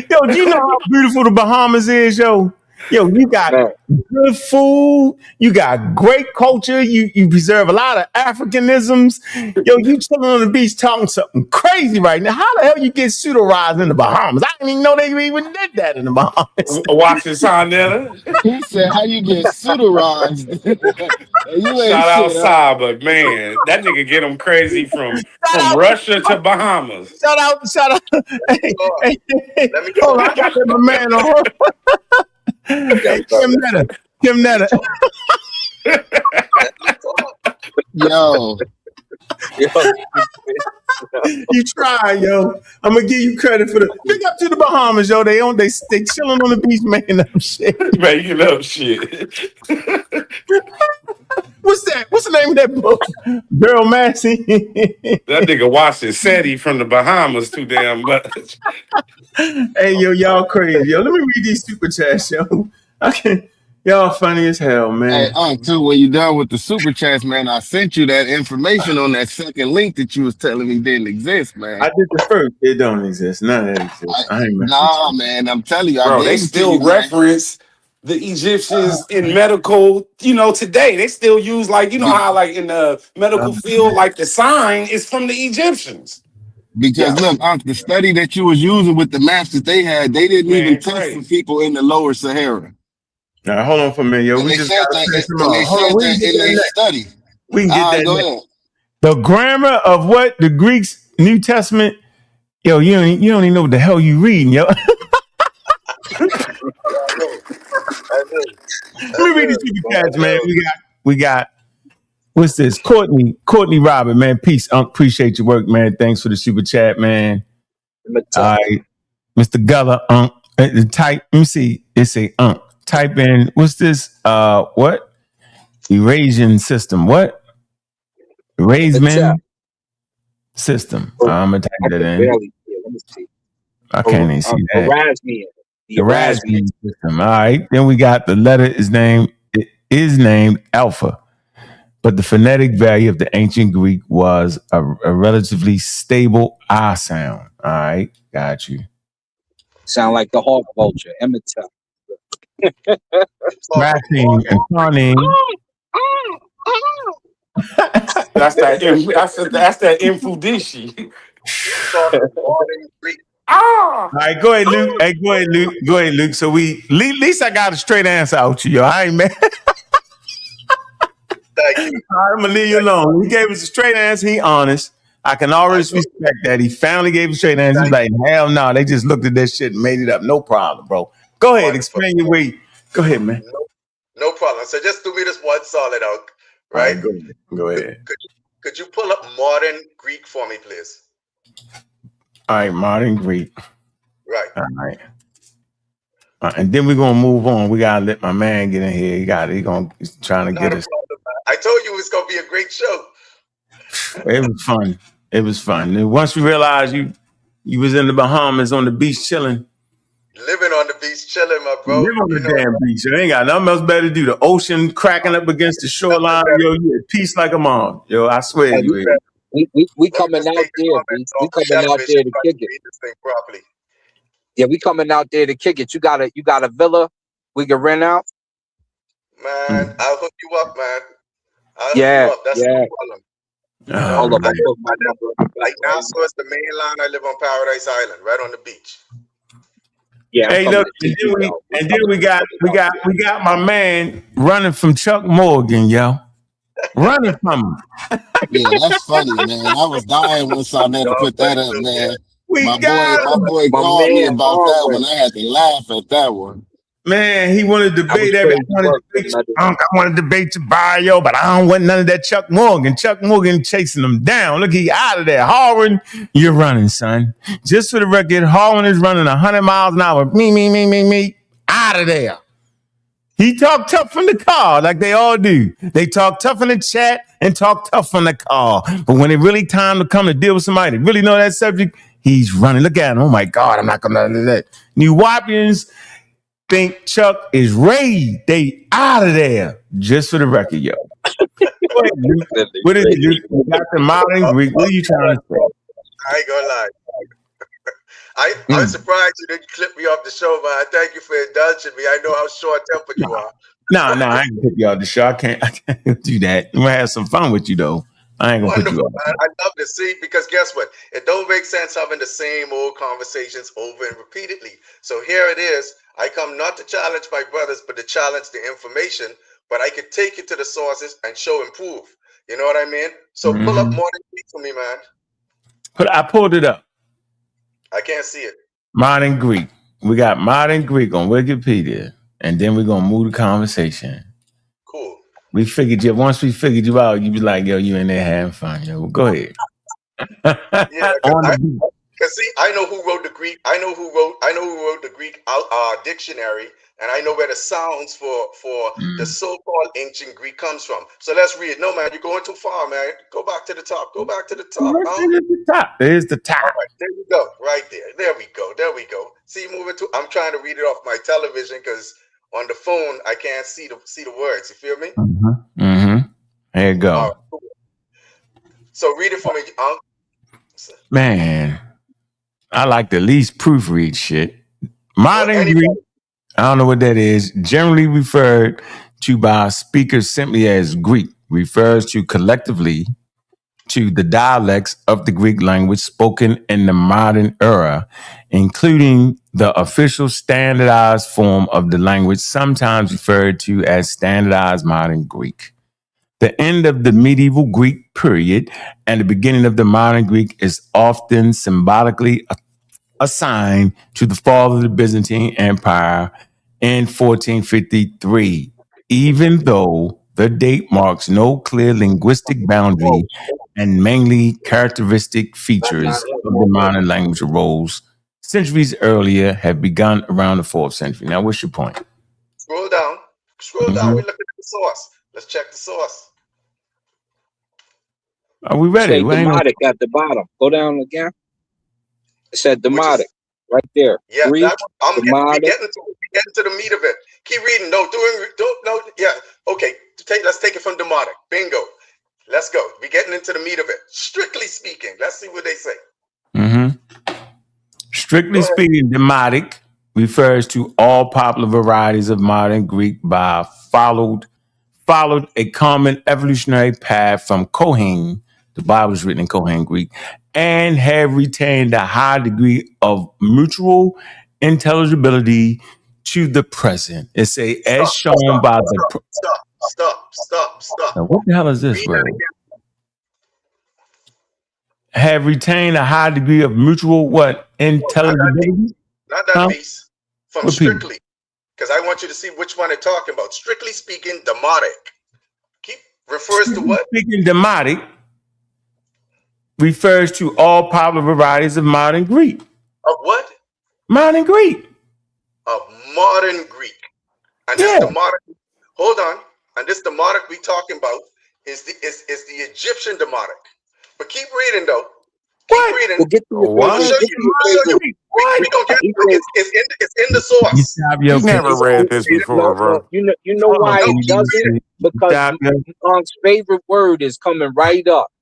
Yo, do you know how beautiful the Bahamas is, yo? Yo, you got good food. You got great culture. You preserve a lot of Africanisms. Yo, you chilling on the beach talking something crazy right now. How the hell you get pseudorized in the Bahamas? I didn't even know they even did that in the Bahamas. Watching sa.neter. He said, how you get pseudorized? Shout out Saba, man. That nigga get them crazy from Russia to Bahamas. Shout out. Hey, hold on, I got my man on her. Hey, Kim Netter. Yo. You try, yo. I'm gonna give you credit for the big up to the Bahamas, yo. They chilling on the beach making up shit. Making up shit. What's that? What's the name of that book? Girl Massey. That nigga watched it SETI from the Bahamas too damn much. Hey, yo, y'all crazy. Yo, let me read these super chats, yo. Okay. Y'all funny as hell, man. Hey, too, when you done with the super chats, man, I sent you that information on that second link that you was telling me didn't exist, man. I did the first. It don't exist. None of that exists. Nah, man, I'm telling you. Bro, they still reference the Egyptians in medical, today. They still use, how, in the medical field, the sign is from the Egyptians. Because look, the study that you was using with the maps that they had, they didn't even test for people in the lower Sahara. Now, hold on for a minute, yo. We just got to finish them out. Hold on, we can get that. We can get that. The grammar of what the Greeks New Testament, Yo, you don't even know what the hell you reading, yo. I know. Let me read these super chats, man. We got what's this? Courtney Robert, man. Peace. Appreciate your work, man. Thanks for the super chat, man. All right. Mr. Guller, type, let me see. It's a type in, what's this? What? Eurasian system. What? Erasement system. I'm gonna type that in. Let me see. I can't even see that. The Erasmian system. All right. Then we got the letter is named alpha, but the phonetic value of the ancient Greek was a relatively stable I sound. All right. Got you. Sound like the hawk vulture. Emitter. Racine and Conning. That's that infudishi. All right, go ahead, Luke. Hey, go ahead, Luke. So at least I got a straight answer out to you. I ain't mad. Thank you. I'm gonna leave you alone. He gave us a straight answer. He honest. I can always respect that. He finally gave a straight answer. He's like, hell no. They just looked at that shit and made it up. No problem, bro. Go ahead, explain your way. Go ahead, man. No problem. So just do me this one solid out, right? Go ahead. Could you pull up modern Greek for me, please? All right, modern Greek. Right. All right. And then we're gonna move on. We gotta let my man get in here. He's trying to get us. I told you it was gonna be a great show. It was fun. It was fun. And once we realized you was in the Bahamas on the beach chilling. Living on the beach, chilling, my bro. Live on the damn beach. You ain't got nothing else better to do. The ocean cracking up against the shoreline. Yo, you at peace like a mom. Yo, I swear you is. We coming out there. We coming out there to kick it. This thing properly. Yeah, we coming out there to kick it. You got a villa we can rent out? Man, I'll hook you up, man. I'll hook you up. That's no problem. Hold up, like now, so it's the main line. I live on Paradise Island, right on the beach. Yeah. Hey, look, and then we got my man running from Chuck Morgan, yo. Running from him. Yeah, that's funny, man. I was dying when sa.neter put that up, man. My boy called me about that one. I had to laugh at that one. Man, he wanted to debate everything. I want to debate your bio, but I don't want none of that Chuck Morgan. Chuck Morgan chasing him down. Look, he out of there. Harwin, you're running, son. Just for the record, Harwin is running 100 miles an hour. Me. Out of there. He talked tough from the car, like they all do. They talk tough in the chat and talk tough on the car. But when it really time to come to deal with somebody that really know that subject, he's running. Look at him. Oh, my God, I'm not going to do that. New Wapians think Chuck is Ray. They out of there. Just for the record, yo. What is it, Luke? You got the modern Greek. What are you trying to say? I ain't gonna lie. I'm surprised you didn't clip me off the show, man. Thank you for indulging me. I know how short-tempered you are. No, I ain't gonna put you off the show. I can't do that. I'm gonna have some fun with you, though. I ain't gonna put you off. Man. I love to see, because guess what? It don't make sense having the same old conversations over and repeatedly. So here it is. I come not to challenge my brothers, but to challenge the information. But I could take it to the sources and show and prove. You know what I mean? So pull up Modern Greek for me, man. I pulled it up. I can't see it. Modern Greek. We got Modern Greek on Wikipedia, and then we're gonna move the conversation. Cool. Once we figured you out, you be like, yo, you in there having fun, yo. Well, go ahead. Yeah, because see, I know who wrote the Greek. I know who wrote the Greek dictionary, and I know where the sounds for the so-called ancient Greek comes from. So let's read. No, man, you're going too far, man. Go back to the top. Go back to the top. There's the top. All right, there you go. Right there. There we go. See, moving to. I'm trying to read it off my television because on the phone I can't see the words. You feel me? There you go. All right, cool. So read it for me, Man, I like to at least proofread shit. Modern Greek, I don't know what that is, generally referred to by speakers simply as Greek, refers to collectively to the dialects of the Greek language spoken in the modern era, including the official standardized form of the language, sometimes referred to as standardized modern Greek. The end of the medieval Greek period and the beginning of the modern Greek is often symbolically a assigned to the fall of the Byzantine Empire in 1453, even though the date marks no clear linguistic boundary and mainly characteristic features of the modern language arose centuries earlier have begun around the 4th century. Now, what's your point? Scroll down. Scroll down. We're looking at the source. Let's check the source. Are we ready? Say Demotic at the bottom. Go down again. It said Demotic right there. Yeah, Greek, we're getting to the meat of it. Keep reading. No. Yeah. Okay. Let's take it from Demotic. Bingo. Let's go. We're getting into the meat of it. Strictly speaking, let's see what they say. Strictly speaking, Demotic refers to all popular varieties of modern Greek by followed a common evolutionary path from Koine. The Bible is written in Koine Greek, and have retained a high degree of mutual intelligibility to the present. It's as shown by the. Stop. Now, what the hell is this word? Have retained a high degree of mutual intelligibility? Not that piece. From strictly. Because I want you to see which one they're talking about. Strictly speaking, Demotic. Refers to what? Speaking Demotic refers to all popular varieties of modern Greek. Of what? Modern Greek. Of modern Greek. And this Demotic, hold on. And this Demotic we talking about is the Egyptian Demotic. But keep reading though. Keep reading. We'll get to I'll show you. We gonna get it's in the source. You've never read this before, bro. You know why it doesn't? Because Monk's favorite word is coming right up.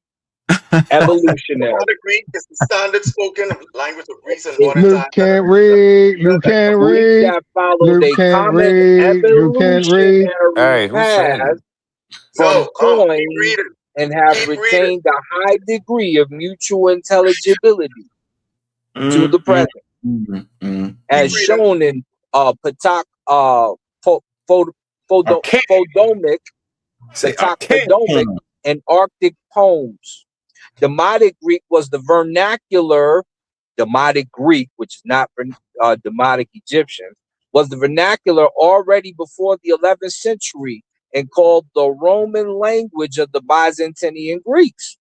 Evolutionary. Modern Greek is the standard spoken language of Greece and modern Luke can't read. You can't read. Luke can't read. You can't read. Hey, who said it? From Koine and have retained a high degree of mutual intelligibility to the present, as shown in Podomic, and Arctic poems. Demotic Greek was the vernacular. Demotic Greek, which is not Demotic Egyptian, was the vernacular already before the 11th century and called the Roman language of the Byzantine Greeks.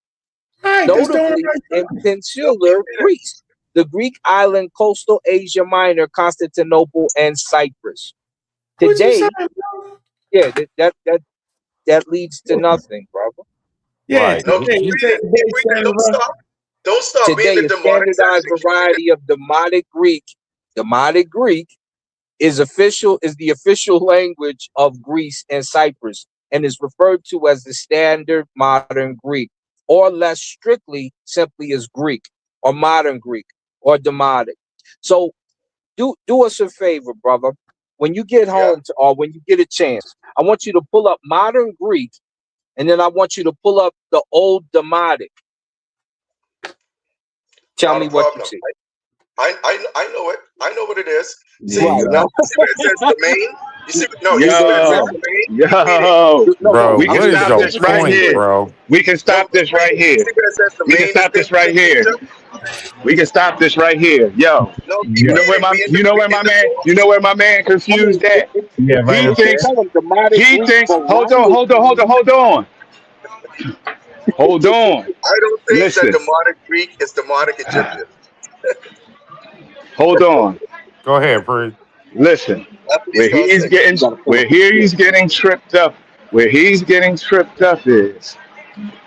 Notably in Peninsular Greece, the Greek island, coastal Asia Minor, Constantinople, and Cyprus. Today, that leads to nothing, brother. Yeah. Right. Okay. Don't stop. Today, a standardized variety of Demotic Greek is the official language of Greece and Cyprus and is referred to as the standard modern Greek, or less strictly, simply as Greek or modern Greek or Demotic. So do us a favor, brother. When you get home or when you get a chance, I want you to pull up modern Greek, and then I want you to pull up the old Demotic. Tell me what you see. I know it. I know what it is. See, you see where it says domain? You see? No, you see where it says domain? Bro, we can stop this right here. Bro. We can stop this right here. We can stop this right here. We can stop this right here. Yo, you know where my man confused at? Yeah, right. He thinks. Hold on. I don't think that Demotic Greek is Demotic Egyptian. Hold on. Go ahead, Pre. Listen, where he's getting tripped up is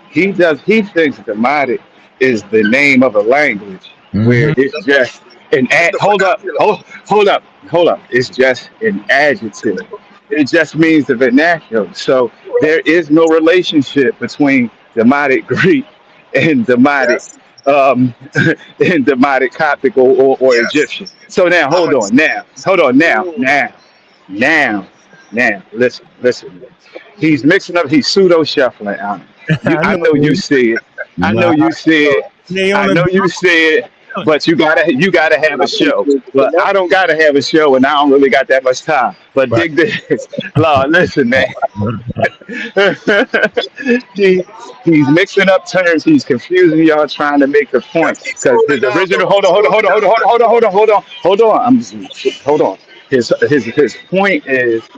he thinks Demotic is the name of a language where it's just an hold up. It's just an adjective. It just means the vernacular. So there is no relationship between Demotic Greek and Demotic in Demotic Coptic or Egyptian. So now hold on. Listen. He's mixing up, he's pseudo shuffling on it. I know you see it. but you gotta have a show. But I don't gotta have a show, and I don't really got that much time. But Right. dig this, Lord, listen, man. he, he's mixing up terms. He's confusing y'all, trying to make the point. Just keep Because his scrolling down, bro. original, Keep hold on, hold on, hold scrolling on, hold down, on, hold man. on, hold on, hold on, hold on, hold on. Hold on. His point is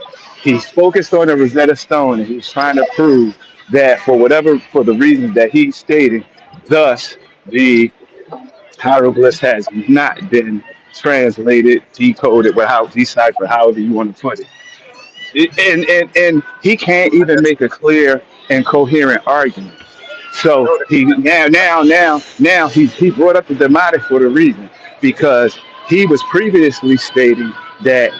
he's focused on the Rosetta Stone, and he's trying to prove that for the reasons that he's stating, thus the hieroglyphs has not been translated, decoded, deciphered, however you want to put it. And he can't even make a clear and coherent argument. So No, he now he brought up the demotic for the reason because he was previously stating that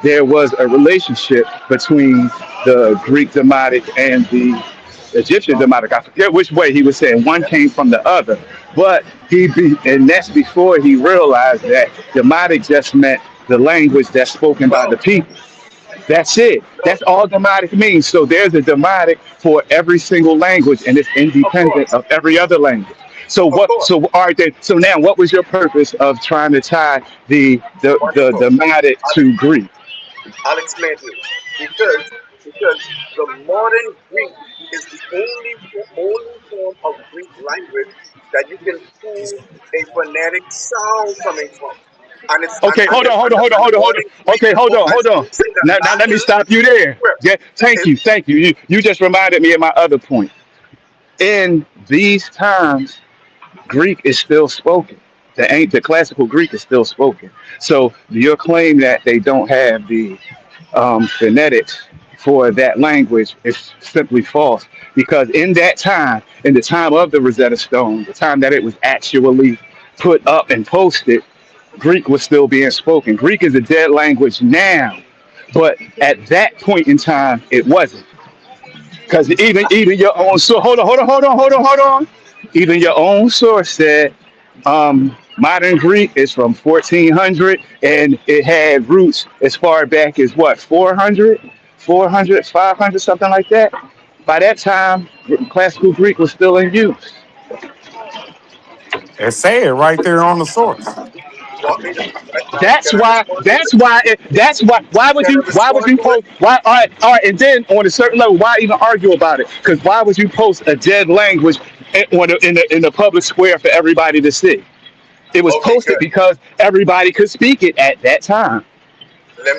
there was a relationship between the Greek demotic and the Egyptian demotic. I forget which way he was saying one came from the other, but and that's before he realized that demotic just meant the language that's spoken by no, the people. That's it. no. That's all demotic means. So there's a demotic for every single language, and it's Of independent course, of every other language. So of what? course. So all right. Then, so now, what was your purpose of trying to tie the Wonderful. demotic I'll, to Greek? I'll explain to you. Because the modern Greek is the only form of Greek language that you can pull a phonetic sound coming from. And it's Okay, hold on, hold on, hold on, and the hold on, hold on. modern Greek Okay, hold on, as hold on. using the Now let me Latin stop you there. script Yeah, thank is you, thank you. You just reminded me of my other point. In these times, Greek is still spoken. The classical Greek is still spoken. So your claim that they don't have the phonetics for that language is simply false. Because in that time, in the time of the Rosetta Stone, the time that it was actually put up and posted, Greek was still being spoken. Greek is a dead language now, but at that point in time, it wasn't. Because even your own source, hold on. Even your own source said modern Greek is from 1400 and it had roots as far back as what 400, 500, something like that. By that time, classical Greek was still in use. And say it right there on the source. you want me to That's can I why. respond to That's this? why. That's why. Why would Can you? I Why would respond you to it? post? Why? All right. And then on a certain level, why even argue about it? Because why would you post a dead language in the public square for everybody to see? It was Okay, posted good. because everybody could speak it at that time. Let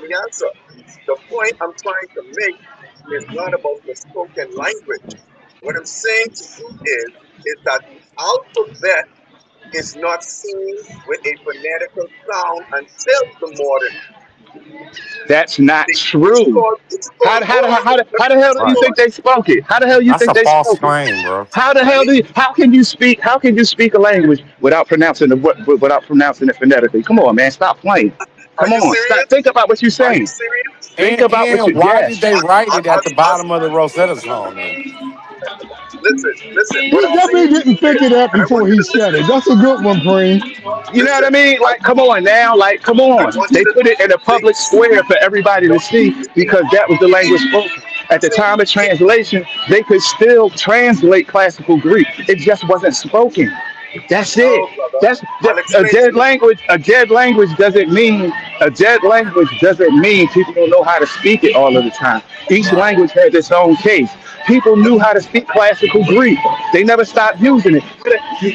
me answer. The point I'm trying to make is not about the spoken language. What I'm saying to you is that the alphabet is not seen with a phonetical sound until the modern. That's not true. It's called. Hold on. How the hell do you Right. think they spoke it? How the hell you That's think a they false spoke it? claim, bro. How the Let hell me. do you? How can you speak a language without pronouncing it phonetically? Come on, man, stop playing. Are Come you on, stop. serious? Think about what you're Are you saying. serious? Think about what you. And why did Yes. they write it at the Us. bottom of the Rosetta Stone then? Listen. What He I'm definitely saying to didn't you think is, of that and I before want you he to said listen. it. That's a good one, Preem. You know what I Listen. mean? Like, come on now. Like, come I on. want you They to put it in a see. public square for everybody to see because that was the language spoken. At the So time of translation, they could still translate classical Greek. It just wasn't spoken. That's it. no, brother. That's I'll a explain to dead you. language. A dead language doesn't mean people don't know how to speak it all of the time. Each Right. language has its own case. People knew how to speak classical Greek. They never stopped using it.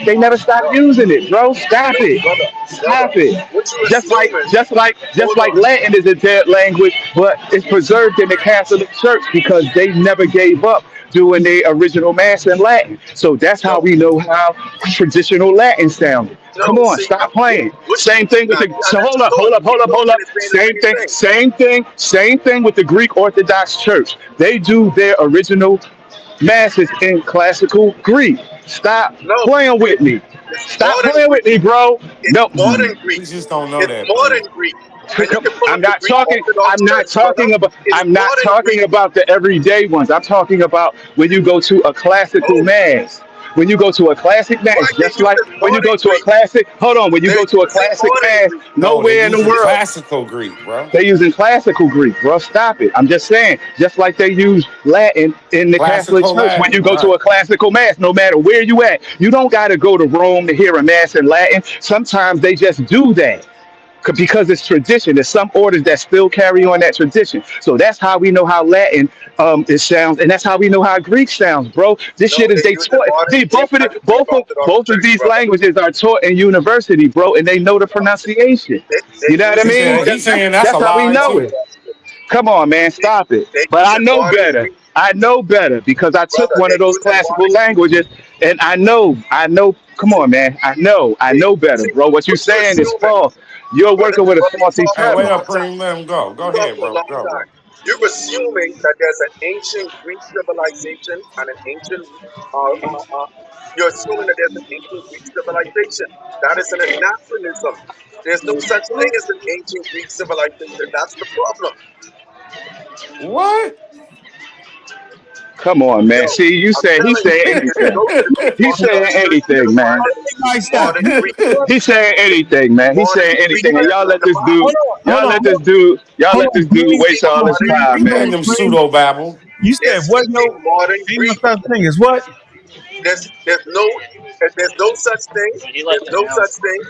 They never stopped No, using it, bro. Stop no, it. brother. Stop it. What you Just like assuming? just like just Hold like on. Latin is a dead language, but it's preserved in the Catholic Church because they never gave up doing their original mass in Latin. So that's how No, we know how traditional Latin sounded. no. Come on, See, stop playing. what you Same thing with now? the. You gotta So let hold me up, talk. hold You up, hold keep up, hold talking up. and saying the Same same thing, thing. same thing with the Greek Orthodox Church. They do their original masses in classical Greek. Stop No, playing with it's me. it's Stop modern playing with Greek. me, bro. It's No, modern Greek. We just don't know It's that, modern Preem. Greek. And you can pull up I'm the not Greek talking. Orthodox I'm not Church, brother. talking about. It's I'm not modern talking Greek. about the everyday ones. I'm talking about when you go to a classical Oh, mass. when you go to a classic Why mass, they just use like the when you modern go to a Greek? classic, hold on, when you They're go to a using classic modern mass, Greek. No, they're nowhere in the using world classical Greek, bro. they using classical Greek, bro. Stop it. I'm just saying, just like they use Latin in the Catholic Classical Church, when you Latin, go to right? a classical mass, no matter where you at, you don't got to go to Rome to hear a mass in Latin. Sometimes they just do that because it's tradition. There's some orders that still carry on that tradition. So that's how we know how Latin it sounds, and that's how we know how Greek sounds, bro. This No, shit is they're they using taught. modern See, Greek as the Greek Orthodox both of Church, these brother. languages are taught in university, bro, and they know the pronunciation. They're You know what I using He mean? said modern he's saying Greek that's as a That's the how we Greek lie know too. it. Orthodox Church. Come on, man, stop it. They're But I using know modern better. Greek, I know better because I took brother. one of They're those using classical modern Greek. languages, and I know. Come on, man, I know better, See, bro. What you what you saying is assuming, false. You're brother? working with a Brother, you faulty talk Hey, for a wait premise. up, long time. Preem. Let him go. You Go talk ahead, for a bro. long Go, time. bro. You're assuming that there's an ancient Greek civilization and an ancient. You're assuming that there's an ancient Greek civilization. That is an anachronism. There's no such thing as an ancient Greek civilization. That's the problem. What? Come on, Yo, man. See, you I'm said he telling you, said if you anything. go to the Greek He's saying Orthodox Church, anything, there's man. modern Greek. He's saying anything, man. He's Modern saying Greek anything, and that's not in the Bible. y'all let this dude He's waste saying all his modern time, He Greek. letting man. them pseudo babble. You They're said what? speaking No, modern ain't no Greek. such thing as what? There's no such thing. There's no such thing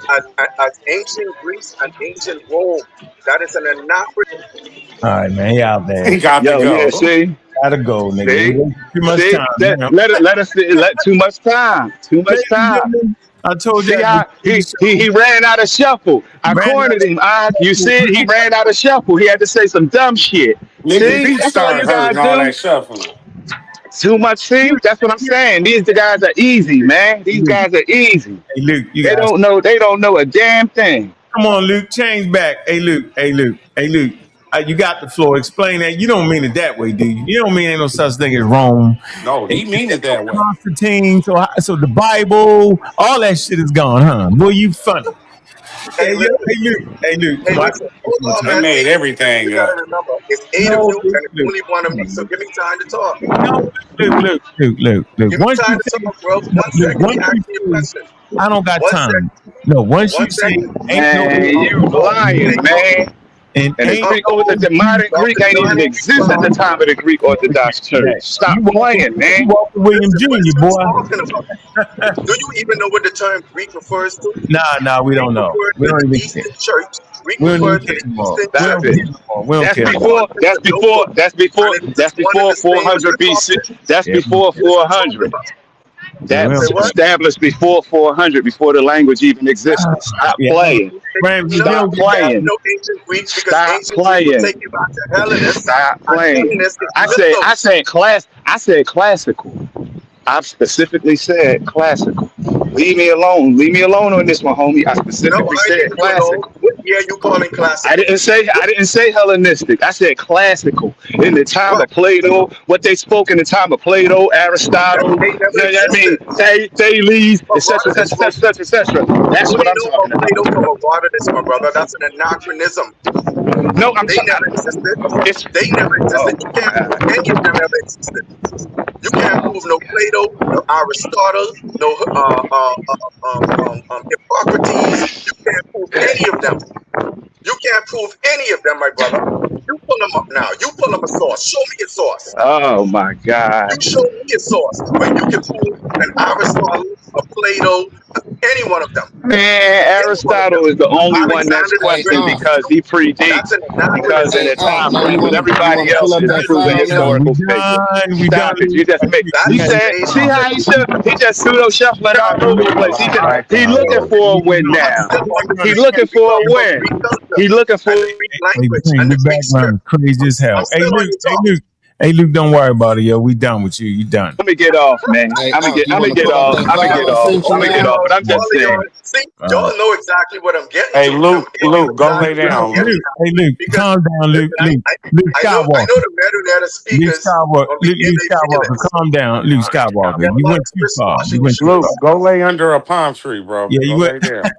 as ancient Greece and ancient Rome. That is an anachronism. All right, man. He out there. He got to Yo, yeah, go. see, Gotta go, nigga. He see, wasted too much see. time. That Man. let us let too much time, too Ladies much and time. gentlemen, I told you See at the how beginning of the show, he ran out of shuffle. I ran cornered him. You out. see it? He ran out of shuffle. He had to say some dumb shit. Nigga, See, feet that's all started you hurting gotta all do. that shuffling. Too much. See, that's what I'm saying. These the guys are easy, man. These Luke, guys are easy. hey Luke, you They guys, don't know. They don't know a damn thing. come on, Luke, change back. Hey Luke, hey Luke, hey Luke. You got the floor. Explain that. You don't mean it that way, do you? You don't mean ain't no such thing as Rome. No, he mean it that way. Constantine, so the Bible, all that shit is gone, huh? Boy, you funny. Hey, listen. Hey Luke, Hey, come on. listen. Hold on, They man. made See, you everything got to up. remember, it's eight of No, you, Luke, and it's Luke, only one of come me. on, So Luke. give me time to talk. No, Luke. Give me Once time you to say, talk, bro. no, One Luke, second. Let me once ask you you a say, question. I don't got One sec. time. No, once One you say, second. ain't no Man, you Okay. lying, man. and And the ain't Greek no Ortho, the modern Greek Dr. ain't even Johnny, exist at the time of the Greek Orthodox Church. that. Stop playing, You man. Walter William listen, what is Jr., you boy. talking about? Do you even know what the term Greek refers to? Nah, we Greek don't know. refers We to don't the even care. Eastern Church. Greek We don't even refers to care the anymore. Eastern We Stop don't Church. it. care anymore. We don't That's care Come anymore. before. on, Mr. Local. And That's it's one and before the same as 400 you're BC. talking. That's Yeah, before What is you talking 400. about? yeah, That we Say was don't what? established before 400, before the language even existed. Stop yeah. playing. Ramsey, we No, Stop don't you get can't that. have playing. no ancient Greeks because Stop ancient Greek will take playing. you back to Hellenist, Stop and playing. Hellenist is mythos. I said classical. I've specifically said classical. Leave me alone. Leave me alone on this one, homie. I No, specifically I ain't said leaving you alone. classical. What year you calling classical? I didn't say Hellenistic. I said classical. In the time What? of Plato, what they spoke in the time of Plato, That Aristotle, they never I mean, existed. Thales, etc., Herodotus etc., wrote etc., etc. That's what I'm Plato or talking Plato about. for Herodotus, my brother. That's an anachronism. No, I'm They talking. never existed. It's They never existed. oh You my can't prove god. any of them ever existed. You can't prove no Plato, no Aristotle, no Hippocrates. You can't prove any of them. You can't prove any of them, my brother. You pull them up now. You pull up a source. Show me a source. Oh my You god. show me a source where you can prove an Aristotle, a Plato, any one of them. Man, Any one of them. Aristotle is the only one that's Alexander the Hey, questioned Great. because he That's predates, an because in anachronism. hey, the time now frame, but you everybody wanna pull else up is that proven file now? historical figures. We done, Stop it. You Luke. just make That he is said, see basically how he just pseudo shuffling all over the place. He looking for a win I'm now. still on the He Greek. looking We for a talking about win. Greek culture He looking for and the Greek Hey, language Payne, and your the Greek background script. is crazy as I'm hell. still on your talk. Hey, Luke, don't worry about it, yo. We done with you. You done. let me get off, man. Hey, you I'm gonna wanna get pull up off. that I'm gonna get file I off. sent you I'm All gonna of get now? off. But I'm all just of saying. y'all, see, All right. y'all know exactly what I'm getting Hey, to. I'm Luke, giving you go lay exactly what I'm down, getting Luke. at. Luke, Because calm down, Luke. listen, Luke I know Skywalker. the metadata Luke speakers Skywalker. gonna be in Luke their Skywalker, feelings. calm down. Luke Skywalker. There's a You lot of went too Chris far. washing You went too machines. far. Luke, go lay under a palm tree, bro. Yeah, you Go went. lay there.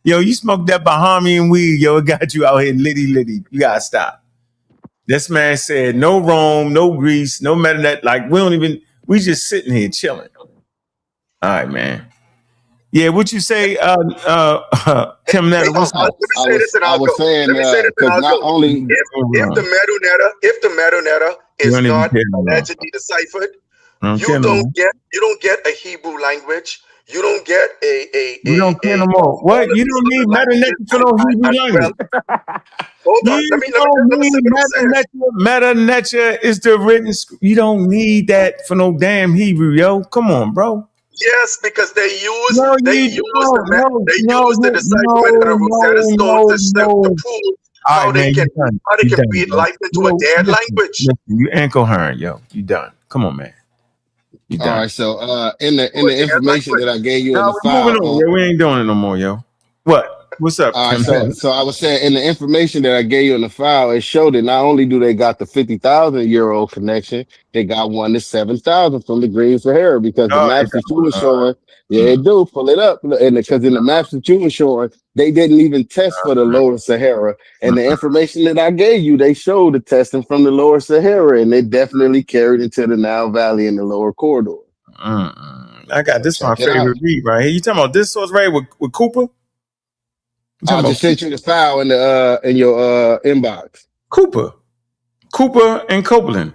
Yo, you smoked that Bahamian weed. Yo, it got you out here litty. You gotta stop. This man said no Rome, no Greece, no Metanet. Like we don't even. We just sitting here chilling. All right, man. Yeah, what you say, Tim Netter? Let me say this and I'll go. Saying, Let me say this and I'll not go. only If the meta netta is not allegedly deciphered, you don't get a Hebrew language. You don't get you don't care no more. What? You don't need meta netta for no Hebrew language. Hold on. Let me say what I'm saying. Meta netta is the written. You don't need that for no damn Hebrew, yo. Come on, bro. Yes, because they use the decipherment of the Rosetta Stone to prove how they can beat life into a dead language. You incoherent, yo. You done. Come on, man. You done. All right, so in the information that I gave you in the file, moving on, yo. We ain't doing it no more, yo. What? What's up? All right, so I was saying in the information that I gave you in the file, it showed that not only do they got the 50,000 year old connection, they got one to 7,000 from the Green Sahara, because the maps that you were showing, it do pull it up, and because in the maps that you were showing, they didn't even test for the lower Sahara, and the information that I gave you, they showed the testing from the lower Sahara, and they definitely carried into the Nile Valley in the lower corridor. I got this my favorite read right here. You talking about this source right with Cooper? I just sent you the file in your inbox. Cooper and Copeland.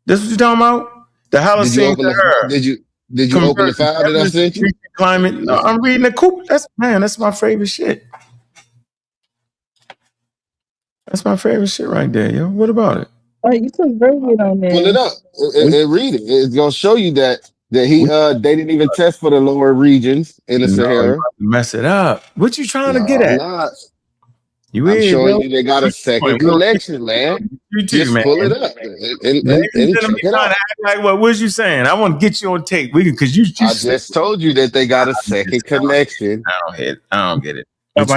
This what you talking about? The Holocene Sahara. Did you open the file that I sent you? Climate. No, I'm reading the Cooper. That's my favorite shit. That's my favorite shit right there, yo. What about it? Oh, you can read it on there. Pull it up and read it. It's gonna show you that he they didn't even test for the lower regions in the Sahara. Mess it up. What you trying to get at? I'm showing you they got a second connection, man. Just pull it up and check it out. Like, what was you saying? I want to get you on tape. Because you I just told you that they got a second connection. I don't get it. That's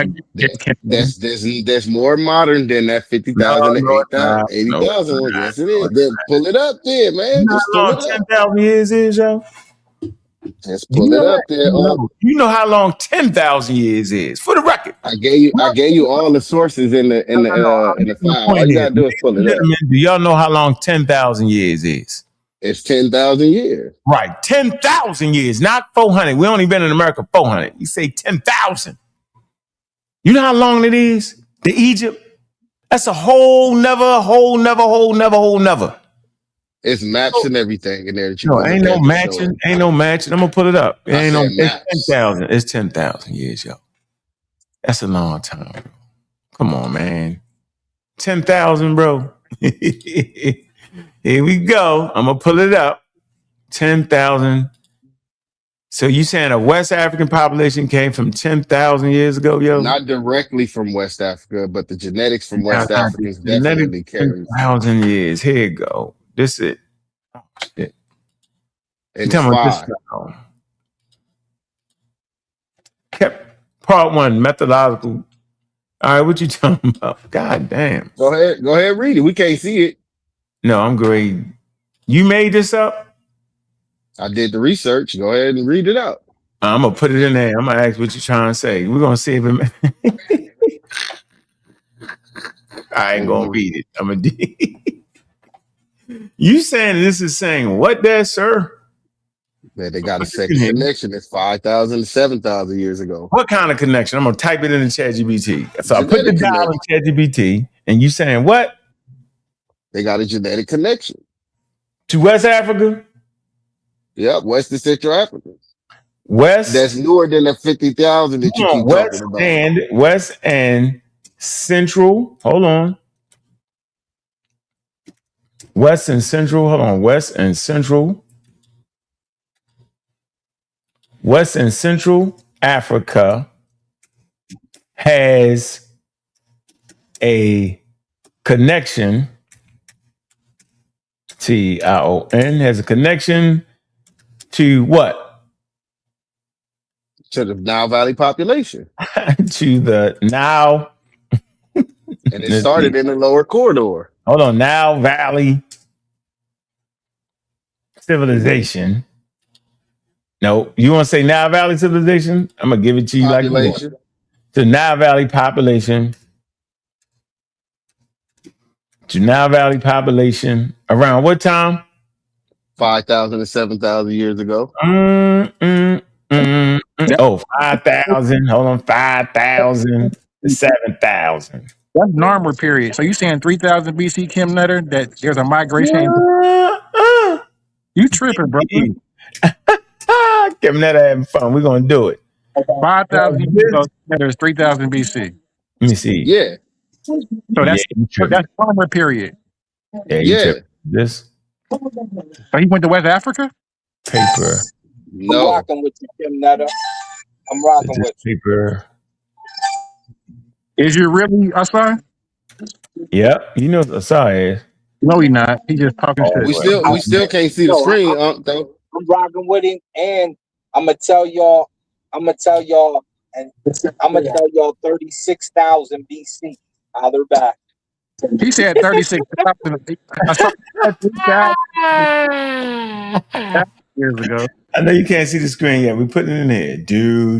more modern than that 50,000 to 80,000. Yes, it is. Then pull it up there, man. Just pull it up. 10,000 years is, yo. Just pull it up there. You know how long 10,000 years is. For the record, I gave you all the sources in the file. All you gotta do is pull it up. Do y'all know how long 10,000 years is? It's 10,000 years. Right, 10,000 years, not 400. We only been in America 400. You say 10,000. You know how long it is to Egypt? That's a whole never. It's maps and everything in there. Ain't no matching. Ain't no matching. I'm gonna put it up. It's 10,000. It's 10,000 years, yo. That's a long time. Bro. Come on, man. 10,000, bro. Here we go. I'm gonna pull it up. 10,000. So you saying a West African population came from 10,000 years ago, yo? Not directly from West Africa, but the genetics from West Africa definitely carries 10,000 years. Here you go. This is it. Oh shit. And tell me this. Kept part one, methodological. All right, what you talking about? God damn. Go ahead, read it. We can't see it. No, I'm great. You made this up? I did the research. Go ahead and read it out. I'm gonna put it in there. I'm gonna ask what you're trying to say. We're gonna see if it. I ain't gonna read it. I'm gonna. You saying this is saying what there, sir? Man, they got a second connection. It's 5,000 to 7,000 years ago. What kind of connection? I'm gonna type it in the ChatGPT. So I put the dial in ChatGPT, and you saying what? They got a genetic connection to West Africa. Yep, West and Central Africa. West. That's newer than the 50,000 that you keep talking about. West and Central. Hold on. West and Central. Hold on. West and Central Africa has a connection. TION has a connection to what? To the Nile Valley population. To the Nile. And it started in the lower corridor. Hold on. Nile Valley civilization. No, you want to say Nile Valley civilization? I'm going to give it to you population. Like you want. To Nile Valley population. To Nile Valley population. Around what time? 5,000 to 7,000 years ago. Oh, 5,000. Hold on, 5,000 to 7,000. That's normal period. So you saying 3000 BC, Kim Nutter, that there's a migration? You tripping, brother? Kim Nutter having fun. We're gonna do it. 5,000 years ago, there's 3000 BC. Let me see. Yeah. So that's normal period. Yeah. This So he went to West Africa? paper. I'm rocking with you, Kim Nutter. I'm rocking with you. Paper. Is you really Asai? Yep. You know what Asai is. No, he not. He just talking shit. We still can't see the screen, though. I'm rocking with him, and I'm gonna tell y'all, and I'm gonna tell y'all 36,000 BC. Holler back. He said 36,000. I saw 3,000 years ago. I know you can't see the screen yet. We put it in here. Do.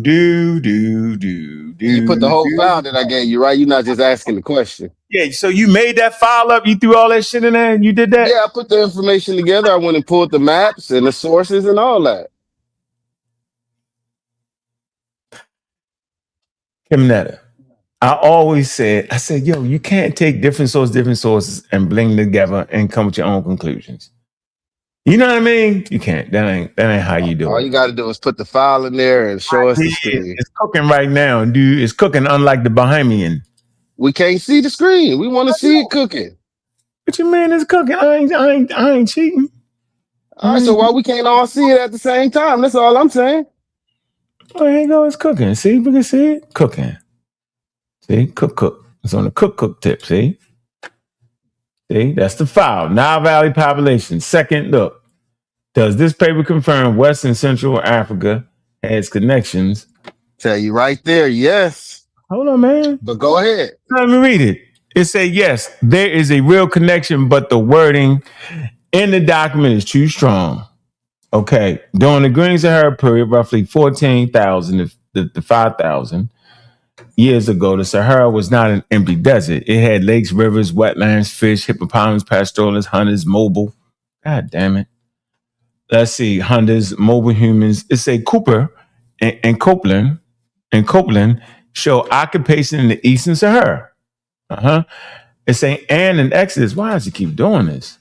You put the whole file that I gave you, right? You're not just asking the question. Yeah, so you made that file up, you threw all that shit in there, and you did that? Yeah, I put the information together. I went and pulled the maps and the sources and all that. Kim Nutter, I always said, yo, you can't take different sources and bring them together and come with your own conclusions. You know what I mean? You can't. That ain't how you do it. All you got to do is put the file in there and show us the screen. It's cooking right now, dude. It's cooking unlike the Bahamian. We can't see the screen. We want to see it cooking. What you mean it's cooking? I ain't cheating. All right, so why we can't all see it at the same time? That's all I'm saying. Oh, here you go. It's cooking. See, we can see it cooking. See, cook. It's on the cook tip. See, that's the file. Nile Valley population. Second look. Does this paper confirm West and Central Africa has connections? Tell you right there, yes. Hold on, man. But go ahead. Let me read it. It says, yes, there is a real connection, but the wording in the document is too strong. Okay. During the Green Sahara period, roughly 14,000 to 5,000 years ago, the Sahara was not an empty desert. It had lakes, rivers, wetlands, fish, hippopotamus, pastoralists, hunters, mobile. God damn it. Let's see, hunters, mobile humans. It's a Cooper and Copeland show occupation in the Eastern Sahara. It's saying and an exodus. Why does he keep doing this?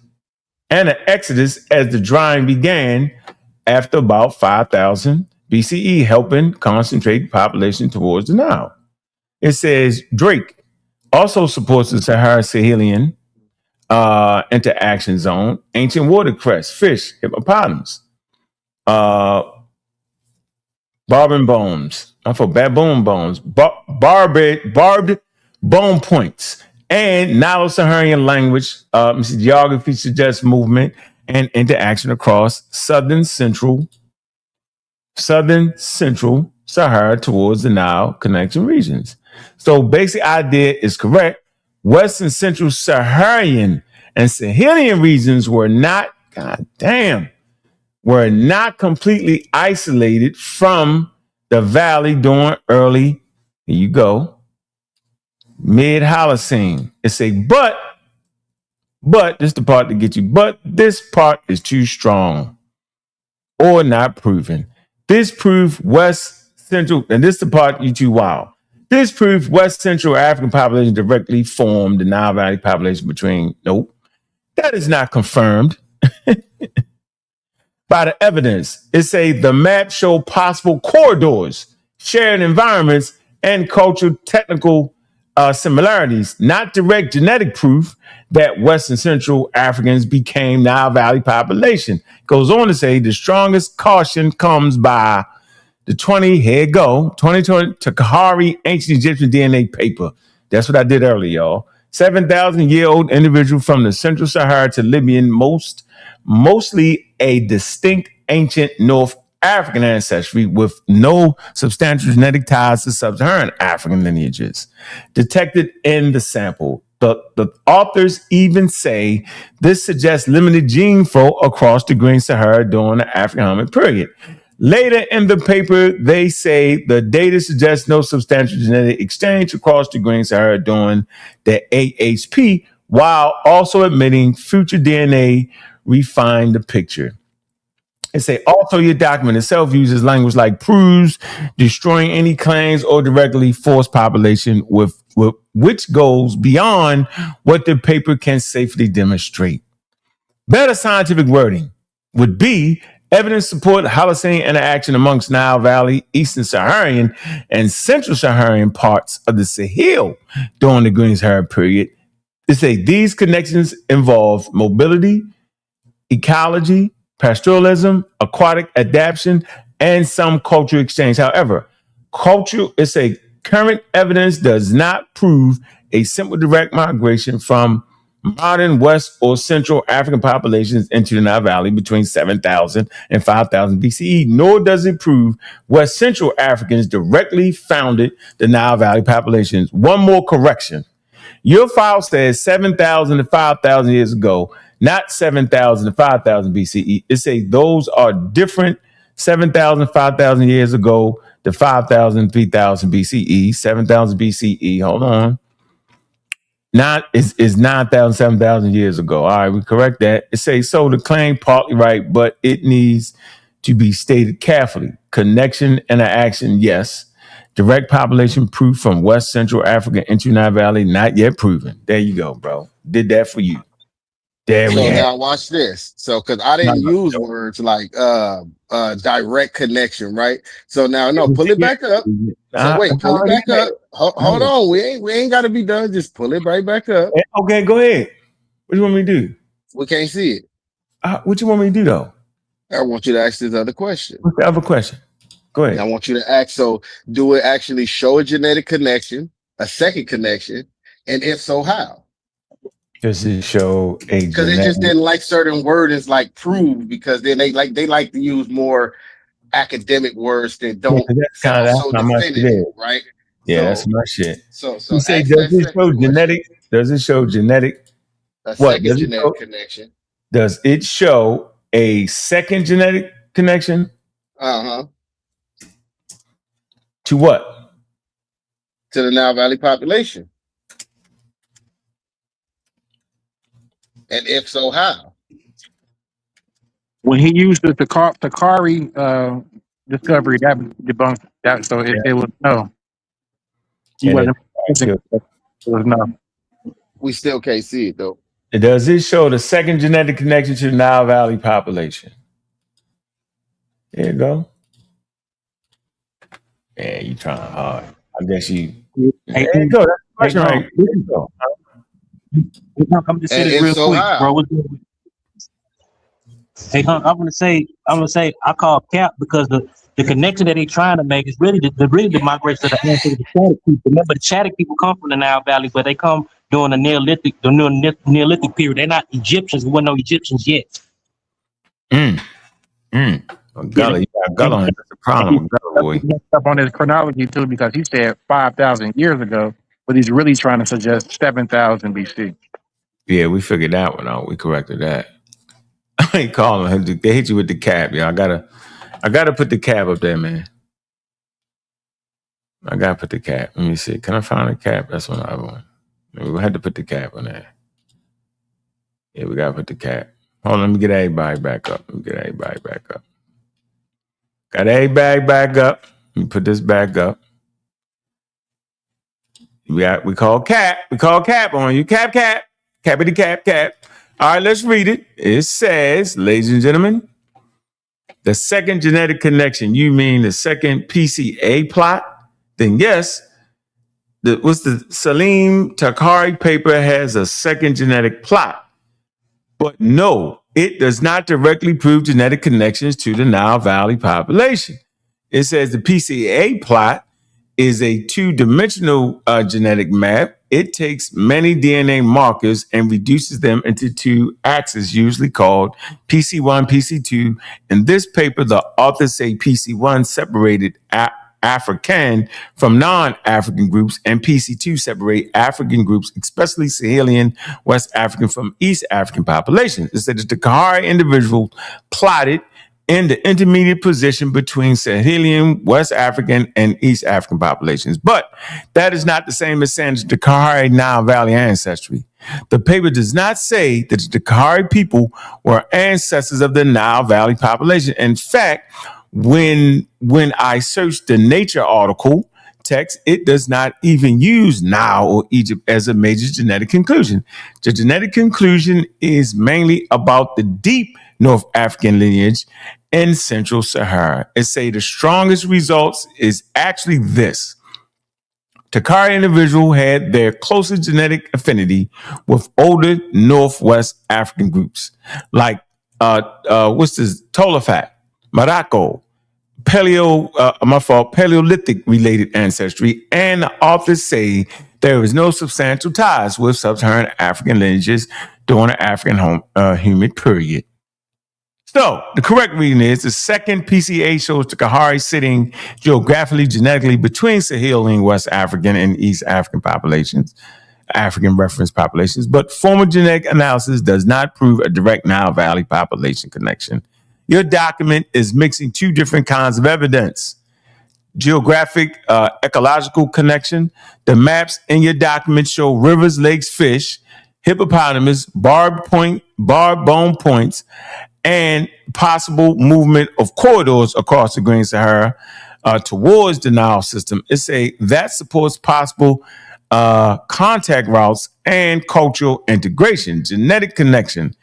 And an exodus as the drying began after about 5,000 BCE, helping concentrate the population towards the Nile. It says Drake also supports the Sahara-Sahelian interaction zone, ancient watercress, fish, hippopotamus, baboon bones, barbed bone points, and Nilo-Saharan language, geography suggests movement and interaction across southern central Sahara towards the Nile connection regions. So basic idea is correct. Western Central Saharan and Sahelian regions were not completely isolated from the valley during early, here you go, mid-Holocene. It's a but this is the part to get you, but this part is too strong or not proven. This proved West Central, and this is the part you too wild. This proved West Central African population directly formed the Nile Valley population between, nope, that is not confirmed by the evidence. It say the map show possible corridors, shared environments, and cultural technical similarities, not direct genetic proof that West and Central Africans became Nile Valley population. Goes on to say the strongest caution comes by the 2020 Takahari ancient Egyptian DNA paper. That's what I did earlier, y'all. 7,000-year-old individual from the Central Sahara to Libyan, mostly a distinct ancient North African ancestry with no substantial genetic ties to sub-Saharan African lineages detected in the sample. The authors even say this suggests limited gene flow across the Green Sahara during the African Hamid period. Later in the paper, they say the data suggests no substantial genetic exchange across the Green Sahara during the AHP, while also admitting future DNA refined the picture. It say also your document itself uses language like proves, destroying any claims or directly force population with which goes beyond what the paper can safely demonstrate. Better scientific wording would be evidence support Holocene interaction amongst Nile Valley, Eastern Saharan, and Central Saharan parts of the Sahel during the Green Sahara period. They say these connections involve mobility, ecology, pastoralism, aquatic adaptation, and some cultural exchange. However, current evidence does not prove a simple direct migration from modern West or Central African populations into the Nile Valley between 7,000 and 5,000 BCE, nor does it prove West Central Africans directly founded the Nile Valley populations. One more correction. Your file says 7,000 to 5,000 years ago, not 7,000 to 5,000 BCE. It says those are different. 7,000, 5,000 years ago to 5,000, 3,000 BCE. 7,000 BCE. Hold on. Is 9,000, 7,000 years ago. All right, we correct that. It says so the claim partly right, but it needs to be stated carefully. Connection and action, yes. Direct population proof from West Central Africa into Nile Valley, not yet proven. There you go, bro. Did that for you. There we So go. now watch this. So because I didn't use words like direct connection, right? So now pull it back up. So wait, pull it back up. Hold on. We ain't gotta be done. Just pull it right back up. Okay, go ahead. What do you want me to do? We can't see it. What you want me to do though? I want you to ask this other question. What's the other question? Go ahead. And I want you to ask, so do it actually show a genetic connection, a second connection? And if so, how? Does it show a because it just didn't like certain words like prove, because then they like to use more academic words that don't sound so definitive, right? Yeah, that's my shit. So you say does it show genetic? Does it show genetic? What does genetic connection? Does it show a second genetic connection? To what? To the Nile Valley population. And if so, how? When he used the Takari discovery, that debunked that. So it was no. He wasn't. It was no. We still can't see it though. Does it show the second genetic connection to the Nile Valley population? There you go. Man, you trying hard. I guess you. There you go. That's the question, right? There you go. I'm just saying this real quick, bro. Hey, Hunk, I'm gonna say, I call cap because the connection that they're trying to make is really the migration of the ancestors of the Chadic people. Remember, the Chadic people come from the Nile Valley, but they come during the Neolithic period. They're not Egyptians. We weren't no Egyptians yet. Gullah, you got Gullah on it. That's the problem. He messed up on his chronology too, because he said 5,000 years ago, but he's really trying to suggest 7,000 BC. Yeah, we figured that one out. We corrected that. I ain't calling him. They hit you with the cap, yo. I gotta put the cap up there, man. I gotta put the cap. Let me see. Can I find a cap? That's one other one. We had to put the cap on there. Yeah, we gotta put the cap. Hold on, let me get everybody back up. Got everybody back up. Let me put this back up. We call cap. We call cap on you. Cap. Cappity cap. All right, let's read it. It says, ladies and gentlemen, the second genetic connection, you mean the second PCA plot? Then yes, the Salim Takari paper has a second genetic plot. But no, it does not directly prove genetic connections to the Nile Valley population. It says the PCA plot is a two-dimensional genetic map. It takes many DNA markers and reduces them into two axes, usually called PC1, PC2. In this paper, the authors say PC1 separated African from non-African groups, and PC2 separate African groups, especially Sahelian West African from East African populations. It said that the Kahari individual plotted in the intermediate position between Sahelian, West African, and East African populations. But that is not the same as saying the Kalahari Nile Valley ancestry. The paper does not say that the Kalahari people were ancestors of the Nile Valley population. In fact, when I searched the Nature article text, it does not even use Nile or Egypt as a major genetic conclusion. The genetic conclusion is mainly about the deep North African lineage in Central Sahara. It say the strongest results is actually this. Takari individual had their closest genetic affinity with older Northwest African groups like Tolafat, Morocco, Paleolithic related ancestry, and authors say there is no substantial ties with sub-Saharan African lineages during the African humid period. So the correct reading is the second PCA shows the Kalahari sitting geographically, genetically between Sahelian West African and East African populations, African reference populations, but formal genetic analysis does not prove a direct Nile Valley population connection. Your document is mixing two different kinds of evidence. Geographic, ecological connection. The maps in your document show rivers, lakes, fish, hippopotamus, barb bone points, and possible movement of corridors across the Green Sahara towards the Nile system. That supports possible contact routes and cultural integration, genetic connection.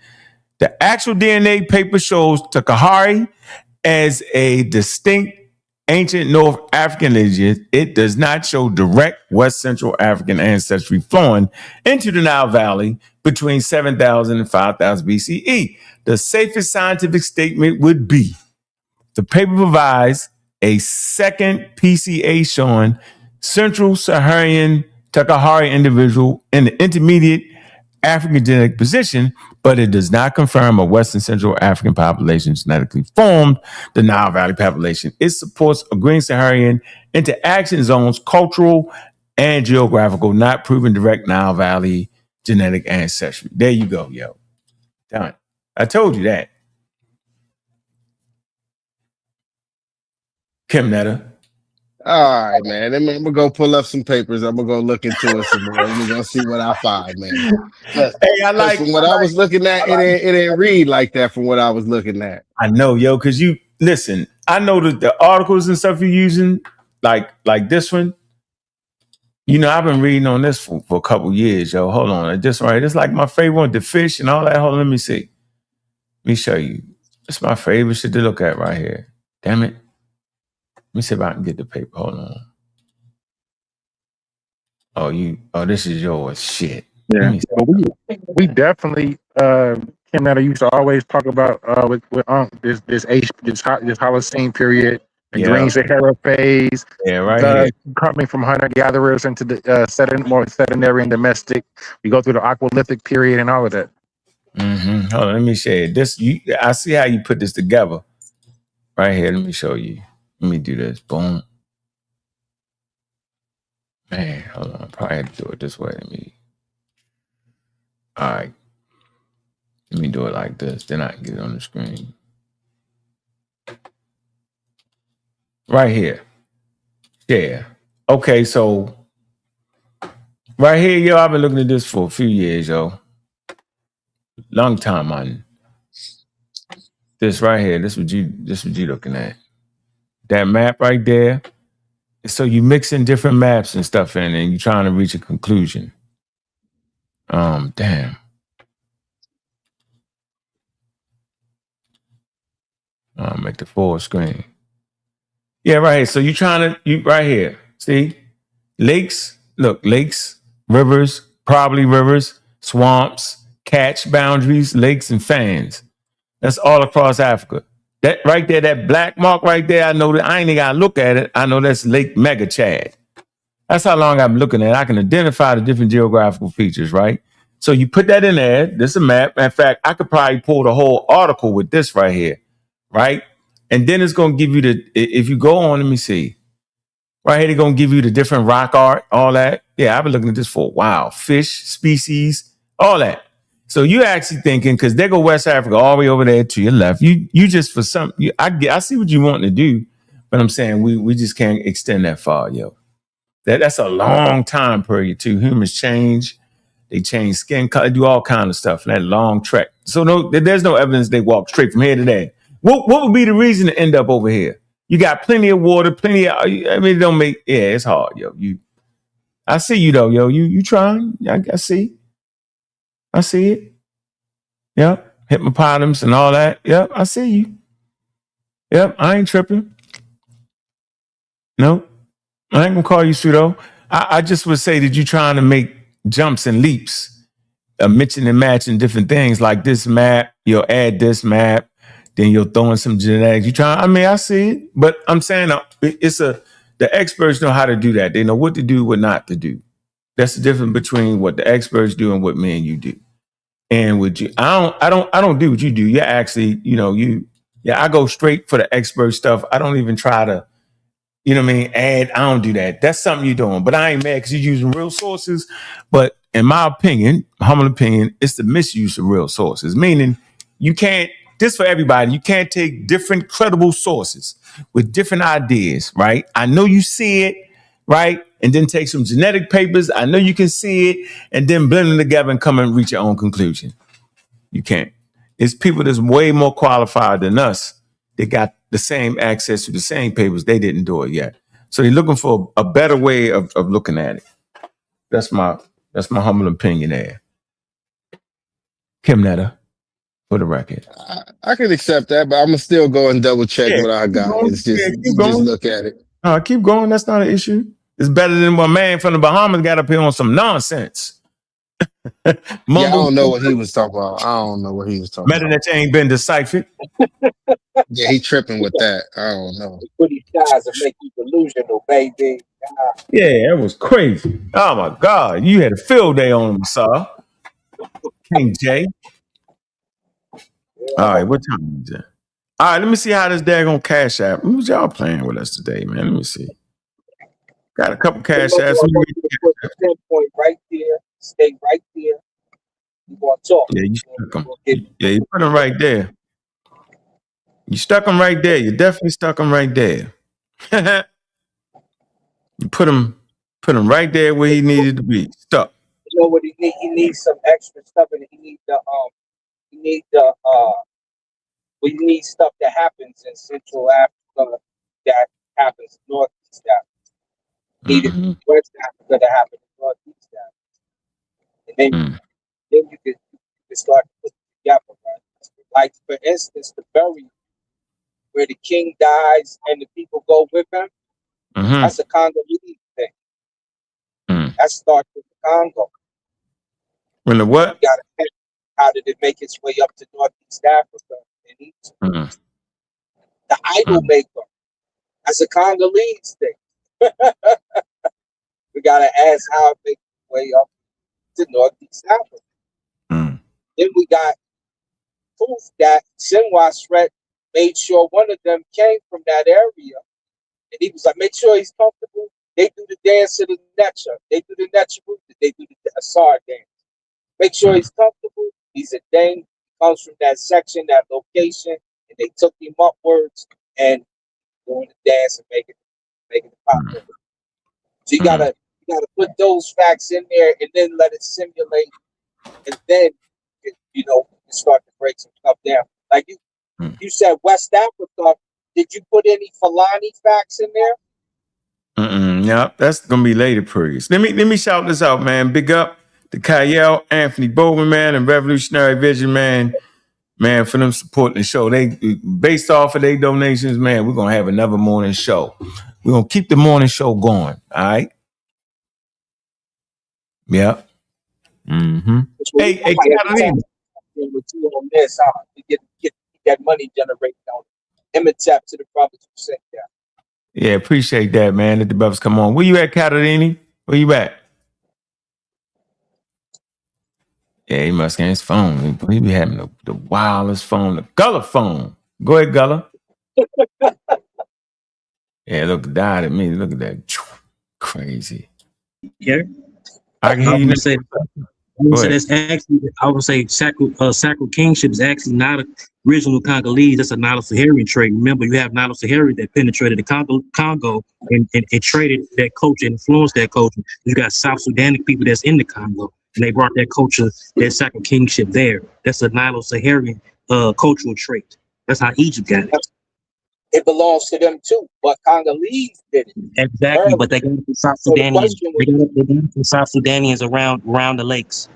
The actual DNA paper shows Kalahari as a distinct ancient North African lineage. It does not show direct West Central African ancestry flowing into the Nile Valley between 7,000 and 5,000 BCE. The safest scientific statement would be the paper provides a second PCA showing Central Saharan Kalahari individual in the intermediate African genetic position, but it does not confirm a Western Central African population genetically formed the Nile Valley population. It supports a Green Saharan interaction zones, cultural and geographical, not proven direct Nile Valley genetic ancestry. There you go, yo. Done. I told you that. Kim Netta. All right, man. I'm gonna go pull up some papers. I'm gonna go look into it some more. We're gonna see what I find, man. Hey, from what I was looking at, it didn't read like that from what I was looking at. I know, yo, because you listen, I know that the articles and stuff you're using, like this one, you know, I've been reading on this for a couple years, yo. Hold on. This right. It's like my favorite one, the fish and all that. Hold on, let me see. Let me show you. It's my favorite shit to look at right here. Damn it. Let me see if I can get the paper. Hold on. Oh, this is yours. Shit. Yeah. We definitely Kim Netta used to always talk about with this Holocene period, the Green Sahara phase. Yeah, right. Coming from hunter gatherers into the more sedentary and domestic. We go through the Aqualithic period and all of that. Mm-hmm. Hold on, let me show you this. I see how you put this together. Right here, let me show you. Let me do this. Boom. Man, hold on. I probably had to do it this way. All right. Let me do it like this. Then I can get it on the screen. Right here. Yeah. Okay, so right here, yo, I've been looking at this for a few years, yo. Long time on this right here. This what you looking at. That map right there. So you mixing different maps and stuff in, and you're trying to reach a conclusion. Damn. I'll make the full screen. Yeah, right here. So right here. See? Lakes, rivers, probably rivers, swamps, catch boundaries, lakes, and fans. That's all across Africa. That right there, that black mark right there, I know that I ain't even gotta look at it. I know that's Lake Mega Chad. That's how long I'm looking at it. I can identify the different geographical features, right? So you put that in there. This is a map. In fact, I could probably pull the whole article with this right here, right? And then it's going to give you if you go on, let me see. Right here, they're going to give you the different rock art, all that. Yeah, I've been looking at this for a while. Fish, species, all that. So you actually thinking, because they go West Africa all the way over there to your left. You just for some, I see what you want to do, but I'm saying we just can't extend that far, yo. That's a long time period too. Humans change, they change skin color, do all kind of stuff in that long trek. So there's no evidence they walk straight from here to there. What would be the reason to end up over here? You got plenty of water, plenty of, I mean, it don't make, yeah, it's hard, yo. I see you though, yo. You trying? I see it. Yep. Hippopotamus and all that. Yep. I see you. Yep. I ain't tripping. Nope. I ain't gonna call you pseudo. I just would say that you trying to make jumps and leaps, mixing and matching different things like this map. You'll add this map, then you'll throw in some genetics. You trying? I mean, I see it, but I'm saying the experts know how to do that. They know what to do, what not to do. That's the difference between what the experts do and what me and you do. And with you, I don't do what you do. You actually, I go straight for the expert stuff. I don't even try to, add. I don't do that. That's something you're doing. But I ain't mad because you're using real sources. But in my opinion, humble opinion, it's the misuse of real sources. Meaning you can't, this for everybody, you can't take different credible sources with different ideas, right? I know you see it, right? And then take some genetic papers. I know you can see it, and then blend them together and come and reach your own conclusion. You can't. It's people that's way more qualified than us. They got the same access to the same papers. They didn't do it yet. So they're looking for a better way of looking at it. That's my humble opinion there. Kim Netta, for the record. I can accept that, but I'm gonna still go and double check what I got. It's just look at it. Keep going. That's not an issue. It's better than what man from the Bahamas got up here on some nonsense. Yeah, I don't know what he was talking about. Better that you ain't been deciphered. Yeah, he tripping with that. I don't know. Pretty guys that make you delusional, baby. Yeah, that was crazy. Oh my God, you had a field day on him, sir. King J. All right, what time is it? All right, let me see how this daggone cash app. Who's y'all playing with us today, man? Let me see. Got a couple cash apps. Put the pinpoint right there. Stay right there. You want to talk? Yeah, you stuck them. Yeah, you put them right there. You stuck them right there. You definitely stuck them right there. You put him right there where he needed to be. Stuck. You know what he need? He needs some extra stuff, and he needs we need stuff that happens in Central Africa that happens in Northeast Africa. Needed West Africa to happen in Northeast Africa. And then you could start to put it together, right? Like for instance, the burial where the king dies and the people go with him. That's a Congolese thing. That starts with the Congo. When the what? How did it make its way up to Northeast Africa and Egypt? The idol maker. That's a Congolese thing. We gotta ask how it makes its way up to Northeast Africa. Then we got proof that Sinwa Shred made sure one of them came from that area. And he was like, make sure he's comfortable. They do the dance of the Netcha. They do the Netcha route. They do the Assar dance. Make sure he's comfortable. He's a Dane. He comes from that section, that location. And they took him upwards and doing the dance and making it popular. So you gotta put those facts in there and then let it simulate. And then, you start to break some stuff down. Like you said, West Africa. Did you put any Fulani facts in there? Yeah, that's gonna be later periods. Let me shout this out, man. Big up to Kyle, Anthony Bowman, man, and Revolutionary Vision, man, for them supporting the show. They based off of their donations, man. We're gonna have another morning show. We're gonna keep the morning show going. All right. Yeah. Hey, Catalina. On this, to get that money generated on Imhotep to the brothers who sent that. Yeah, appreciate that, man. Let the brothers come on. Where you at, Catalini? Where you at? Yeah, he must get his phone. He be having the wildest phone, the Gullah phone. Go ahead, Gullah. Yeah, look, died at me. Look at that. Crazy. Yeah. I can hear you. So that's actually, I would say, sacral kingship is actually not a original Congolese. That's a Nilo-Saharan trait. Remember, you have Nilo-Saharan that penetrated the Congo and traded that culture, influenced that culture. You got South Sudanic people that's in the Congo, and they brought that culture, that sacral kingship there. That's a Nilo-Saharan cultural trait. That's how Egypt got it. It belongs to them too, but Congolese did it. Exactly, but they got it from South Sudanians. They got it from South Sudanians around the lakes.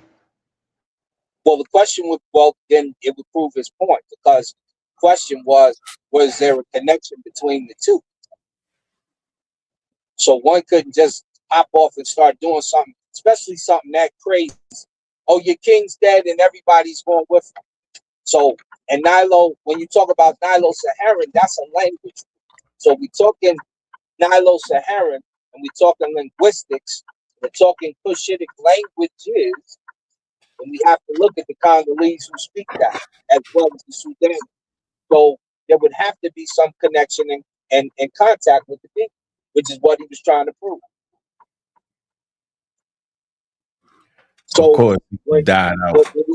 Well, the question would, then it would prove his point, because the question was there a connection between the two? So one couldn't just hop off and start doing something, especially something that crazy. Oh, your king's dead and everybody's going with him. So, and Nilo, when you talk about Nilo-Saharan, that's a language. So we talking Nilo-Saharan and we talking linguistics, we're talking Cushitic languages, and we have to look at the Congolese who speak that as well as the Sudan. So there would have to be some connection and contact with the people, which is what he was trying to prove. So of course, when we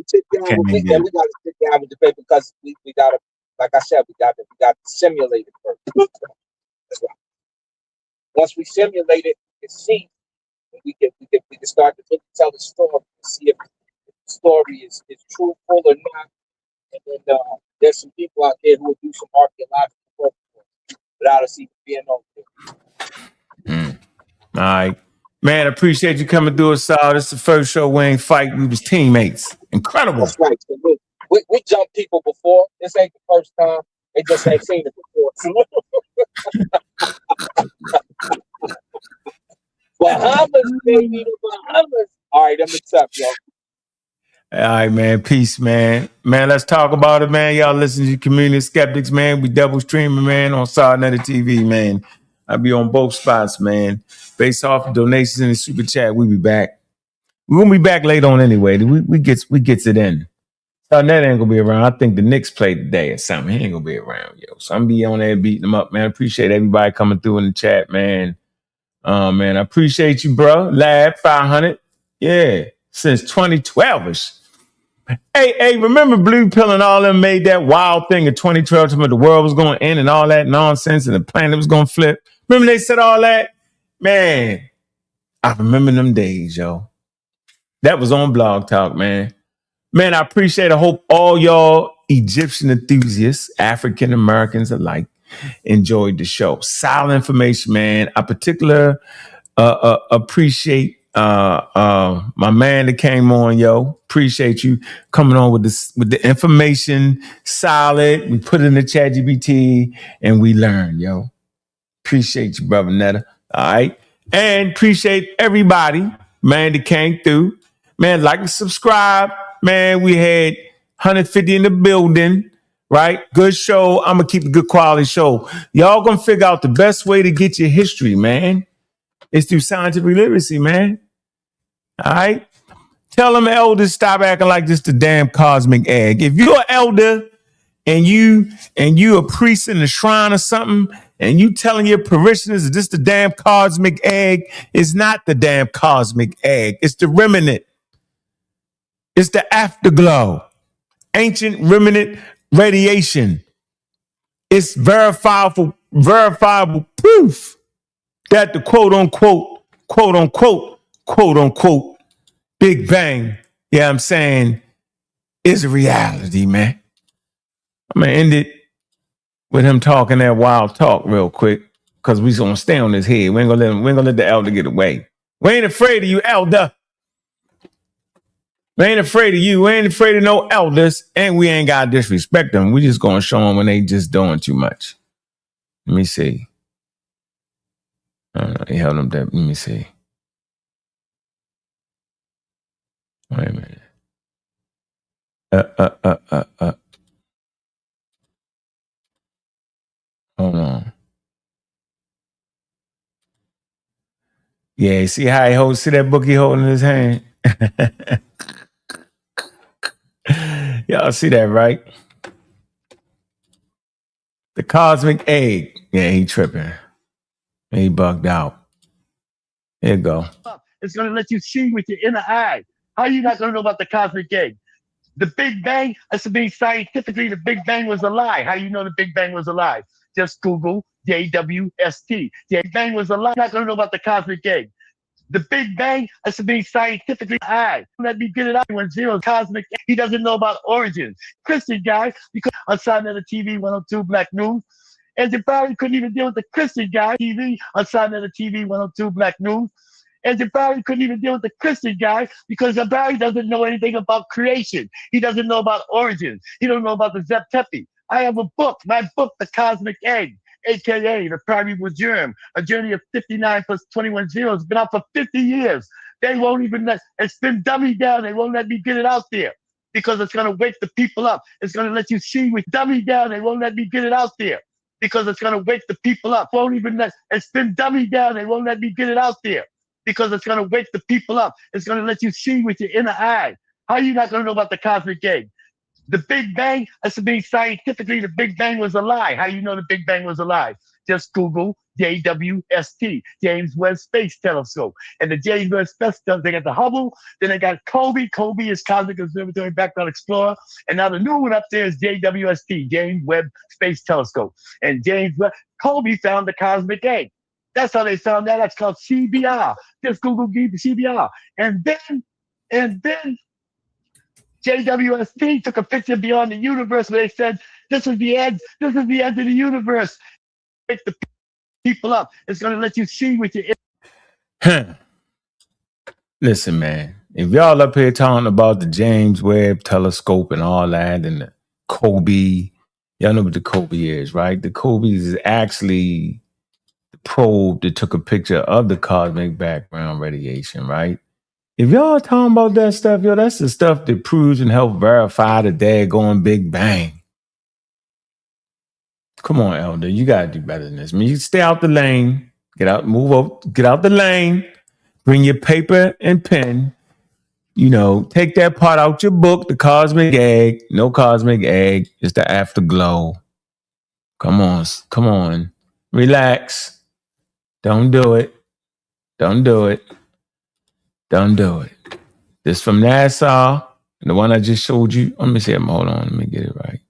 sit down, we got to sit down with the paper, because we got to, like I said, we got to simulate it first. That's right. Once we simulate it, we can see, we can start to really tell the story and see if the story is truthful or not. And then there's some people out there who will do some archaeological work without us even being over there. All right. Man, I appreciate you coming through us all. This is the first show we ain't fight. We was teammates. Incredible. That's right. So we jumped people before. This ain't the first time. They just ain't seen it before. Bahamas, baby, Bahamas. All right, I'm up, y'all. All right, man. Peace, man. Man, let's talk about it, man. Y'all listen to Community Skeptics, man. We double streaming, man, on sa.neter TV, man. I'll be on both spots, man. Based off of donations in the super chat, we'll be back. We're gonna be back later on anyway. We gets it in. sa.neter ain't gonna be around. I think the Knicks play today or something. He ain't gonna be around, yo. So I'm gonna be on there beating them up, man. I appreciate everybody coming through in the chat, man. Man, I appreciate you, bro. Lab 500. Yeah, since 2012ish. Hey, remember Blue Pill and all them made that wild thing in 2012 to me the world was going to end and all that nonsense and the planet was going to flip? Remember they said all that? Man, I remember them days, yo. That was on Blog Talk, man. Man, I appreciate it. I hope all y'all Egyptian enthusiasts, African Americans alike, enjoyed the show. Solid information, man. I particularly appreciate my man that came on, yo. Appreciate you coming on with the information. Solid. We put it in the chat GPT and we learn, yo. Appreciate you, brother Netta. All right. And appreciate everybody, man, that came through. Man, like and subscribe. Man, we had 150 in the building, right? Good show. I'm going to keep a good quality show. Y'all going to figure out the best way to get your history, man. It's through scientific literacy, man. All right? Tell them elders stop acting like this the damn cosmic egg. If you're an elder and you a priest in the shrine or something, and you telling your parishioners that this the damn cosmic egg, it's not the damn cosmic egg. It's the remnant. It's the afterglow. Ancient remnant radiation. It's verifiable proof that the quote unquote, Big Bang, yeah, I'm saying, is a reality, man. I'm going to end it with him talking that wild talk real quick, because we're going to stay on his head. We ain't going to let the elder get away. We ain't afraid of you, elder. We ain't afraid of you. We ain't afraid of no elders, and we ain't got to disrespect them. We just going to show them when they just doing too much. Let me see. He held them there. Let me see. Wait a minute. Hold on. Yeah, see how he holds, see that book he holding in his hand? Y'all see that, right? The cosmic egg. Yeah, he tripping. He bugged out. Here you go. It's going to let you see with your inner eye. How are you not going to know about the cosmic egg? The Big Bang, that's being scientifically, the Big Bang was a lie. How you know the Big Bang was a lie? Just Google JWST. The Big Bang was a lie. You're not going to know about the cosmic egg. The Big Bang, that's being scientifically high. Let me get it out when zero cosmic. He doesn't know about origins. Christian guy, because on sa.neter TV 102 Black News, and the Barry couldn't even deal with the Christian guy TV on sa.neter TV 102 Black News. And Barry couldn't even deal with the Christian guy because Barry doesn't know anything about creation. He doesn't know about origins. He don't know about the Zeptepi. I have a book, my book, The Cosmic Egg, aka The Primeval Germ, a journey of 59 plus 21 zeros. It's been out for 50 years. They won't even let, it's been dummied down. They won't let me get it out there because it's going to wake the people up. It's going to let you see with dummied down. They won't let me get it out there because it's going to wake the people up. Won't even let, it's been dummied down. They won't let me get it out there because it's going to wake the people up. It's going to let you see with your inner eye. How are you not going to know about the cosmic egg? The Big Bang, that's being scientifically, the Big Bang was a lie. How do you know the Big Bang was a lie? Just Google JWST, James Webb Space Telescope. And the James Webb Space Telescope, they got the Hubble, then they got Kobe. Kobe is Cosmic Observatory Background Explorer. And now the new one up there is JWST, James Webb Space Telescope. And James Webb, Kobe found the cosmic egg. That's how they found that. That's called CBR. Just Google CBR. And then JWST took a picture beyond the universe where they said, this is the end of the universe. Wake the people up. It's going to let you see with your... Listen, man, if y'all up here talking about the James Webb Telescope and all that and the Kobe, y'all know what the Kobe is, right? The Kobe is actually the probe that took a picture of the cosmic background radiation, right? If y'all talking about that stuff, yo, that's the stuff that proves and helps verify the daggone Big Bang. Come on, Elder, you gotta do better than this. I mean, you stay out the lane, get out, move up, get out the lane, bring your paper and pen. You know, take that part out your book, the cosmic egg. No cosmic egg, it's the afterglow. Come on, relax. Don't do it. This from NASA, and the one I just showed you. Let me see. Hold on. Let me get it right.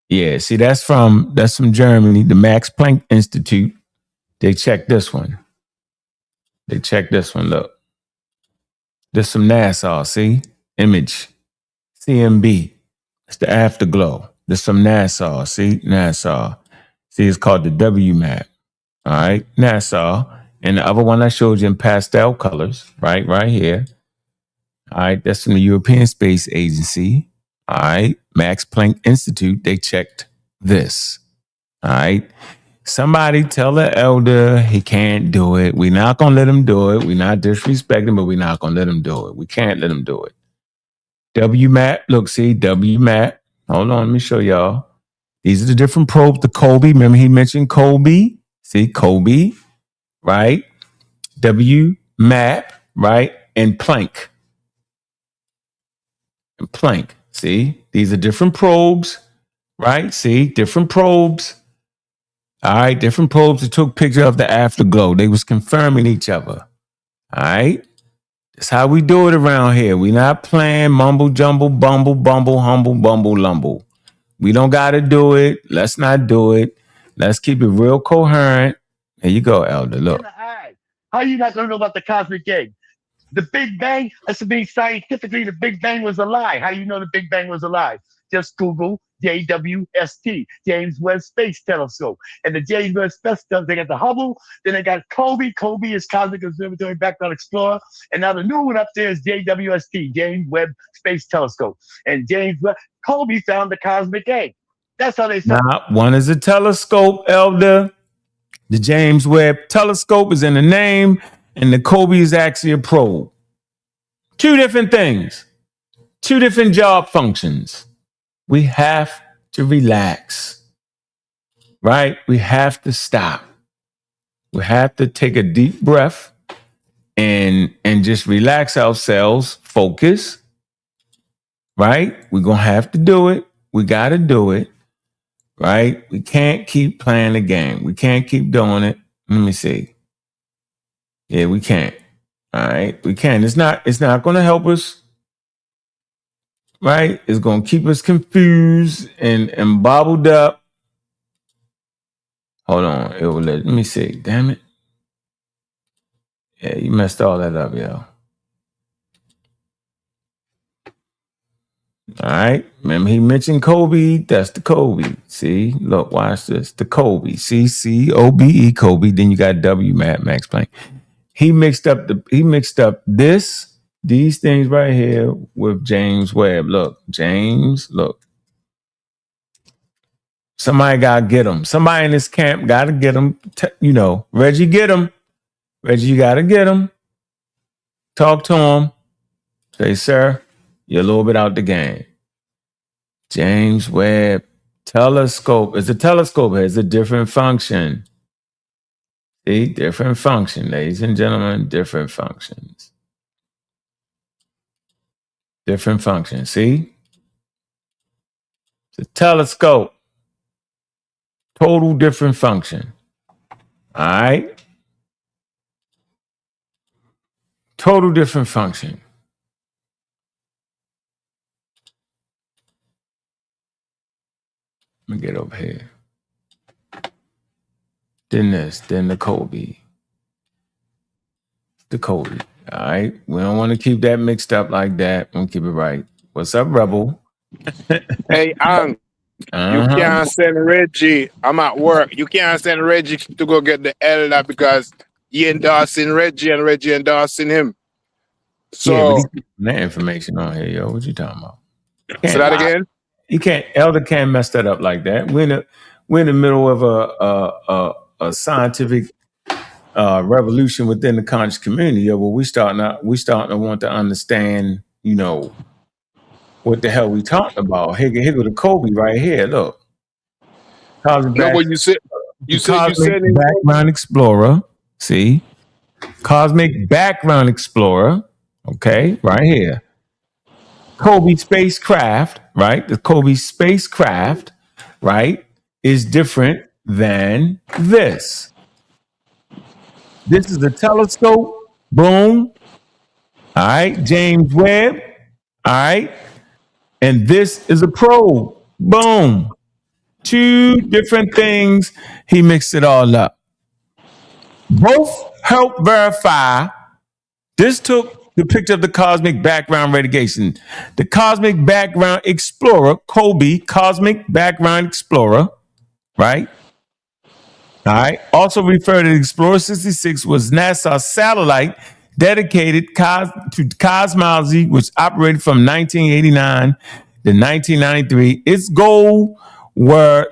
Yeah, see, that's from Germany, the Max Planck Institute. They checked this one. Look, this from NASA. See, image, CMB. It's the afterglow. This from NASA. See, NASA. See, it's called the WMAP. All right, NASA. And the other one I showed you in pastel colors, right here. All right, that's from the European Space Agency. All right, Max Planck Institute, they checked this. All right, somebody tell the elder he can't do it. We're not going to let him do it. We're not disrespecting, but we're not going to let him do it. We can't let him do it. WMAP, look, see, WMAP. Hold on, let me show y'all. These are the different probes, the Kobe. Remember he mentioned Kobe? See, Kobe, right? WMAP, right? And Planck. See, these are different probes, right? See, different probes. All right, different probes that took picture of the afterglow. They was confirming each other. All right, that's how we do it around here. We not playing mumble jumble, bumble, humble, bumble, lumble. We don't got to do it. Let's not do it. Let's keep it real coherent. There you go, Elder. Look. How are you not going to know about the cosmic egg? The Big Bang, that's being scientifically, the Big Bang was a lie. How do you know the Big Bang was a lie? Just Google JWST, James Webb Space Telescope. And the James Webb Space Telescope, they got the Hubble, then they got Kobe. Kobe is Cosmic Observatory Background Explorer. And now the new one up there is JWST, James Webb Space Telescope. And Kobe found the cosmic egg. That's how they found. Now, one is a telescope, Elder. The James Webb Telescope is in the name, and the Kobe is actually a probe. Two different things. Two different job functions. We have to relax, right? We have to stop. We have to take a deep breath and just relax ourselves, focus, right? We're going to have to do it. We got to do it, right? We can't keep playing the game. We can't keep doing it. Let me see. Yeah, we can't. All right, we can. It's not going to help us, right? It's going to keep us confused and bobbled up. Hold on, it will let me see. Damn it! Yeah, you messed all that up, yo. All right, remember he mentioned Kobe. That's the Kobe. See, look, watch this. The Kobe. COBE Kobe. Then you got W Max Planck. He mixed up these things right here with James Webb. Look, James, look. Somebody gotta get him. Somebody in this camp gotta get him. Reggie, get him. Reggie, you gotta get him. Talk to him. Say, sir, you're a little bit out the game. James Webb telescope. It's a telescope. It has a different function. See, different function, ladies and gentlemen, different functions. Different function. See? It's a telescope. Total different function. All right? Total different function. Let me get over here. Then the Kobe. The Kobe. All right? We don't want to keep that mixed up like that. We'll keep it right. What's up, Rebel? Hey, Ang. You can't send Reggie. I'm at work. You can't send Reggie to go get the elder because he endorsing Reggie and Reggie endorsing him. So yeah, but he's that information on here, yo. What you talking about? Say that again. He can't. Elder can't mess that up like that. We're in the middle of a scientific revolution within the conscious community. Yo, but we starting to want to understand. What the hell we talking about? Here go the Kobe right here. Look. No, but you said Background Explorer. See? Cosmic Background Explorer. Okay, right here. Kobe spacecraft, right? The Kobe spacecraft, right, is different than this. This is a telescope. Boom. All right, James Webb. All right. And this is a probe. Boom. Two different things. He mixed it all up. Both help verify. This took the picture of the Cosmic Background Radiation. The Cosmic Background Explorer, Kobe Cosmic Background Explorer, right? All right. Also referred to Explorer 66 was NASA's satellite dedicated to cosmology, which operated from 1989 to 1993. Its goal were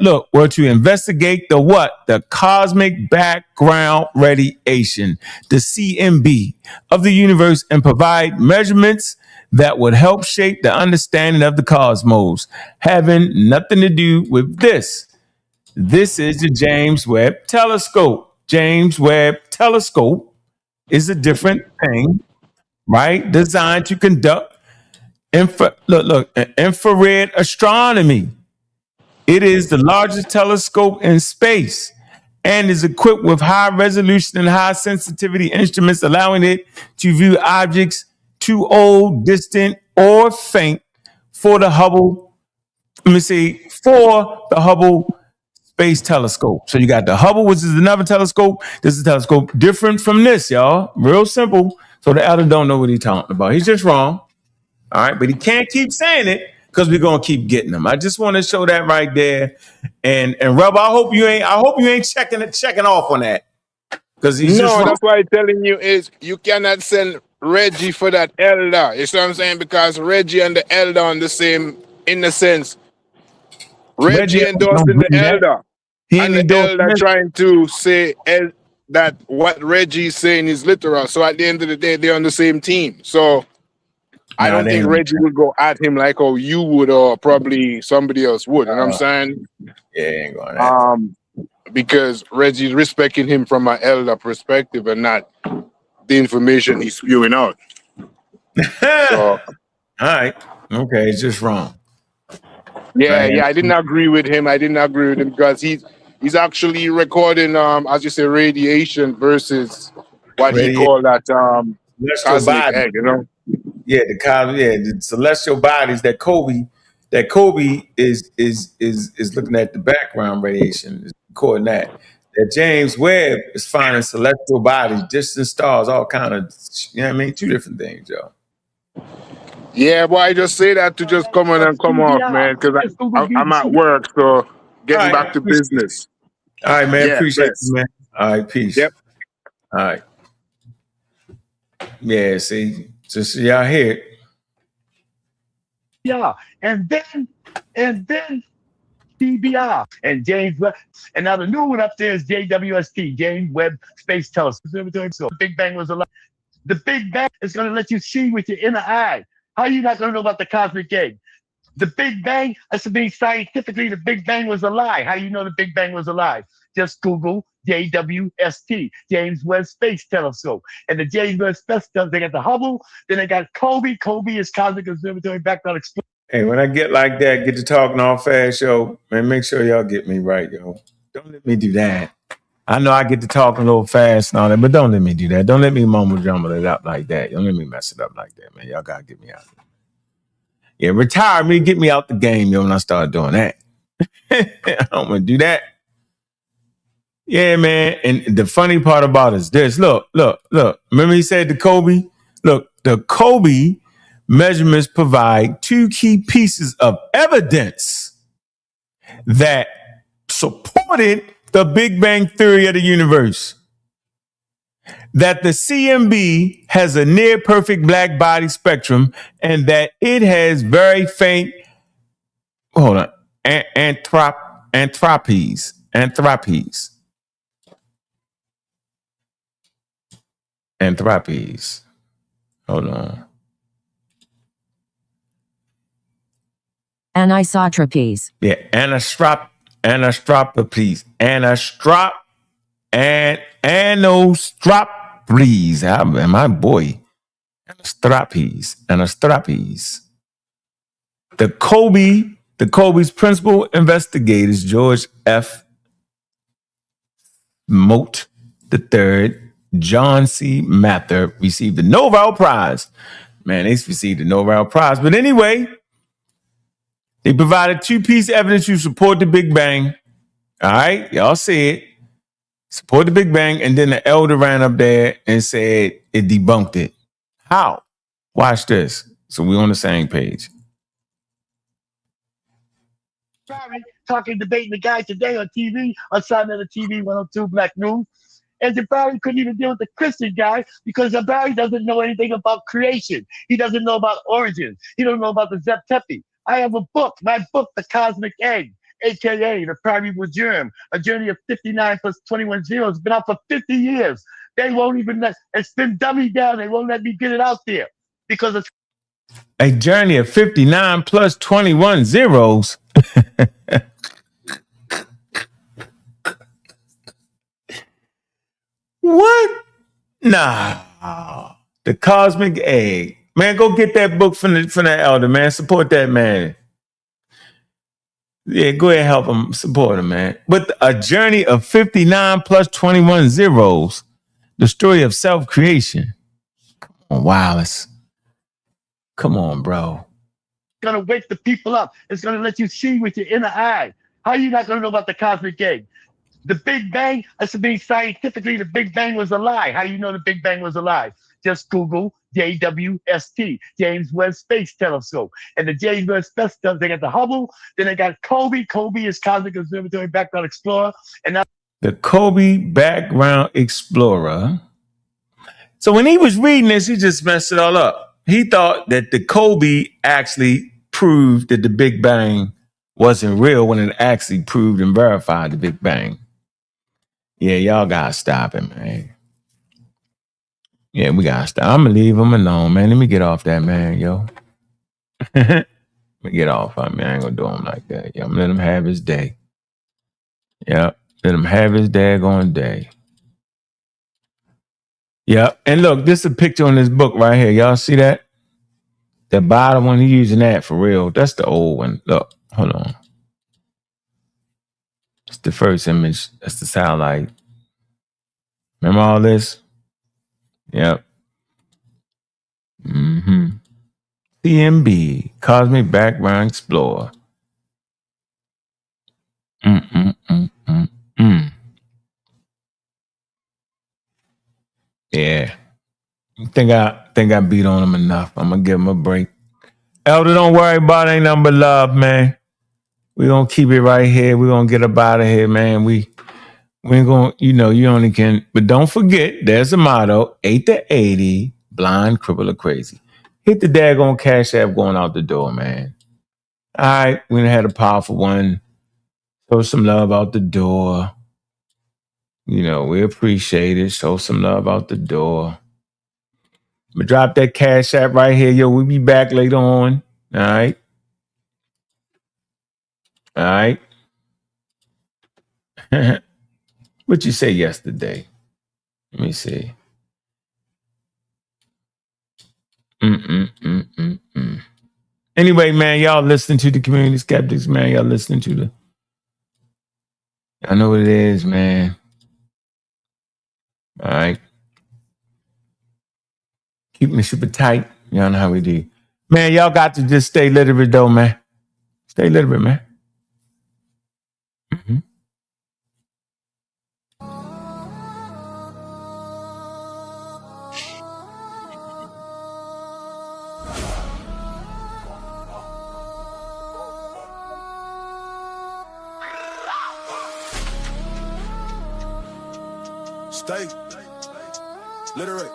to investigate the cosmic background radiation, the CMB of the universe, and provide measurements that would help shape the understanding of the cosmos, having nothing to do with this. This is the James Webb Telescope. James Webb Telescope is a different thing, right? Designed to conduct infrared astronomy. It is the largest telescope in space and is equipped with high resolution and high sensitivity instruments, allowing it to view objects too old, distant, or faint for the Hubble. For the Hubble Space Telescope. So you got the Hubble, which is another telescope. This is a telescope different from this, y'all. Real simple. So the elder don't know what he's talking about. He's just wrong. All right, but he can't keep saying it because we're gonna keep getting them. I just want to show that right there. And Rob, I hope you ain't checking off on that. Because he's just wrong. That's why I'm telling you is you cannot send Reggie for that elder. You see what I'm saying? Because Reggie and the elder on the same, in the sense. Reggie endorsing the elder. And the elder trying to say that what Reggie is saying is literal. So at the end of the day, they're on the same team. So I don't think Reggie would go at him like how you would or probably somebody else would. You know what I'm saying? Yeah, ain't going to because Reggie's respecting him from an elder perspective and not the information he's spewing out. So, all right. Okay, it's just wrong. Yeah, I didn't agree with him. Because he's actually recording, as you say, radiation versus what he called that celestial cosmic body. egg, you know. Yeah, the celestial bodies that Kobe is looking at the background radiation, is recording that. That James Webb is finding celestial bodies, distant stars, all kind of, you know what I mean? Two different things, yo. Yeah, but I just say that to just come on and come off, man, because I'm at work, so All getting right, back to business. all right, man. Yeah, Appreciate you, bless. man. All right, peace. Yep. All right. Yeah, see, just so y'all hear it. Yeah, and then DBR and James Webb. And now the new one up there is JWST, James Webb Space Telescope. So Big Bang was a lot. The Big Bang is going to let you see with your inner eye. How are you not going to know about the cosmic egg? The Big Bang, that's to be scientifically, the Big Bang was a lie. How do you know the Big Bang was a lie? Just Google JWST, James Webb Space Telescope. And the James Webb Space Telescope, they got the Hubble, then they got Kobe. Kobe is Cosmic Observatory Background Explorer. Hey, when I get like that, get to talking all fast, yo, man, make sure y'all get me right, yo. Don't let me do that. I know I get to talking a little fast and all that, but don't let me do that. Don't let me mumble jumble it up like that. Don't let me mess it up like that, man. Y'all gotta get me out. Yeah, retire me, get me out the game, yo, when I start doing that. I don't want to do that. Yeah, man. And the funny part about it is this. Look. Remember he said to Kobe? Look, the Kobe measurements provide two key pieces of evidence that supported the Big Bang theory of the universe. That the CMB has a near perfect black body spectrum and that it has very faint, anthropies. Hold on. Anisotropies. Yeah, anisotropes. Anisotropes. My boy. Anistropes. The Kobe's principal investigators, George F. Mote III, John C. Mather, received the Nobel Prize. Man, they received the Nobel Prize. But anyway, they provided two pieces of evidence to support the Big Bang. All right, y'all see it. Support the Big Bang, and then the elder ran up there and said it debunked it. How? Watch this. So we're on the same page. Talking, debating the guy today on TV, on sa.neter TV 102 Black News. And Jabari couldn't even deal with the Christian guy because Jabari doesn't know anything about creation. He doesn't know about origins. He doesn't know about the Zeptepi. I have a book, my book, The Cosmic Egg, aka The Primeval Germ, a journey of 59 plus 21 zeros. It's been out for 50 years. They won't even let, it's been dummied down. They won't let me get it out there because it's a journey of 59 plus 21 zeros. What? Nah. The Cosmic Egg. Man, go get that book from the elder, man. Support that man. Yeah, go ahead and help him. Support him, man. But a journey of 59 plus 21 zeros. The story of self-creation. Come on, Wireless. Come on, bro. It's going to wake the people up. It's going to let you see with your inner eye. How are you not going to know about the cosmic egg? The Big Bang, that's to be scientifically, the Big Bang was a lie. How do you know the Big Bang was a lie? Just Google JWST, James Webb Space Telescope. And the James Webb Space Telescope, they got the Hubble, then they got Kobe. Kobe is Cosmic Observatory Background Explorer. And now the Kobe Background Explorer. So when he was reading this, he just messed it all up. He thought that the Kobe actually proved that the Big Bang wasn't real when it actually proved and verified the Big Bang. Yeah, y'all gotta stop it, man. Yeah, we gotta stop. I'm gonna leave him alone, man. Let me get off that, man, yo. Let me get off of him. I ain't gonna do him like that. Yo, I'm gonna let him have his day. Yep, let him have his daggone day. Yep, and look, this is a picture on this book right here. Y'all see that? The bottom one, he's using that for real. That's the old one. Look, hold on. It's the first image. That's the satellite. Remember all this? Yep. CMB, Cosmic Background Explorer. Yeah. Think I beat on him enough. I'm gonna give him a break. Elder, don't worry about it. Ain't nothing but love, man. We gonna keep it right here. We gonna get up out of here, man. We ain't gonna, you only can, but don't forget, there's a motto, 8 to 80, blind, cripple, or crazy. Hit the daggone Cash App going out the door, man. All right, we done had a powerful one. Show some love out the door. We appreciate it. Show some love out the door. But drop that Cash App right here. Yo, we'll be back later on. All right. All right. What you say yesterday? Let me see. Anyway, man, y'all listening to the Community Skeptics, man. Y'all listening to I know what it is, man. All right. Keeping it super tight. Y'all know how we do. Man, y'all got to just stay literate, though, man. Stay literate, man. Stay literate.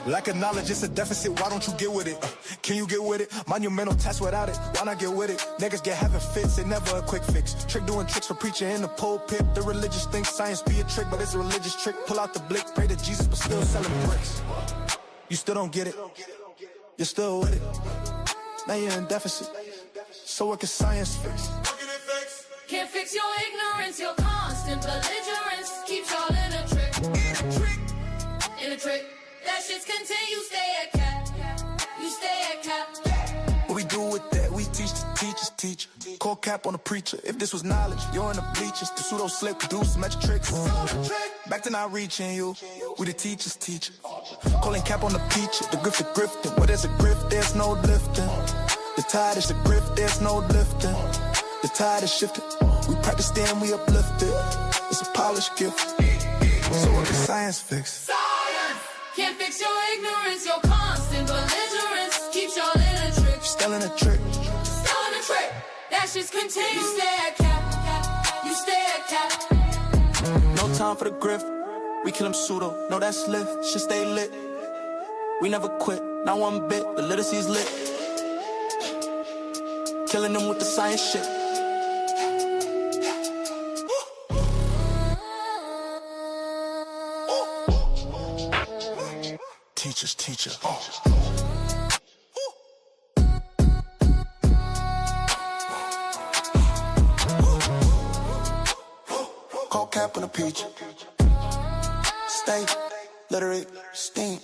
Lack of knowledge, it's a deficit, why don't you get with it? Can you get with it? Monumental test without it, why not get with it? Niggas get having fits, it never a quick fix. Trick doing tricks for preaching in the pulpit. The religious think science be a trick, but it's a religious trick. Pull out the blick, pray to Jesus, but still selling bricks. You still don't get it, you're still with it. Now you're in deficit, so what can science fix? Can't fix your ignorance, your constant belligerence keeps y'all in a trick. In a trick. That shit's continue, stay at cap. You stay at cap. What we do with that? We teach the teachers teach. Call cap on the preacher. If this was knowledge, you're in the bleachers. The pseudo slip, do some extra tricks. Back to not reaching you. We the teachers teach. Calling cap on the peach. The grift, the grifting. Where there's a grift, there's no lifting. The tide is the grift, there's no lifting. The tide is shifting. We practice then we uplift it. It's a polished gift. So what can science fix? Can't fix your ignorance, your constant belligerence keeps y'all in a trick. Still in a trick. Still in a trick. That shit's continue. You stay at cap. You stay at cap. No time for the grift. We kill them pseudo. No, that's lift. Shit stay lit. We never quit. Not one bit. The literacy's lit. Killing them with the science shit. Teacher. Call cap on a peach. Stay literate, steam.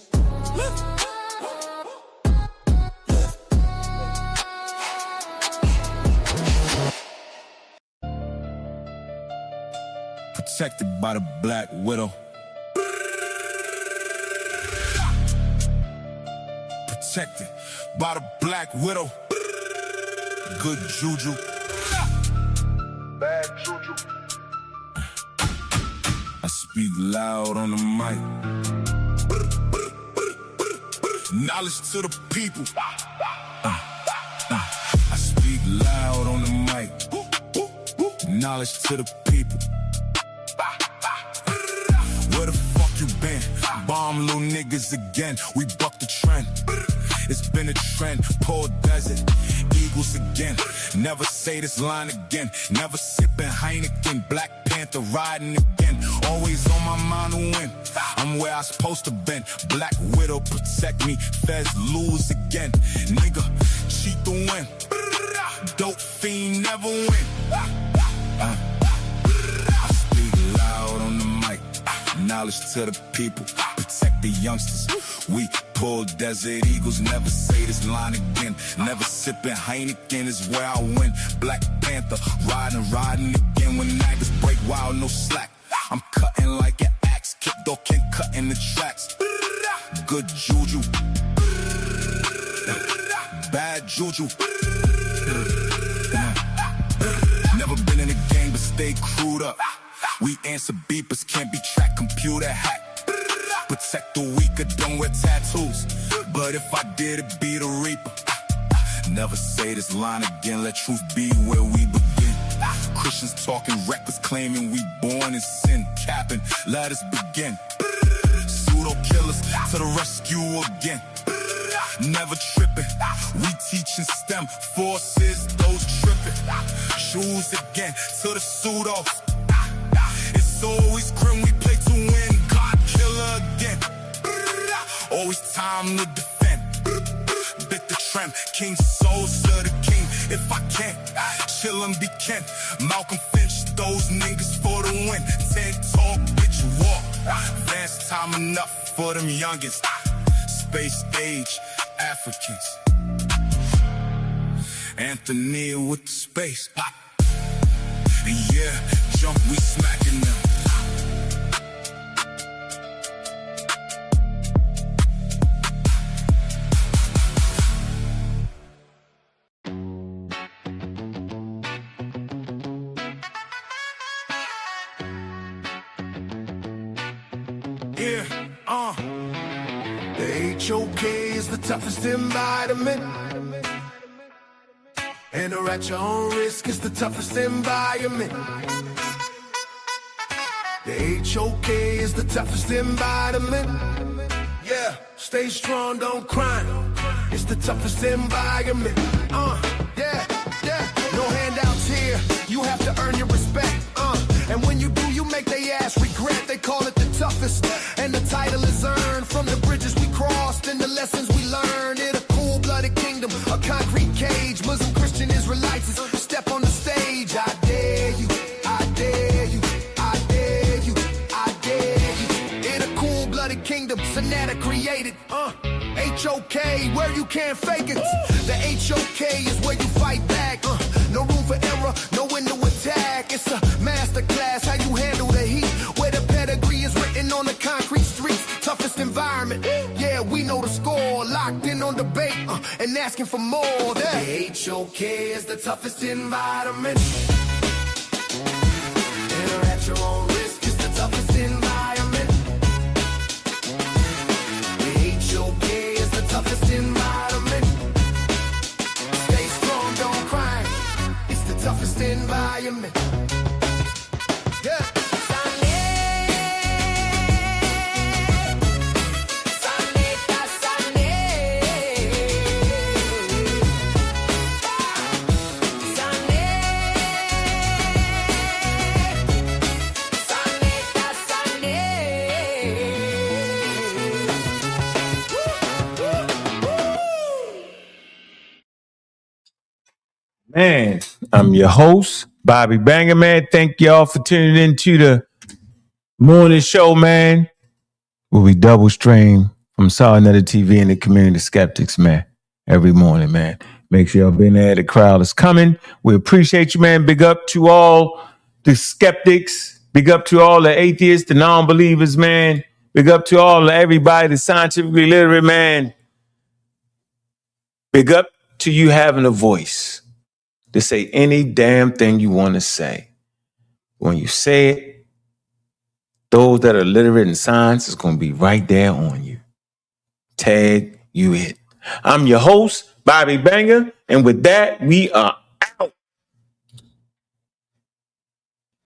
Protected by the Black Widow. Protected by the Black Widow. Good juju. Bad juju. I speak loud on the mic. Knowledge to the people. I speak loud on the mic. Knowledge to the people. Where the fuck you been? Bomb little niggas again. We buck the trend. It's been a trend, poor desert, eagles again. Never say this line again. Never sipping Heineken, Black Panther riding again. Always on my mind to win. I'm where I supposed to been. Black Widow protect me, Fez lose again. Nigga, cheat the win. Dope fiend never win. I speak loud on the mic. Knowledge to the people. Protect the youngsters. We pull desert eagles, never say this line again. Never sipping Heineken is where I win. Black Panther, riding again. again when niggas break wild, no slack. I'm cutting like an axe, kick door can cut in the tracks. Good juju, bad juju. Never been in a gang but stay crewed up. We answer beepers, can't be tracked, computer hack. Protect the weaker, don't wear tattoos. But if I did, it'd be the reaper. Never say this line again, let truth be where we begin. Christians talking reckless, claiming we born in sin. Capping, let us begin. Pseudo killers to the rescue again. Never tripping, we teaching STEM forces, those tripping. Choose again to the pseudos. It's always grim, we play to win. God killer again. Always time to defend. Bit the trend, King souls to the king. If I can't, chill and be Ken. Malcolm Finch, those niggas for the win. TED talk, bitch walk. Advanced time enough for them youngins. Space age Africans. Anthony with the space pop. And yeah, jump, we smacking them. Yeah, the HOK is the toughest environment. And at your own risk is the toughest environment. The HOK is the toughest environment. Yeah, stay strong, don't cry. It's the toughest environment. Yeah, no handouts here. You have to earn your respect. And when you do, you make they ass regret. They call it the toughest. And the title is earned from the bridges we crossed and the lessons we learned. In a cold-blooded kingdom, a concrete cage. Muslim, Christian, Israelites step on the stage. I dare you, I dare you, I dare you, I dare you. In a cold-blooded kingdom, sa.neter created. HOK, where you can't fake it. The HOK is where you fight back. No room for error, no window attack. It's a masterclass, how you handle the heat. Where the pedigree is written on the concrete streets. Toughest environment, yeah, we know the score. Locked in on debate and asking for more. The HOK is the toughest environment. Enter at your own risk, it's the toughest environment. The HOK is the toughest environment. Stay strong, don't cry. It's the toughest environment. Yeah. Man, I'm your host, Bobby Banger, man. Thank y'all for tuning into the morning show, man, where we double stream from sa.neter TV and the Community Skeptics, man, every morning, man. Make sure y'all been there. The crowd is coming. We appreciate you, man. Big up to all the skeptics. Big up to all the atheists, the non-believers, man. Big up to all everybody, the scientifically literate, man. Big up to you having a voice to say any damn thing you want to say. When you say it, those that are literate in science is going to be right there on you. Tag you it. I'm your host, Bobby Banger, and with that, we are